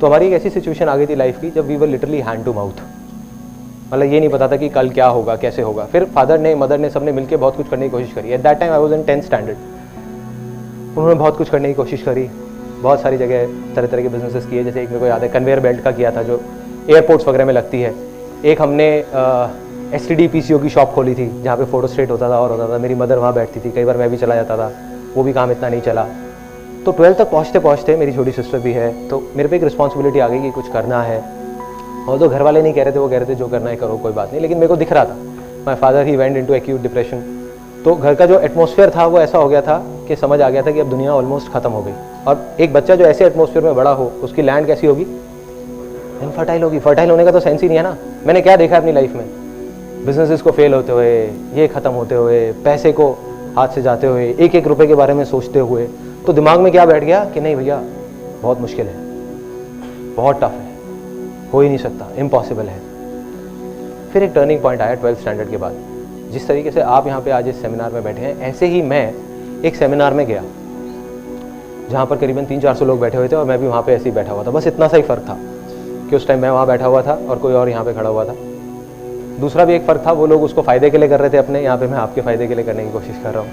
तो हमारी एक ऐसी सिचुएशन आ गई थी लाइफ की जब we were literally hand to mouth. मतलब ये नहीं पता था कि कल क्या होगा, कैसे होगा। फिर फादर ने, मदर ने, सबने मिलकर बहुत कुछ करने की कोशिश करी। At that time I was in 10th standard. उन्होंने बहुत कुछ करने की कोशिश करी, बहुत सारी जगह तरह तरह के बिजनेसेस किए। जैसे एक मेरे को याद है कन्वेयर बेल्ट का किया था जो एयरपोर्ट्स वगैरह में लगती है। एक हमने STD PCO की शॉप खोली थी जहाँ पे फोटो स्टेट होता था और होता था। मेरी मदर वहाँ बैठती थी, कई बार मैं भी चला जाता था, वो भी काम इतना नहीं चला। तो 12th तक पहुँचते पहुँचते मेरी छोटी सिस्टर भी है, तो मेरे पे एक रिस्पॉन्सिबिलिटी आ गई कि कुछ करना है। और तो घर वाले नहीं कह रहे थे, वो कह रहे थे जो करना है करो, कोई बात नहीं, लेकिन मेरे को दिख रहा था। My father he went into acute depression. तो घर का जो एटमॉस्फेयर था वो ऐसा हो गया था कि समझ आ गया था कि अब दुनिया ऑलमोस्ट खत्म हो गई। और एक बच्चा जो ऐसे एटमॉस्फेयर में बड़ा हो, उसकी लैंड कैसी होगी? इनफर्टाइल होगी। फर्टाइल होने का तो सेंस ही नहीं है ना। मैंने क्या देखा है अपनी लाइफ में, बिजनेसेस को फेल होते हुए, ये खत्म होते हुए, पैसे को हाथ से जाते हुए, एक एक रुपए के बारे में सोचते हुए, तो दिमाग में क्या बैठ गया कि नहीं भैया बहुत मुश्किल है, बहुत टफ है, हो ही नहीं सकता, इम्पॉसिबल है। फिर एक टर्निंग पॉइंट आया 12th स्टैंडर्ड के बाद। जिस तरीके से आप यहाँ पे आज इस सेमिनार में बैठे हैं, ऐसे ही मैं एक सेमिनार में गया जहाँ पर करीबन 300-400 लोग बैठे हुए थे और मैं भी वहाँ पे ऐसे ही बैठा हुआ था। बस इतना सा ही फ़र्क था कि उस टाइम मैं वहाँ बैठा हुआ था और कोई और यहाँ पे खड़ा हुआ था। दूसरा भी एक फ़र्क था, वो लोग उसको फ़ायदे के लिए कर रहे थे अपने, यहाँ पे मैं आपके फ़ायदे के लिए करने की कोशिश कर रहा हूँ।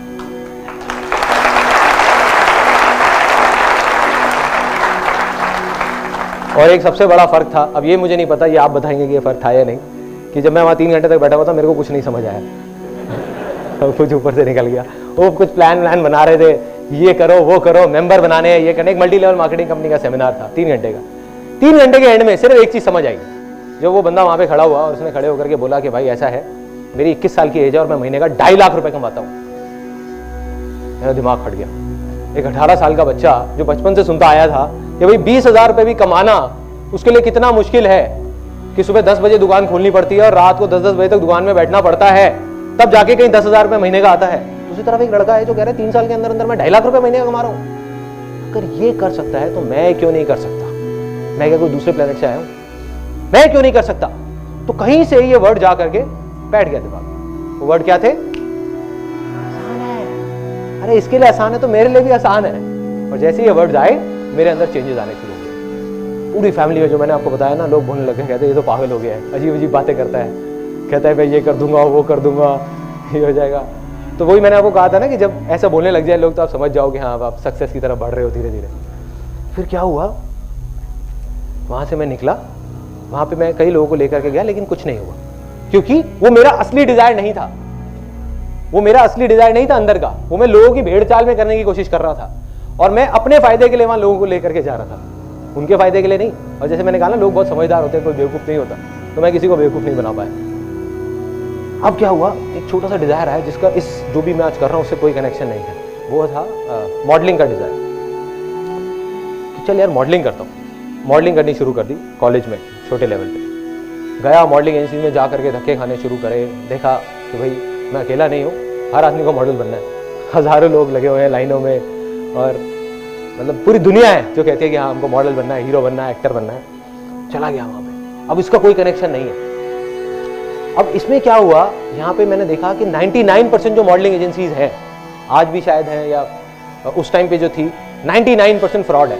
और एक सबसे बड़ा फ़र्क था, अब ये मुझे नहीं पता, ये आप बताएंगे कि ये फ़र्क था या नहीं, कि जब मैं वहाँ 3 घंटे तक बैठा हुआ था मेरे को कुछ नहीं समझ आया। कुछ ऊपर से निकल गया। वो कुछ प्लान बना रहे थे, ये करो वो करो, मेंबर बनाने हैं, ये करने। एक मल्टी लेवल मार्केटिंग कंपनी का सेमिनार था 3 घंटे का। 3 घंटे के एंड में सिर्फ एक चीज़ समझ आई। जब वो बंदा वहाँ पे खड़ा हुआ और उसने खड़े होकर के बोला कि भाई ऐसा है, मेरी 21 साल की एज है और मैं महीने का 2.5 लाख रुपए कमाता हूँ। मेरा दिमाग फट गया। एक 18 साल का बच्चा जो बचपन से सुनता आया था कि भाई 20,000 रुपये भी कमाना उसके लिए कितना मुश्किल है, कि सुबह 10 बजे दुकान खोलनी पड़ती है और रात को 10-10 बजे तक दुकान में बैठना पड़ता है, तब जाके कहीं 10,000 रुपये महीने का आता है। उसी तरफ एक लड़का है जो कह रहा है 3 साल के अंदर अंदर मैं 2.5 लाख रुपए महीने का कमा रहा हूँ। अगर ये कर सकता है तो मैं क्यों नहीं कर सकता? मैं क्या कोई दूसरे प्लेनेट से आया हूँ? मैं क्यों नहीं कर सकता? तो कहीं से ये वर्ड जा करके बैठ गया दिमाग में। वो वर्ड क्या थे? आसान है। अरे इसके लिए आसान है तो मेरे लिए भी आसान है। और जैसे ये वर्ड आए मेरे अंदर चेंजेस आने शुरू हो गए। पूरी फैमिली में, जो मैंने आपको बताया ना, लोग बोलने लगे, कहते ये तो पागल हो गया है, अजीब अजीब बातें करता है, कहता है मैं ये कर दूंगा, वो कर दूंगा, ये हो जाएगा। तो वही मैंने आपको कहा था ना कि जब ऐसा बोलने लग जाए लोग तो आप समझ जाओगे हाँ आप सक्सेस की तरफ बढ़ रहे हो धीरे धीरे। फिर क्या हुआ, वहां से मैं निकला, वहां पे मैं कई लोगों को लेकर के गया, लेकिन कुछ नहीं हुआ, क्योंकि वो मेरा असली डिजायर नहीं था। वो मेरा असली डिजायर नहीं था अंदर का। वो मैं लोगों की भेड़ चाल में करने की कोशिश कर रहा था और मैं अपने फायदे के लिए वहां लोगों को लेकर के जा रहा था, उनके फायदे के लिए नहीं। और जैसे मैंने कहा ना, लोग बहुत समझदार होते हैं, कोई बेवकूफ नहीं होता, तो मैं किसी को बेवकूफ नहीं बना पाया। अब क्या हुआ, एक छोटा सा डिजायर आया जिसका इस जो भी मैं आज कर रहा हूं उससे कोई कनेक्शन नहीं है। वो था मॉडलिंग का डिजायर। कि चल यार मॉडलिंग करता हूँ। मॉडलिंग करनी शुरू कर दी कॉलेज में, छोटे लेवल पे गया, मॉडलिंग एजेंसी में जा करके धक्के खाने शुरू करे। देखा कि भाई मैं अकेला नहीं हूँ, हर आदमी को मॉडल बनना है, हज़ारों लोग लगे हुए हैं लाइनों में, और मतलब पूरी दुनिया है जो कहती है कि हाँ हमको मॉडल बनना है, हीरो बनना है, एक्टर बनना है। चला गया वहाँ पे। अब इसका कोई कनेक्शन नहीं है। अब इसमें क्या हुआ, यहाँ पे मैंने देखा कि 99% जो मॉडलिंग एजेंसीज हैं, आज भी शायद हैं या उस टाइम पे जो थी, 99% फ्रॉड है।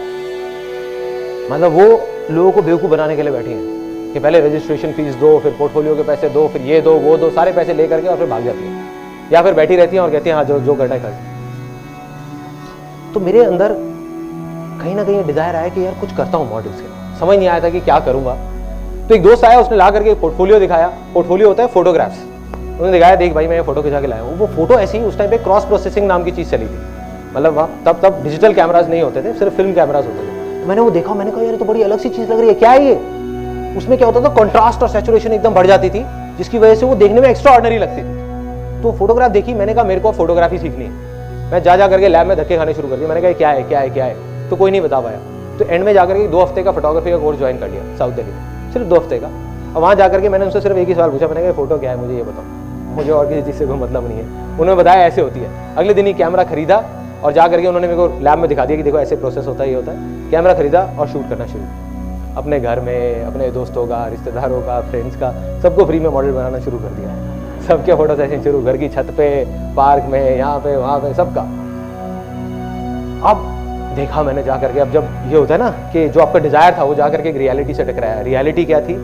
मतलब वो लोगों को बेवकूफ़ बनाने के लिए बैठी हैं कि पहले रजिस्ट्रेशन फीस दो, फिर पोर्टफोलियो के पैसे दो, फिर ये दो वो दो, सारे पैसे ले करके और फिर भाग जाती हैं, या फिर बैठी रहती हैं और कहती हैं हाँ जो करना है कर। तो मेरे अंदर कहीं ना कहीं डिजायर आया कि यार कुछ करता हूँ मॉडल्स के। समझ नहीं आया था कि क्या करूँगा। तो एक दोस्त आया, उसने ला करके पोर्टफोलियो दिखाया। पोर्टफोलियो होता है फोटोग्राफ्स। उन्होंने दिखाया, देख भाई मैं फोटो खिंचा के लाया हूँ। वो फोटो ऐसी, उस टाइम पे क्रॉस प्रोसेसिंग नाम की चीज़ चली थी। मतलब वहाँ तब डिजिटल कैमराज नहीं होते थे, सिर्फ फिल्म कैमराज होते थे। तो मैंने वो देखा, मैंने कहा यार तो बड़ी अलग सी चीज़ लग रही है, क्या है ये? उसमें क्या होता था, कॉन्ट्रास्ट और सैचुरेशन एकदम बढ़ जाती थी, जिसकी वजह से वो देखने में एक्स्ट्रा ऑर्डिनरी लगती थी। तो फोटोग्राफ देखी, मैंने कहा मेरे को फोटोग्राफी सीखनी है। मैं जा करके लैब में धक्के खाने शुरू कर दिए। मैंने कहा क्या है क्या है क्या है, तो कोई नहीं बता पाया। तो एंड में जाकर के 2 हफ्ते का फोटोग्राफी का कोर्स ज्वाइन कर लिया साउथ दिल्ली, सिर्फ 2 हफ्ते का। और वहाँ जाकर के मैंने उनसे सिर्फ एक ही सवाल पूछा, मैंने कहा फोटो क्या है, मुझे ये बताओ, मुझे और किसी चीज़ से कोई मतलब नहीं है। उन्होंने बताया ऐसे होती है। अगले दिन ही कैमरा खरीदा और जा करके उन्होंने मेरे को लैब में दिखा दिया कि देखो ऐसे प्रोसेस होता है, ये होता है। कैमरा खरीदा और शूट करना शुरू, अपने घर में, अपने दोस्तों का, रिश्तेदारों का, फ्रेंड्स का, सबको फ्री में मॉडल बनाना शुरू कर दिया। सबके फोटो सेशन शुरू, घर की छत पे, पार्क में, यहाँ पे वहाँ पे, सबका। अब देखा मैंने जा करके, अब जब ये होता है ना कि जो आपका डिजायर था वो जा करके एक रियलिटी से टकराया। रियलिटी क्या थी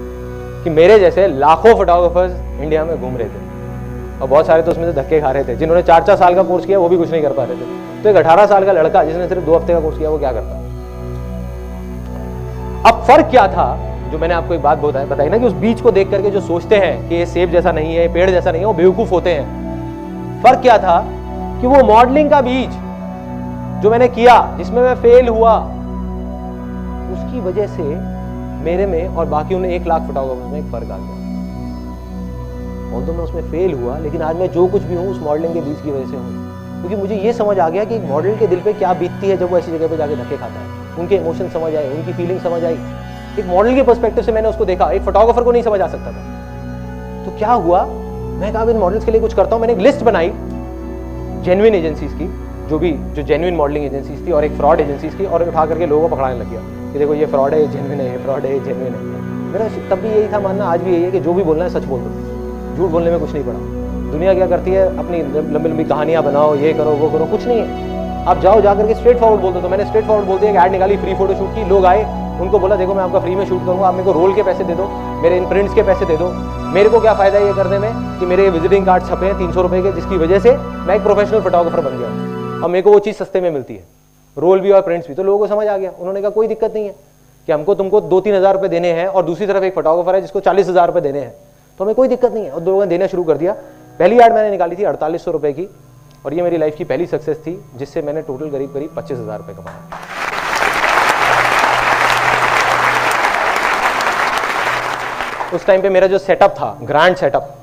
कि मेरे जैसे लाखों फोटोग्राफर्स इंडिया में घूम रहे थे और बहुत सारे तो उसमें से धक्के खा रहे थे। जिन्होंने 4-4 साल का कोर्स किया वो भी कुछ नहीं कर पा रहे थे। तो एक 18 साल का लड़का जिसने सिर्फ 2 हफ्ते का कोर्स किया, वो क्या करता? अब फर्क क्या था, जो मैंने आपको एक बात बताई ना कि उस बीज को देख करके जो सोचते हैं कि ये सेब जैसा नहीं है, पेड़ जैसा नहीं है, वो बेवकूफ होते हैं। फर्क क्या था कि वो मॉडलिंग का बीज जो मैंने किया, जिसमें मैं फेल हुआ, उसकी वजह से मेरे में और बाकी उन 1 लाख फोटोग्राफर्स में एक फर्क आ गया। और तो मैं उसमें फेल हुआ, लेकिन आज मैं जो कुछ भी हूँ उस मॉडलिंग के बीच की वजह से हूँ, क्योंकि मुझे ये समझ आ गया कि एक मॉडल के दिल पे क्या बीतती है जब वो ऐसी जगह पे जाके धक्के खाता है। उनके इमोशन समझ आए, उनकी फीलिंग समझ आई। एक मॉडल के पर्सपेक्टिव से मैंने उसको देखा, एक फोटोग्राफर को नहीं समझ आ सकता था। तो क्या हुआ, मैं कहा इन मॉडल्स के लिए कुछ करता हूँ। मैंने एक लिस्ट बनाई जेन्युइन एजेंसीज की, जो जेन्युइन मॉडलिंग एजेंसीज थी, और एक फ्रॉड एजेंसीज की, और उठा करके लोगों को पकड़ाने लग गया कि देखो ये फ्रॉड है, ये जेन्युइन है, ये फ्रॉड है, ये जेन्युइन है। मेरा तब भी यही था मानना, आज भी यही है कि जो भी बोलना है सच बोल दो, झूठ बोलने में कुछ नहीं पड़ा। दुनिया क्या करती है, अपनी लंबी लंबी कहानियां बनाओ, ये करो वो करो, कुछ नहीं है। आप जाओ जा करके स्ट्रेट फॉरवर्ड बोल दो। तो मैंने स्ट्रेट फॉरवर्ड बोलते एक ऐड निकाली, फ्री फोटो शूट की। लोग आए, उनको बोला देखो मैं आपका फ्री में शूट करूंगा, आप मेरे को रोल के पैसे दे दो, मेरे इन प्रिंट्स के पैसे दे दो। मेरे को क्या फायदा है ये करने में कि मेरे विजिटिंग कार्ड छपे हैं 300 रुपए के, जिसकी वजह से मैं एक प्रोफेशनल फोटोग्राफर बन गया और मेरे को वो चीज़ सस्ते में मिलती है, रोल भी और प्रिंट्स भी। तो लोगों को समझ आ गया, उन्होंने कहा कोई दिक्कत नहीं है कि हमको तुमको 2-3 हज़ार रुपये देने हैं, और दूसरी तरफ एक फोटोग्राफर है जिसको 40,000 रुपये देने हैं, तो हमें कोई दिक्कत नहीं है। और लोगों ने देना शुरू कर दिया। पहली ऐड मैंने निकाली थी 4800 रुपये की, और ये मेरी लाइफ की पहली सक्सेस थी, जिससे मैंने टोटल करीब 25,000 रुपये कमाया। उस टाइम पे मेरा जो सेटअप था, ग्रैंड सेटअप,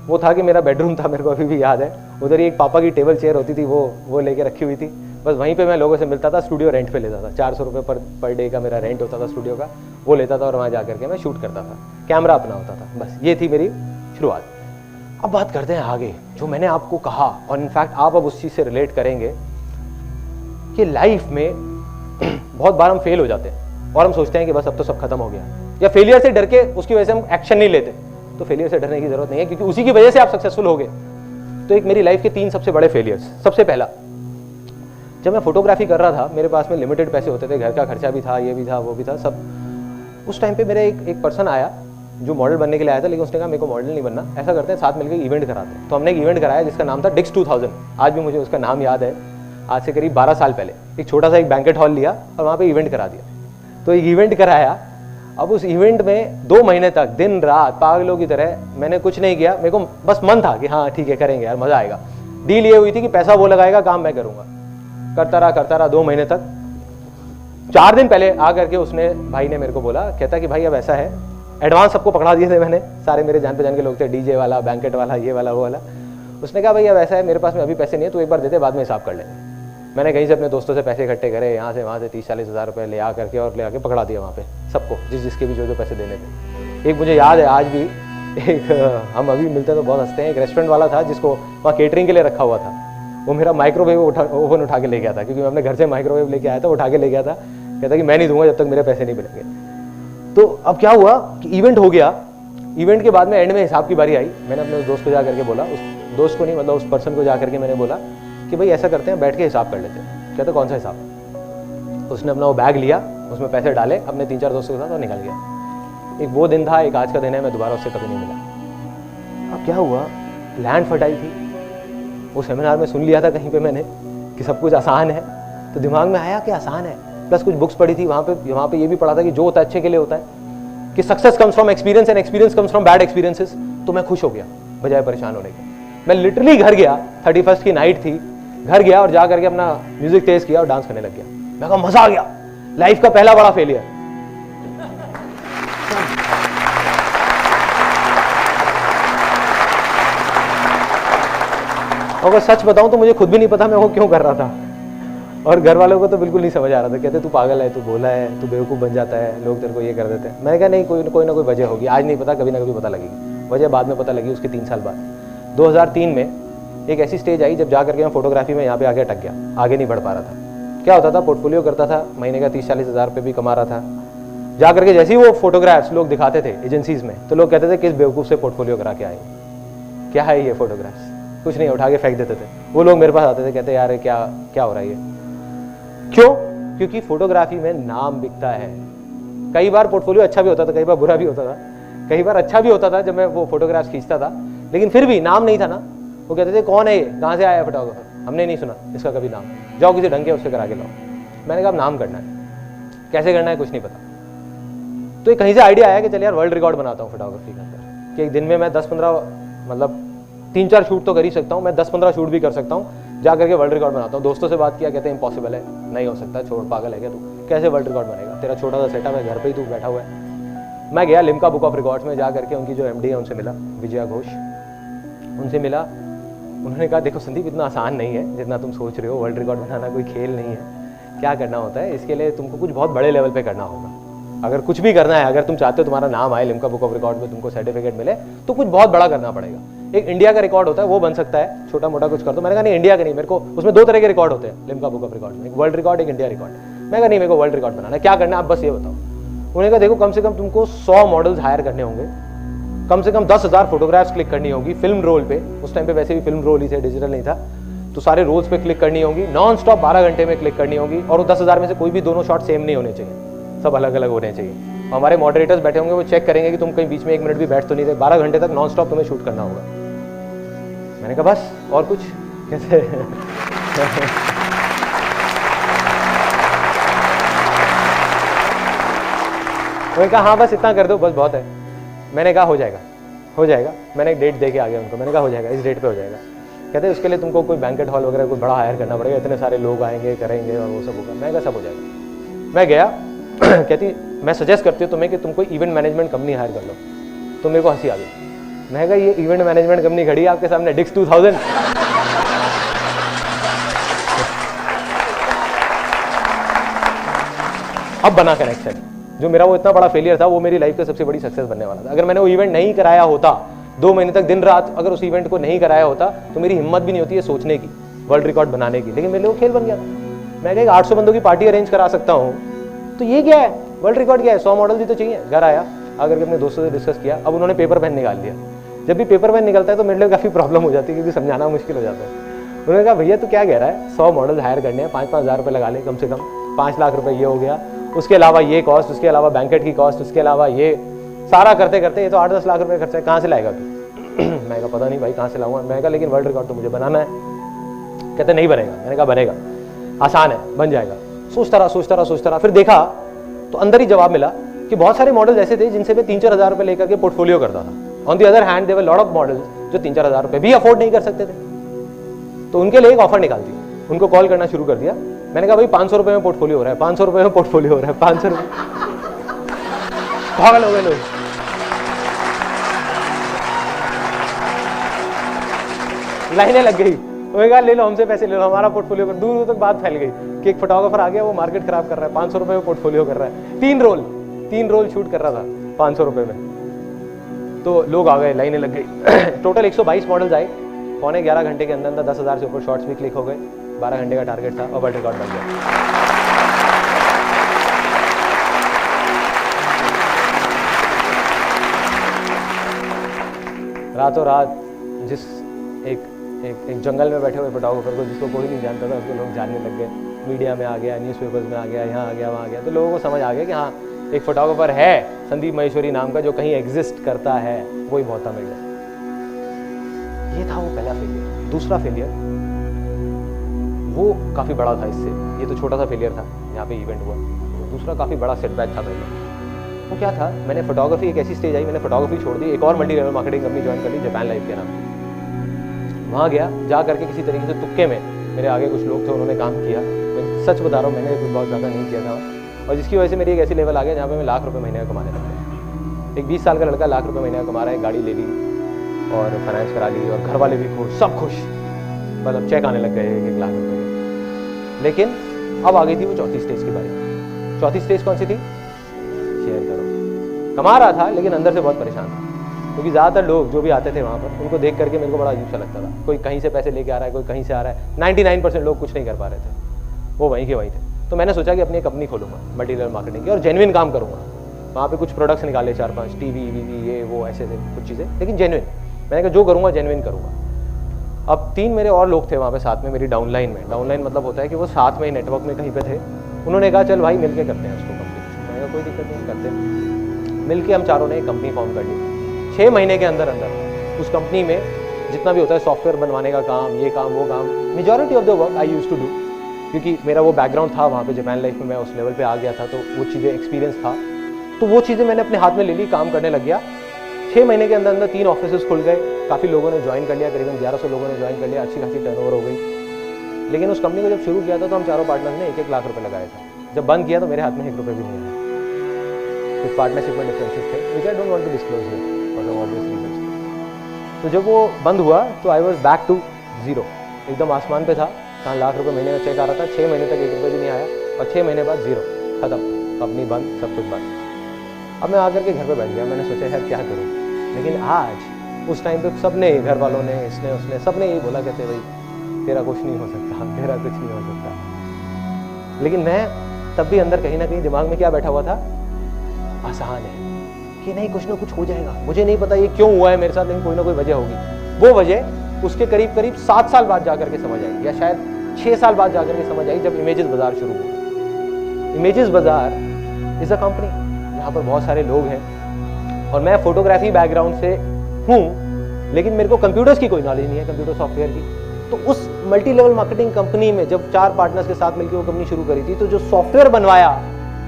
वो था कि मेरा बेडरूम था, मेरे को अभी भी याद है। उधर ही एक पापा की टेबल चेयर होती थी, वो लेके रखी हुई थी। बस वहीं पे मैं लोगों से मिलता था, स्टूडियो रेंट पे लेता था। 400 रुपये पर डे का मेरा रेंट होता था स्टूडियो का, वो लेता था और वहाँ जा करके मैं शूट करता था। कैमरा अपना होता था। बस ये थी मेरी शुरुआत। अब बात करते हैं आगे, जो मैंने आपको कहा, और इनफैक्ट आप अब उस चीज़ से रिलेट करेंगे कि लाइफ में बहुत बार हम फेल हो जाते हैं और हम सोचते हैं कि बस अब तो सब खत्म हो गया, या फेलियर से डर के उसकी वजह से हम एक्शन नहीं लेते। तो फेलियर से डरने की जरूरत नहीं है, क्योंकि उसी की वजह से आप सक्सेसफुल हो गए। तो एक मेरी लाइफ के 3 सबसे बड़े फेलियर्स। सबसे पहला, जब मैं फोटोग्राफी कर रहा था, मेरे पास में लिमिटेड पैसे होते थे, घर का खर्चा भी था, ये भी था, वो भी था, सब। उस टाइम पे मेरे एक पर्सन आया जो मॉडल बनने के लिए आया था, लेकिन उसने कहा मेरे को मॉडल नहीं बनना, ऐसा करते हैं साथ मिलकर इवेंट कराते हैं। तो हमने एक इवेंट कराया जिसका नाम था डिक्स 2000। आज भी मुझे उसका नाम याद है, आज से करीब 12 साल पहले। एक छोटा सा एक बैंकेट हॉल लिया और वहाँ पे इवेंट करा दिया। तो एक इवेंट कराया। अब उस इवेंट में 2 महीने तक दिन रात पागलों की तरह मैंने कुछ नहीं किया। मेरे को बस मन था कि हाँ ठीक है करेंगे यार, मजा आएगा। डील ये हुई थी कि पैसा वो लगाएगा, काम मैं करूंगा। करता रहा 2 महीने तक। 4 दिन पहले आ करके उसने, भाई ने मेरे को बोला, कहता कि भाई अब ऐसा है, एडवांस सबको पकड़ा दिए थे मैंने, सारे मेरे जान पहचान के लोग थे, डीजे वाला, बैंकेट वाला, ये वाला, वो वाला। उसने कहा भाई अब ऐसा है, मेरे पास में अभी पैसे नहीं है, तो एक बार देते, बाद में हिसाब कर लेंगे। मैंने कहीं से अपने दोस्तों से पैसे इकट्ठे करे, यहाँ से वहाँ से 30-40 हज़ार रुपये ले आ करके और ले आके पकड़ा दिया वहाँ पे सबको, जिसके भी जो पैसे देने थे। एक मुझे याद है आज भी, एक हम अभी मिलते हैं तो बहुत हंसते हैं, एक रेस्टोरेंट वाला था जिसको वहाँ केटरिंग के लिए रखा हुआ था। वो मेरा माइक्रोवेव ओवन उठा के ले गया था, क्योंकि मैं अपने घर से माइक्रोवेव लेके आया था, उठा के ले गया था। कहता कि मैं नहीं दूंगा जब तक मेरे पैसे नहीं मिलेंगे। तो अब क्या हुआ कि इवेंट हो गया। इवेंट के बाद में एंड में हिसाब की बारी आई। मैंने अपने उस दोस्त को जा करके बोला, उस दोस्त को नहीं मतलब उस पर्सन को जा करके मैंने बोला कि भाई ऐसा करते हैं, बैठ के हिसाब कर लेते हैं। कहते कौन सा हिसाब? उसने अपना वो बैग लिया, उसमें पैसे डाले अपने 3-4 दोस्तों के साथ और निकल गया। एक वो दिन था, एक आज का दिन है, मैं दोबारा उससे कभी नहीं मिला। अब क्या हुआ, लैंड फर्टाइल थी। वो सेमिनार में सुन लिया था कहीं पे मैंने कि सब कुछ आसान है, तो दिमाग में आया कि आसान है। प्लस कुछ बुक्स पढ़ी थी वहाँ पे ये भी पढ़ा था कि जो होता है अच्छे के लिए होता है, कि success comes from experience and experience comes from bad experiences. तो मैं खुश हो गया बजाय परेशान होने के। मैं लिटरली घर गया, 31st की नाइट थी, घर गया और जा करके अपना म्यूजिक तेज किया और डांस करने लग गया। मैं कहा मजा आ गया, लाइफ का पहला बड़ा फेलियर। अगर सच बताऊं तो मुझे खुद भी नहीं पता मैं वो क्यों कर रहा था, और घर वालों को तो बिल्कुल नहीं समझ आ रहा था। कहते तू पागल है, तू भोला है, तू बेवकूफ़ बन जाता है, लोग तेरे को ये कर देते हैं। मैंने कहा नहीं, कोई ना कोई वजह होगी, आज नहीं पता, कभी ना कभी पता लगेगी। वजह बाद में पता लगी उसके 3 साल बाद। 2003 में एक ऐसी स्टेज आई जब जा करके मैं फोटोग्राफी में यहाँ पे आके अटक गया, आगे नहीं बढ़ पा रहा था। क्या होता था, पोर्टफोलियो करता था, महीने का 30-40 हज़ार रुपये भी कमा रहा था। जा करके जैसे ही वो फोटोग्राफ्स लोग दिखाते थे एजेंसीज में, तो लोग कहते थे किस बेवकूफ़ से पोर्टफोलियो करा के आए, क्या है ये फोटोग्राफ्स, कुछ नहीं, उठा के फेंक देते थे। वो लोग मेरे पास आते थे, कहते यार क्या हो रहा है ये, क्यों? क्योंकि फोटोग्राफी में नाम बिकता है। कई बार पोर्टफोलियो अच्छा भी होता था, कई बार बुरा भी होता था। कई बार अच्छा भी होता था जब मैं वो फोटोग्राफ्स खींचता था, लेकिन फिर भी नाम नहीं था ना। वो कहते थे कौन है ये, कहाँ से आया फोटोग्राफर, हमने नहीं सुना इसका कभी नाम, जाओ किसी ढंग के उससे करा के लाओ। मैंने कहा नाम करना है, कैसे करना है कुछ नहीं पता। तो कहीं से आइडिया आया कि चल यार वर्ल्ड रिकॉर्ड बनाता हूँ फोटोग्राफी के अंदर, कि एक दिन में मैं 10-15 मतलब 3-4 शूट तो कर ही सकता हूँ, मैं 10-15 शूट भी कर सकता हूँ। जा करके वर्ल्ड रिकॉर्ड बनाता हूँ। दोस्तों से बात किया, कहते हैं इम्पॉसिबल है, नहीं हो सकता, छोड़, पागल है क्या तू, कैसे वर्ल्ड रिकॉर्ड बनेगा, तेरा छोटा सा सेटअप है, घर पे ही तू बैठा हुआ है। मैं गया लिम्का बुक ऑफ रिकॉर्ड्स में, जा करके उनकी जो एमडी है उनसे मिला, विजया घोष, उनसे मिला। उन्होंने कहा देखो संदीप, इतना आसान नहीं है जितना तुम सोच रहे हो, वर्ल्ड रिकॉर्ड बनाना कोई खेल नहीं है, क्या करना होता है, इसके लिए तुमको कुछ बहुत बड़े लेवल पे करना होगा। अगर कुछ भी करना है, अगर तुम चाहते हो तुम्हारा नाम आए लिम्का बुक ऑफ रिकॉर्ड में, तुमको सर्टिफिकेट मिले, तो कुछ बहुत बड़ा करना पड़ेगा। एक इंडिया का रिकॉर्ड होता है वो बन सकता है, छोटा मोटा कुछ कर दो। मैंने कहा नहीं, इंडिया का नहीं, मेरे को उसमें 2 तरह के रिकॉर्ड होते हैं लिम्का बुक ऑफ रिकॉर्ड में, एक वर्ल्ड रिकॉर्ड, एक इंडिया रिकॉर्ड। मैं कहा नहीं, मेरे को वर्ल्ड रिकॉर्ड बनाना है, क्या करना है आप बस ये बताओ। उन्होंने कहा देखो, कम से कम तुमको 100 मॉडल्स हायर करने होंगे, कम से कम 10,000 फोटोग्राफ्स क्लिक करनी होगी फिल्म रोल पे, उस टाइम पे वैसे भी फिल्म रोल ही थे, डिजिटल नहीं था, तो सारे रोल्स पे क्लिक करनी होगी, नॉन स्टॉप 12 घंटे में क्लिक करनी होगी, और वो 10,000 में से कोई भी दोनों शॉट सेम नहीं होने चाहिए, सब अलग अलग होने चाहिए। हमारे मॉडरेटर्स बैठे होंगे, वो चेक करेंगे कि तुम कहीं बीच में 1 मिनट भी बैठ तो नहीं रहे, 12 घंटे तक नॉन स्टॉप तुम्हें शूट करना होगा। मैंने कहा बस, और कुछ कैसे मैंने कहा हाँ बस इतना कर दो, बस बहुत है। मैंने कहा हो जाएगा, हो जाएगा। मैंने एक डेट दे के आ गया उनको, मैंने कहा हो जाएगा, इस डेट पे हो जाएगा। कहते हैं उसके लिए तुमको कोई बैंकेट हॉल वगैरह कोई बड़ा हायर करना पड़ेगा, इतने सारे लोग आएंगे, करेंगे और वो सब होगा। मैं कहा सब हो जाएगा। मैं गया कहती मैं सजेस्ट करती हूँ तुम्हें कि तुम कोई इवेंट मैनेजमेंट कंपनी हायर कर लो। तो मेरे को हंसी आ गई। मैं कहा ये इवेंट मैनेजमेंट कंपनी खड़ी है आपके सामने, डिक्स 2000। अब बना कनेक्शन। जो मेरा वो इतना बड़ा फेलियर था, वो मेरी लाइफ का सबसे बड़ी सक्सेस बनने वाला था। अगर मैंने वो इवेंट नहीं कराया होता, 2 महीने तक दिन रात अगर उस इवेंट को नहीं कराया होता, तो मेरी हिम्मत भी नहीं होती है सोचने की, वर्ल्ड रिकॉर्ड बनाने की। लेकिन मेरे लिए वो खेल बन गया। मैं कहा 800 बंदों की पार्टी अरेंज करा सकता हूँ, तो ये क्या है, वर्ल्ड रिकॉर्ड क्या है, 100 मॉडल भी तो चाहिए। घर आया, आकर के अपने दोस्तों से डिस्कस किया। अब उन्होंने पेपर पेन निकाल लिया। जब भी पेपर पेन निकलता है तो मेरे लिए काफ़ी प्रॉब्लम हो जाती है, क्योंकि समझाना मुश्किल हो जाता है। उन्होंने कहा भैया तू क्या कह रहा है, 100 मॉडल हायर करने हैं, 5-5 हज़ार रुपये लगा ले, कम से कम 5 लाख रुपये ये हो गया, उसके अलावा ये कॉस्ट, उसके अलावा बैंकेट की कॉस्ट, उसके अलावा ये सारा करते करते ये तो 8-10 लाख रुपये खर्चा है, कहाँ से लाएगा तू। मैं कहा पता नहीं भाई कहाँ से लाऊंगा। मैं कहा लेकिन वर्ल्ड रिकॉर्ड तो मुझे बनाना है। कहते नहीं बनेगा। मैंने कहा बनेगा, आसान है, बन जाएगा। सोचता रहा। फिर देखा तो अंदर ही जवाब मिला कि बहुत सारे मॉडल्स ऐसे थे जिनसे मैं 3-4 हज़ार रुपये लेकर के पोर्टफोलियो करता था। On the other hand there were lot of models जो 3-4 हज़ार रुपये भी अफोर्ड नहीं कर सकते थे। तो उनके लिए एक ऑफर निकाल दी, उनको कॉल करना शुरू कर दिया। मैंने कहा भाई 500 रुपये में पोर्टफोलियो हो रहा है, 500 रुपये में पोर्टफोलियो हो रहा है, 500 रुपये। पागल हो गए लोग। लाइनें लग गई। उन्होंने कहा ले लो, हमसे पैसे ले लो, हमारा पोर्टफोलियो कर। दूर दूर तक बात फैल गई कि एक फोटोग्राफर आ गया, वो मार्केट खराब कर रहा है, 500 रुपये में पोर्टफोलियो कर रहा है, 3 रोल शूट कर रहा था 500 रुपये में। तो लोग आ गए, लाइनें लग गई। टोटल 122 मॉडल्स आए। 11.25 घंटे के अंदर 10,000 से ऊपर शॉर्ट्स भी क्लिक हो गए। 12 घंटे का टारगेट था और वर्ल्ड रिकॉर्ड बन गया। रातों रात जिस एक जंगल में बैठे हुए फोटोग्राफर को, जिसको कोई नहीं जानता था, उसको लोग जानने लग गए। मीडिया में आ गया, न्यूज़पेपर्स में आ गया, यहाँ आ गया, वहाँ आ गया। तो लोगों को समझ आ गया कि हाँ एक फोटोग्राफर है संदीप माहेश्वरी नाम का, जो कहीं एग्जिस्ट करता है, वही बहुत था मिल। ये था वो पहला फेलियर। दूसरा फेलियर वो काफ़ी बड़ा था इससे। ये तो छोटा सा फेलियर था, यहाँ पे इवेंट हुआ। दूसरा काफ़ी बड़ा सेटबैक था पहले। वो क्या था, मैंने फोटोग्राफी, एक ऐसी स्टेज आई, मैंने फोटोग्राफी छोड़ दी, एक और multi level marketing company join कर ली, जापान लाइफ के नाम। वहाँ गया, जा करके किसी तरीके से तुक्के में, मेरे आगे कुछ लोग थे, उन्होंने काम किया। मैं सच बता रहा हूँ, मैंने कुछ बहुत ज़्यादा नहीं किया था, और जिसकी वजह से मेरी एक ऐसी लेवल आ गया जहाँ पे मैं लाख रुपये महीने का कमाने लग गया। एक 20 साल का लड़का लाख रुपये महीने का कमा रहा है, गाड़ी ले ली और फाइनेंस करा ली, और घर वाले भी खुश, सब खुश, मतलब चेक आने लग गए 1 लाख रुपये के। लेकिन अब आ गई थी वो चौथी स्टेज की बारी। चौथी स्टेज कौन सी थी? शेयर करो। कमा रहा था लेकिन अंदर से बहुत परेशान था, क्योंकि ज़्यादातर लोग जो भी आते थे वहाँ पर, उनको देख करके मेरे को बड़ा अजीब सा लगता था। कोई कहीं से पैसे लेके आ रहा है, कोई कहीं से आ रहा है। 99% लोग कुछ नहीं कर पा रहे थे, वो वहीं के वहीं थे। तो मैंने सोचा कि अपनी एक कंपनी खोलूँगा मल्टी लेवल मार्केटिंग की, और जेन्युइन काम करूँगा। वहाँ पे कुछ प्रोडक्ट्स निकाले, 4-5 टीवी वीवी ये वो ऐसे थे कुछ चीज़ें, लेकिन जेन्युइन। मैंने कहा जो करूँगा जेन्युइन करूँगा। अब 3 मेरे और लोग थे वहाँ पे साथ में, मेरी डाउनलाइन में। डाउनलाइन मतलब होता है कि वो साथ में ही नेटवर्क में कहीं पे थे। उन्होंने कहा चल भाई मिलके करते हैं उसको कंपनी। मैंने कहा कोई दिक्कत नहीं, करते हैं। मिलके हम चारों ने एक कंपनी फॉर्म कर ली। 6 महीने के अंदर अंदर उस कंपनी में जितना भी होता है सॉफ्टवेयर बनवाने का काम, ये काम वो काम, majority of the work I used to do, क्योंकि मेरा वो बैकग्राउंड था वहाँ पे जापान लाइफ में, मैं उस लेवल पे आ गया था, तो वो चीज़ें एक्सपीरियंस था। तो वो चीज़ें मैंने अपने हाथ में ले ली, काम करने लग गया। 6 महीने के अंदर 3 ऑफिसेस खुल गए, काफ़ी लोगों ने ज्वाइन कर लिया, करीबन 1100 लोगों ने ज्वाइन कर लिया, अच्छी खासी टर्नओवर हो गई। लेकिन उस कंपनी को जब शुरू किया था तो हम चारों पार्टनर्स ने 1-1 लाख रुपए लगाए थे। जब बंद किया तो मेरे हाथ में 1 रुपये भी नहीं आया। कुछ पार्टनरशिप में डिफरेंसेस थे which I don't want to disclose here for the obvious reasons. तो जब वो बंद हुआ तो I was back to zero, एकदम आसमान पे था। 4 लाख रुपए महीने का चेक आ रहा था, 6 महीने तक 1 रुपये भी नहीं आया और 6 महीने बाद जीरो, खत्म, कंपनी बंद, सब कुछ बंद। अब मैं आकर के घर पे बैठ गया, मैंने सोचा यार क्या करूँ। लेकिन आज उस टाइम पे सबने, घर वालों ने, इसने उसने, सबने यही बोला, कहते भाई तेरा कुछ नहीं हो सकता, तेरा कुछ नहीं हो सकता। लेकिन मैं तब भी अंदर कहीं ना कहीं दिमाग में क्या बैठा हुआ था, आसान है कि नहीं, कुछ ना कुछ हो जाएगा। मुझे नहीं पता ये क्यों हुआ है मेरे साथ, लेकिन कोई ना कोई वजह होगी। वो वजह उसके करीब करीब 7 साल बाद जाकर के समझ आई, या शायद 6 साल बाद जाकर के समझ आई, जब इमेजेस बाजार शुरू हुआ। इमेजेस बाजार इज अ कंपनी, यहाँ पर बहुत सारे लोग हैं और मैं फोटोग्राफी बैकग्राउंड से हूँ, लेकिन मेरे को कंप्यूटर्स की कोई नॉलेज नहीं है, कंप्यूटर सॉफ्टवेयर की। तो उस मल्टी लेवल मार्केटिंग कंपनी में जब 4 पार्टनर्स के साथ मिलकर वो कंपनी शुरू करी थी, तो जो सॉफ्टवेयर बनवाया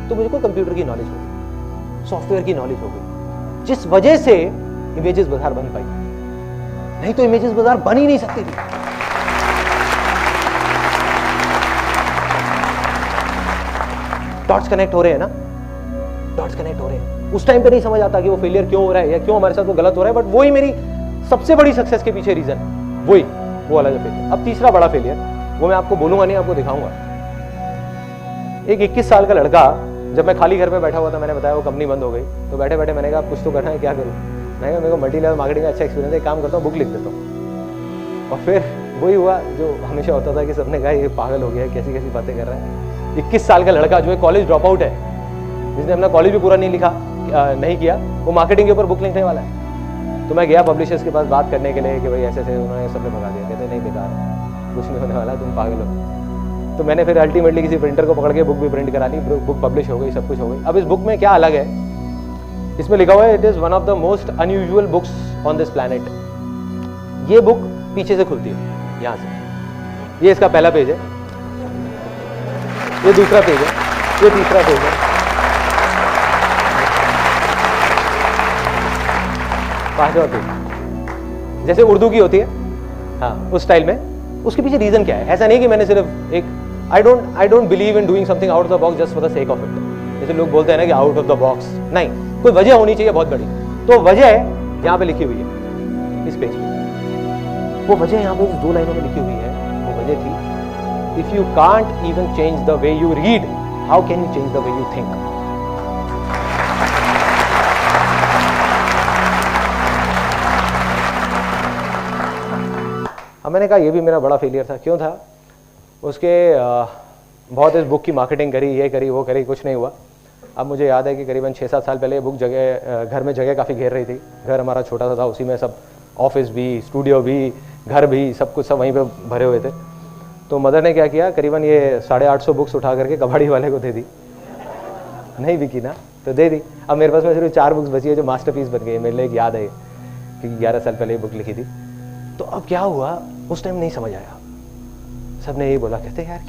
तो मुझको कंप्यूटर की नॉलेज हो गई, सॉफ्टवेयर की नॉलेज हो गई, जिस वजह से इमेजेस बाजार बन पाई। नहीं तो इमेजेस बाजार बन ही नहीं सकती थी। डॉट्स कनेक्ट हो रहे हैं ना, डॉट्स कनेक्ट हो रहे हैं। उस टाइम पे नहीं समझ आता कि वो फेलियर क्यों हो रहा है या क्यों हमारे साथ वो गलत हो रहा है, बट वही मेरी सबसे बड़ी सक्सेस के पीछे रीजन, वही वो वाला जो फेलियर। अब तीसरा बड़ा फेलियर, वो मैं आपको बोलूंगा नहीं, आपको दिखाऊंगा। एक 21 साल का लड़का, जब मैं खाली घर पे बैठा हुआ था, मैंने बताया वो कंपनी बंद हो गई, तो बैठे बैठे मैंने कहा कुछ तो करना है, क्या करूँ। मैं मेरे को मल्टी लेवल मार्केटिंग का अच्छा एक्सपीरियंस है, एक काम करता हूँ, बुक लिख देता हूँ। और फिर वही हुआ जो हमेशा होता था कि सबने कहा ये पागल हो गया है, कैसी कैसी बातें कर रहा है। 21 साल का लड़का जो है कॉलेज ड्रॉप आउट है, जिसने अपना कॉलेज भी पूरा नहीं किया, वो मार्केटिंग के ऊपर बुक लिखने वाला है। तो मैं गया पब्लिशर्स के पास बात करने के लिए कि भाई ऐसे ऐसे, उन्होंने सबने भगा दिया, कहते नहीं बेकार, कुछ नहीं होने वाला, तुम पागल हो। तो मैंने फिर अल्टीमेटली किसी प्रिंटर को पकड़ के बुक भी प्रिंट करा ली, बुक पब्लिश हो गई, सब कुछ हो गई। अब इस बुक में क्या अलग है, इसमें लिखा हुआ है it is one of the most unusual books on this planet. ये बुक पीछे से खुलती है, यहाँ से। ये इसका पहला पेज है, ये दूसरा पेज है, ये तीसरा पेज है, 5वां पेज, जैसे उर्दू की होती है, हाँ उस स्टाइल में। उसके पीछे रीजन क्या है? ऐसा नहीं कि मैंने सिर्फ एक, I don't believe in doing something out of the box just for the sake of it. जैसे लोग बोलते हैं ना कि आउट ऑफ द बॉक्स, नहीं, कोई वजह होनी चाहिए बहुत बड़ी। तो वजह यहाँ पे लिखी हुई है इस पेज पे। वो वजह यहाँ पे 2 लाइनों में लिखी हुई है। वो वजह थी, if you can't even change the way you read, how can you change the way you think. अब मैंने कहा ये भी मेरा बड़ा फेलियर था। क्यों था? उसके बहुत इस बुक की मार्केटिंग करी, ये करी, वो करी, कुछ नहीं हुआ। अब मुझे याद है कि करीबन 6-7 साल पहले ये बुक घर में जगह काफ़ी घेर रही थी। घर हमारा छोटा सा था, उसी में सब ऑफिस भी, स्टूडियो भी, घर भी, सब कुछ सब वहीं पे भरे हुए थे। तो मदर ने क्या किया, करीबन ये 850 बुक्स उठा करके कबाड़ी वाले को दे दी। नहीं बिकी ना तो दे दी। अब मेरे पास में सिर्फ 4 बुक्स बची है जो मास्टरपीस बन गई। मेरे लिए एक याद है कि 11 साल पहले ये बुक लिखी थी। तो अब क्या हुआ, उस टाइम नहीं समझ आया। सबने यही बोला, कहते यार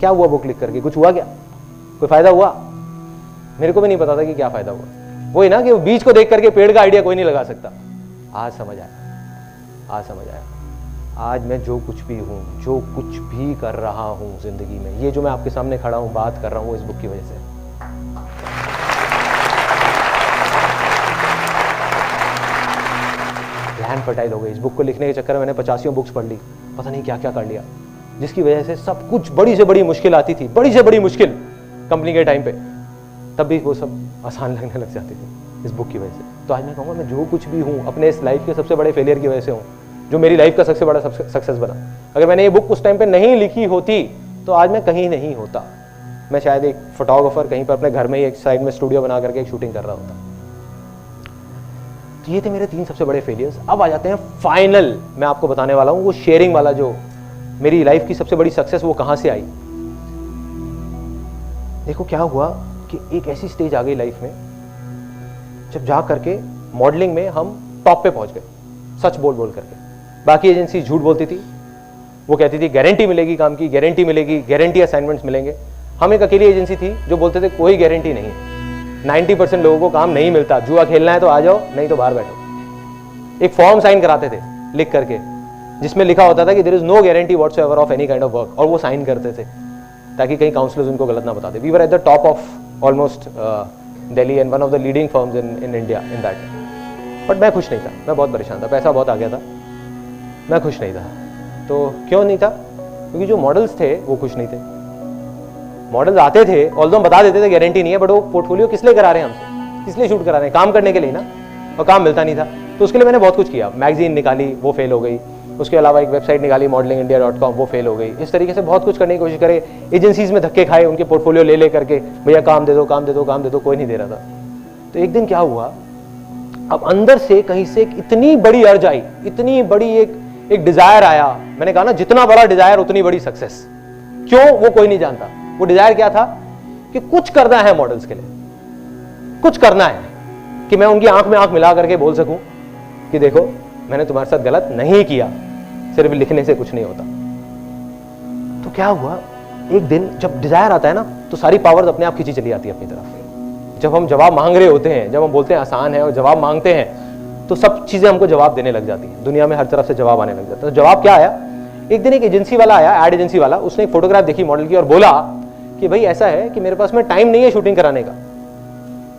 क्या हुआ बुक लिख करके, कुछ हुआ क्या, कोई फायदा हुआ? मेरे को भी नहीं पता था कि क्या फायदा हुआ। वही ना कि बीज को देख करके पेड़ का आइडिया कोई नहीं लगा सकता। आज समझ आया। आज मैं जो कुछ भी हूँ, जो कुछ भी कर रहा हूँ जिंदगी में, ये जो मैं आपके सामने खड़ा हूँ, बात कर रहा हूँ, इस बुक की वजह से। लैंड फर्टाइल हो गई। इस बुक को लिखने के चक्कर में मैंने 85 बुक्स पढ़ ली, पता नहीं क्या क्या कर लिया, जिसकी वजह से सब कुछ बड़ी से बड़ी मुश्किल आती थी, बड़ी से बड़ी मुश्किल कंपनी के टाइम पे, तब भी वो सब आसान लगने लग जाती थी इस बुक की वजह से। तो आज मैं कहूँगा मैं जो कुछ भी हूँ अपने इस लाइफ के सबसे बड़े फेलियर की वजह से हूँ, जो मेरी लाइफ का सबसे बड़ा सक्सेस बना। अगर मैंने ये बुक उस टाइम पे नहीं लिखी होती तो आज मैं कहीं नहीं होता। मैं शायद एक फोटोग्राफर कहीं पर अपने घर में ही एक साइड में स्टूडियो बना करके एक शूटिंग कर रहा होता। तो ये थे मेरे 3 सबसे बड़े फेलियर्स। अब आ जाते हैं फाइनल, मैं आपको बताने वाला हूँ वो शेयरिंग वाला, जो मेरी लाइफ की सबसे बड़ी सक्सेस वो कहाँ से आई। देखो क्या हुआ कि एक ऐसी स्टेज आ गई लाइफ में जब जा करके मॉडलिंग में हम टॉप पे पहुंच गए, सच बोल करके। बाकी एजेंसी झूठ बोलती थी, वो कहती थी गारंटी मिलेगी काम की, गारंटी मिलेगी, गारंटी असाइनमेंट्स मिलेगे। हम एक अकेली एजेंसी थी जो बोलते थे कोई गारंटी नहीं, 90% लोगों को काम नहीं मिलता, जुआ खेलना है तो आ जाओ, नहीं तो बाहर बैठो। एक फॉर्म साइन कराते थे लिख करके जिसमें लिखा होता था कि there is no guarantee whatsoever of any kind of work, और वो साइन करते थे ताकि कहीं काउंसलर्स उनको गलत ना बताते. We were at the top of almost Delhi and one of the leading firms in India in that. But मैं खुश नहीं था, मैं बहुत परेशान था, पैसा बहुत आ गया था, मैं खुश नहीं था. तो क्यों नहीं था? क्योंकि जो मॉडल्स थे वो खुश नहीं थे. मॉडल्स आते थे, ऑल्दो हम बता देते थे गारंटी नहीं है, बट वो पोर्टफोलियो किस लिए करा रहे हैं हमसे, किस लिए शूट करा रहे हैं? काम करने के लिए ना, और काम मिलता नहीं था. तो उसके लिए मैंने बहुत कुछ किया. मैगजीन निकाली, वो फेल हो गई. उसके अलावा एक वेबसाइट निकाली modelingindia.com, वो फेल हो गई. इस तरीके से बहुत कुछ करने की कोशिश करे. एजेंसीज में धक्के खाए, उनके पोर्टफोलियो ले करके, भैया काम दे दो, काम दे दो, काम दे दो, कोई नहीं दे रहा था. तो एक दिन क्या हुआ, अब अंदर से कहीं से इतनी बड़ी अर्ज आई, इतनी बड़ी एक डिजायर आया. मैंने कहा ना, जितना बड़ा डिजायर उतनी बड़ी सक्सेस. क्यों? वो कोई नहीं जानता. वो डिजायर क्या था कि कुछ करना है मॉडल्स के लिए, कुछ करना है कि मैं उनकी आंख में आंख मिला करके बोल सकूं कि देखो मैंने तुम्हारे साथ गलत नहीं किया, सिर्फ लिखने से कुछ नहीं होता. तो क्या हुआ, एक दिन जब डिजायर आता है ना, तो सारी पावर्स अपने आप खींची चली आती है अपनी तरफ. जब हम जवाब मांग रहे होते हैं, जब हम बोलते हैं आसान है और जवाब मांगते हैं, तो सब चीजें हमको जवाब देने लग जाती हैं. दुनिया में हर तरफ से जवाब आने लग जाता है. तो जवाब क्या आया, एक दिन एक एजेंसी वाला आया, एड एजेंसी वाला. उसने एक फोटोग्राफ देखी मॉडल की और बोला कि भाई ऐसा है कि मेरे पास में टाइम नहीं है शूटिंग कराने का.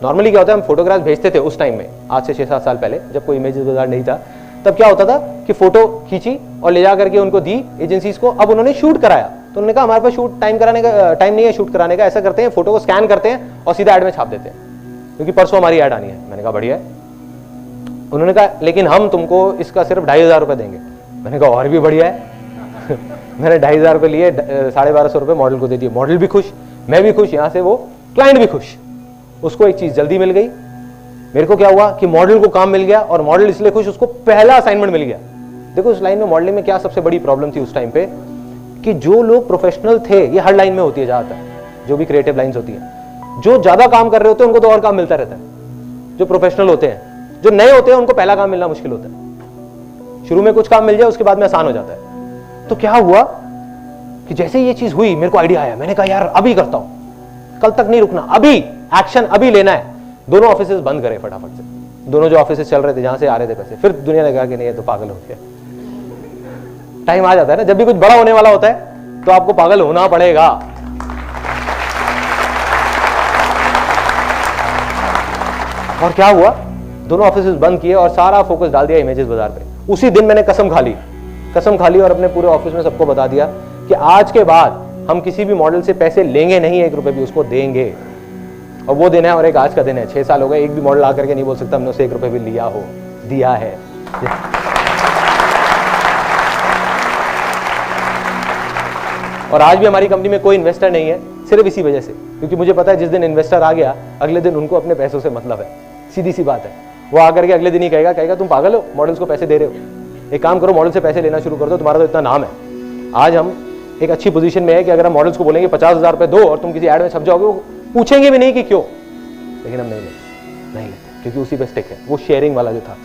नॉर्मली क्या होता है, हम फोटोग्राफ भेजते थे उस टाइम में, आज से 6-7 साल पहले, जब कोई इमेजेस बाजार नहीं था. तब क्या होता था कि फोटो खींची और ले जा करके उनको दी एजेंसीज को. अब उन्होंने शूट कराया, तो उन्होंने कहा हमारे पास शूट टाइम नहीं है शूट कराने का. ऐसा करते हैं, फोटो को स्कैन करते हैं और सीधा ऐड में छाप देते हैं, क्योंकि परसों हमारी ऐड आनी है. मैंने कहा बढ़िया है. उन्होंने कहा लेकिन हम तुमको इसका सिर्फ 2,500 रुपये देंगे. मैंने कहा और भी बढ़िया है. मैंने 2,500 रुपये लिए, 1,250 रुपये मॉडल को दे दिए. मॉडल भी खुश, मैं भी खुश, यहाँ से वो क्लाइंट भी खुश. उसको एक चीज जल्दी मिल गई. मेरे को क्या हुआ कि मॉडल को काम मिल गया, और मॉडल इसलिए खुश, उसको पहला असाइनमेंट मिल गया. देखो उस लाइन में मॉडलिंग में क्या सबसे बड़ी प्रॉब्लम थी उस टाइम पे, कि जो लोग प्रोफेशनल थे, ये हर लाइन में होती है ज्यादातर, जो भी क्रिएटिव लाइंस होती है, जो ज्यादा काम कर रहे होते हैं उनको तो और काम मिलता रहता है. जो प्रोफेशनल होते हैं, जो नए होते हैं, उनको पहला काम मिलना मुश्किल होता है. शुरू में कुछ काम मिल जाए, उसके बाद में आसान हो जाता है. तो क्या हुआ कि जैसे ये चीज हुई, मेरे को आइडिया आया. मैंने कहा यार अभी करता हूं, कल तक नहीं रुकना, अभी एक्शन अभी लेना है. दोनों ऑफिसेस बंद करे फटाफट से, दोनों जो ऑफिसेस चल रहे थे, जहां से आ रहे थे पैसे. फिर दुनिया ने कहा कि नहीं ये तो पागल हो गया. टाइम आ जाता है ना, जब भी कुछ बड़ा होने वाला होता है तो आपको पागल होना पड़ेगा. और क्या हुआ, दोनों ऑफिसेस बंद किए और सारा फोकस डाल दिया इमेजेस बाजार पे. उसी दिन मैंने कसम खा ली और अपने पूरे ऑफिस में सबको बता दिया कि आज के बाद हम किसी भी मॉडल से पैसे लेंगे नहीं, 1 रुपए भी, उसको देंगे. और वो दिन है, और एक आज का दिन है. 6 साल हो गए, एक भी मॉडल आकर के नहीं बोल सकता हमने उसे 1 रुपए भी दिया है. और आज भी हमारी कंपनी में कोई इन्वेस्टर नहीं है, सिर्फ इसी वजह से, क्योंकि मुझे पता है जिस दिन इन्वेस्टर आ गया, अगले दिन उनको अपने पैसों से मतलब है. सीधी सी बात है. वो आकर के अगले दिन ही कहेगा तुम पागल हो, मॉडल्स को पैसे दे रहे हो, एक काम करो मॉडल से पैसे लेना शुरू कर दो, तुम्हारा तो इतना नाम है. आज हम एक अच्छी पोजीशन में है कि अगर हम मॉडल्स को बोलेंगे 50,000 रुपए दो और तुम किसी ऐड में छप जाओगे, वो पूछेंगे भी नहीं कि क्यों. लेकिन हम नहीं लेते, क्योंकि उसी पे स्टिक है. वो शेयरिंग वाला जो था.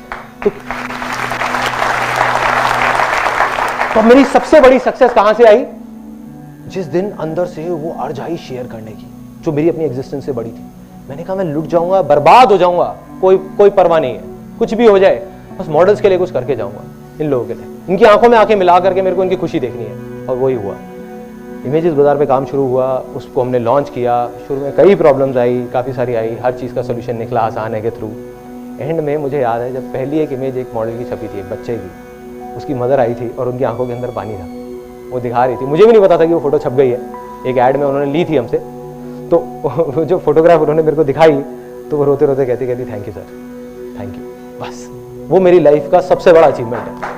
तो मेरी सबसे बड़ी सक्सेस कहां से आई, जिस दिन अंदर से वो अर्ज आई शेयर करने की, जो मेरी अपनी एग्जिस्टेंस से बड़ी थी. मैंने कहा मैं लुट जाऊंगा, बर्बाद हो जाऊंगा, कोई परवाह नहीं है, कुछ भी हो जाए, बस मॉडल्स के लिए कुछ करके जाऊंगा, इन लोगों के लिए. इनकी आंखों में आंखें मिला करके मेरे को इनकी खुशी देखनी है. और वही हुआ. इमेजेस बाजार पे काम शुरू हुआ, उसको हमने लॉन्च किया. शुरू में कई प्रॉब्लम्स आई, काफ़ी सारी आई, हर चीज़ का सोल्यूशन निकला आसान है के थ्रू. एंड में मुझे याद है जब पहली एक इमेज एक मॉडल की छपी थी, एक बच्चे की, उसकी मदर आई थी और उनकी आंखों के अंदर पानी था, वो दिखा रही थी. मुझे भी नहीं पता था कि वो फोटो छप गई है, एक ऐड में उन्होंने ली थी हमसे. तो जो फोटोग्राफ उन्होंने मेरे को दिखाई, तो वो रोते रोते कहती thank you sir, thank you. बस वो मेरी लाइफ का सबसे बड़ा अचीवमेंट है.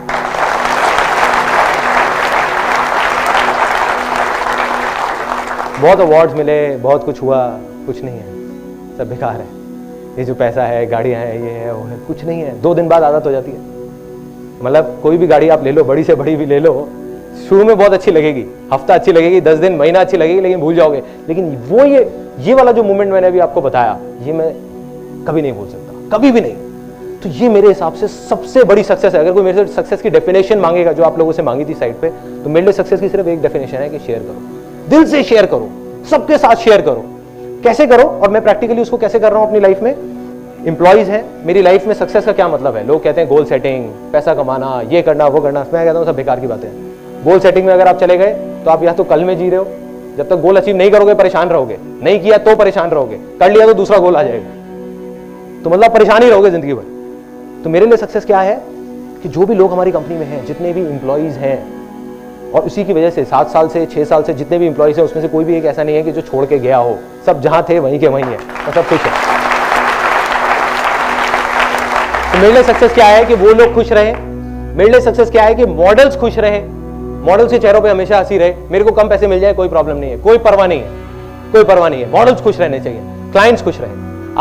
बहुत अवार्ड्स मिले, बहुत कुछ हुआ, कुछ नहीं है, सब बेकार है. ये जो पैसा है, गाड़ियां हैं, ये है वो है, कुछ नहीं है. 2 दिन बाद आदत हो जाती है. मतलब कोई भी गाड़ी आप ले लो, बड़ी से बड़ी भी ले लो, शुरू में बहुत अच्छी लगेगी, हफ्ता अच्छी लगेगी, 10 दिन, महीना अच्छी लगेगी, लेकिन भूल जाओगे. लेकिन वो ये वाला जो मोमेंट मैंने अभी आपको बताया, ये मैं कभी नहीं भूल सकता, कभी भी नहीं. तो ये मेरे हिसाब से सबसे बड़ी सक्सेस है. अगर कोई मेरे से सक्सेस की डेफिनेशन मांगेगा, जो आप लोगों से मांगी थी साइड पे, तो मेरे लिए सक्सेस की सिर्फ एक डेफिनेशन है कि शेयर करो, दिल से शेयर करो, सबके साथ शेयर करो. कैसे करो, और मैं प्रैक्टिकली उसको कैसे कर रहा हूं अपनी लाइफ में. एम्प्लॉयज हैं, मेरी लाइफ में सक्सेस का क्या मतलब है? लोग कहते हैं गोल सेटिंग, पैसा कमाना, ये करना वो करना। मैं कहता हूँ सब बेकार की बातें हैं। गोल सेटिंग में अगर आप चले गए तो आप या तो कल में जी रहे हो, जब तक गोल अचीव नहीं करोगे परेशान रहोगे, नहीं किया तो परेशान रहोगे, कर लिया तो दूसरा गोल आ जाएगा, तो मतलब परेशान ही रहोगे जिंदगी भर। तो मेरे लिए सक्सेस क्या है कि जो भी लोग हमारी कंपनी में हैं, जितने भी एम्प्लॉयज हैं, और उसी की वजह से 7 साल से 6 साल से जितने भी एम्प्लॉयज हैं उसमें से कोई भी एक ऐसा नहीं है कि जो छोड़ के गया हो, सब जहां थे वहीं के वहीं है और सब खुश है। तो मेरे लिए सक्सेस क्या है कि वो लोग खुश रहे। मेरे लिए सक्सेस क्या है कि मॉडल्स खुश रहे, मॉडल्स के चेहरों पे हमेशा हंसी रहे। मेरे को कम पैसे मिल जाए कोई प्रॉब्लम नहीं है, कोई परवाह नहीं है, कोई परवाह नहीं है। मॉडल्स खुश रहने चाहिए, क्लाइंट्स खुश रहे।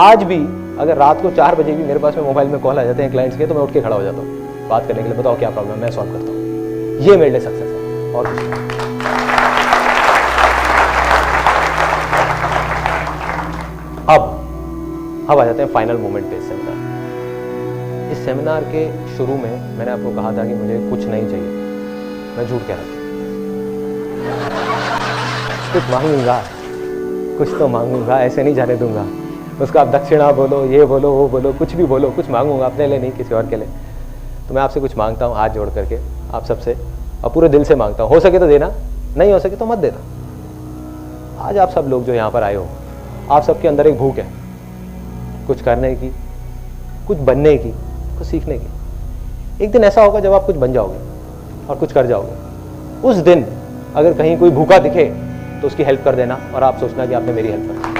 आज भी अगर रात को 4 बजे भी मेरे पास में मोबाइल में कॉल आ जाते हैं क्लाइंट्स के, तो मैं उठ के खड़ा हो जाता हूँ बात करने के लिए। बताओ क्या प्रॉब्लम, मैं सॉल्व करता हूँ। ये मेरे लिए सक्सेस है और कुछ नहीं। अब आ जाते हैं फाइनल मोमेंट पे। इस सेमिनार के शुरू में मैंने आपको कहा था कि मुझे कुछ नहीं चाहिए। मैं झूठ कह रहा था, कुछ मांगूंगा, कुछ तो मांगूंगा, ऐसे नहीं जाने दूंगा। उसको आप दक्षिणा बोलो, ये बोलो, वो बोलो, कुछ भी बोलो, कुछ मांगूंगा, अपने लिए नहीं, किसी और के लिए। तो मैं आपसे कुछ मांगता हूँ हाथ जोड़ करके, आप सबसे, और पूरे दिल से मांगता हूँ। हो सके तो देना, नहीं हो सके तो मत देना। आज आप सब लोग जो यहाँ पर आए हो, आप सबके अंदर एक भूख है कुछ करने की, कुछ बनने की, कुछ सीखने की। एक दिन ऐसा होगा जब आप कुछ बन जाओगे और कुछ कर जाओगे। उस दिन अगर कहीं कोई भूखा दिखे तो उसकी हेल्प कर देना, और आप सोचना कि आपने मेरी हेल्प कर दी।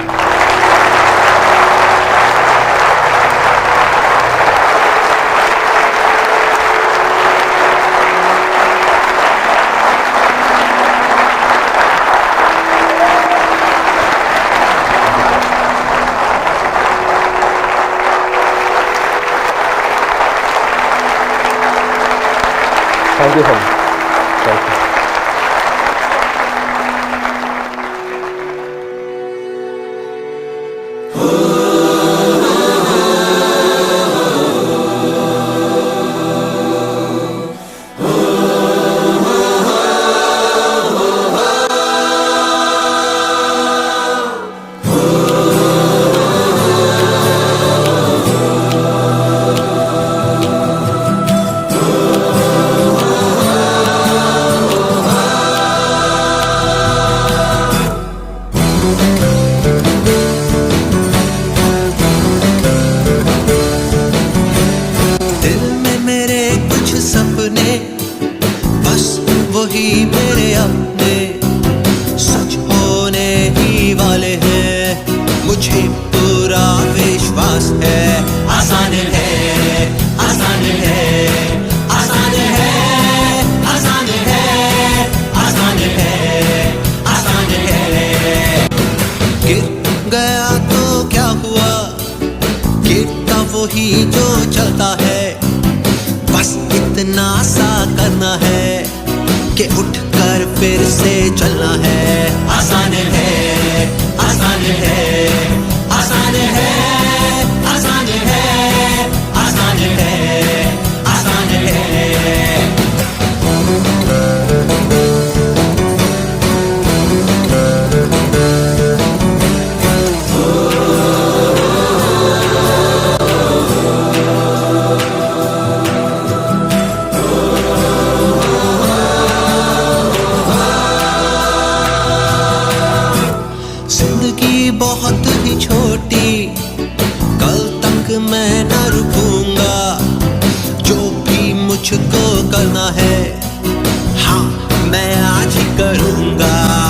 Thank you so much. Thank you. ही जो चलता है, बस इतना सा करना है कि उठकर फिर से चलना है। आसान है, आसान है।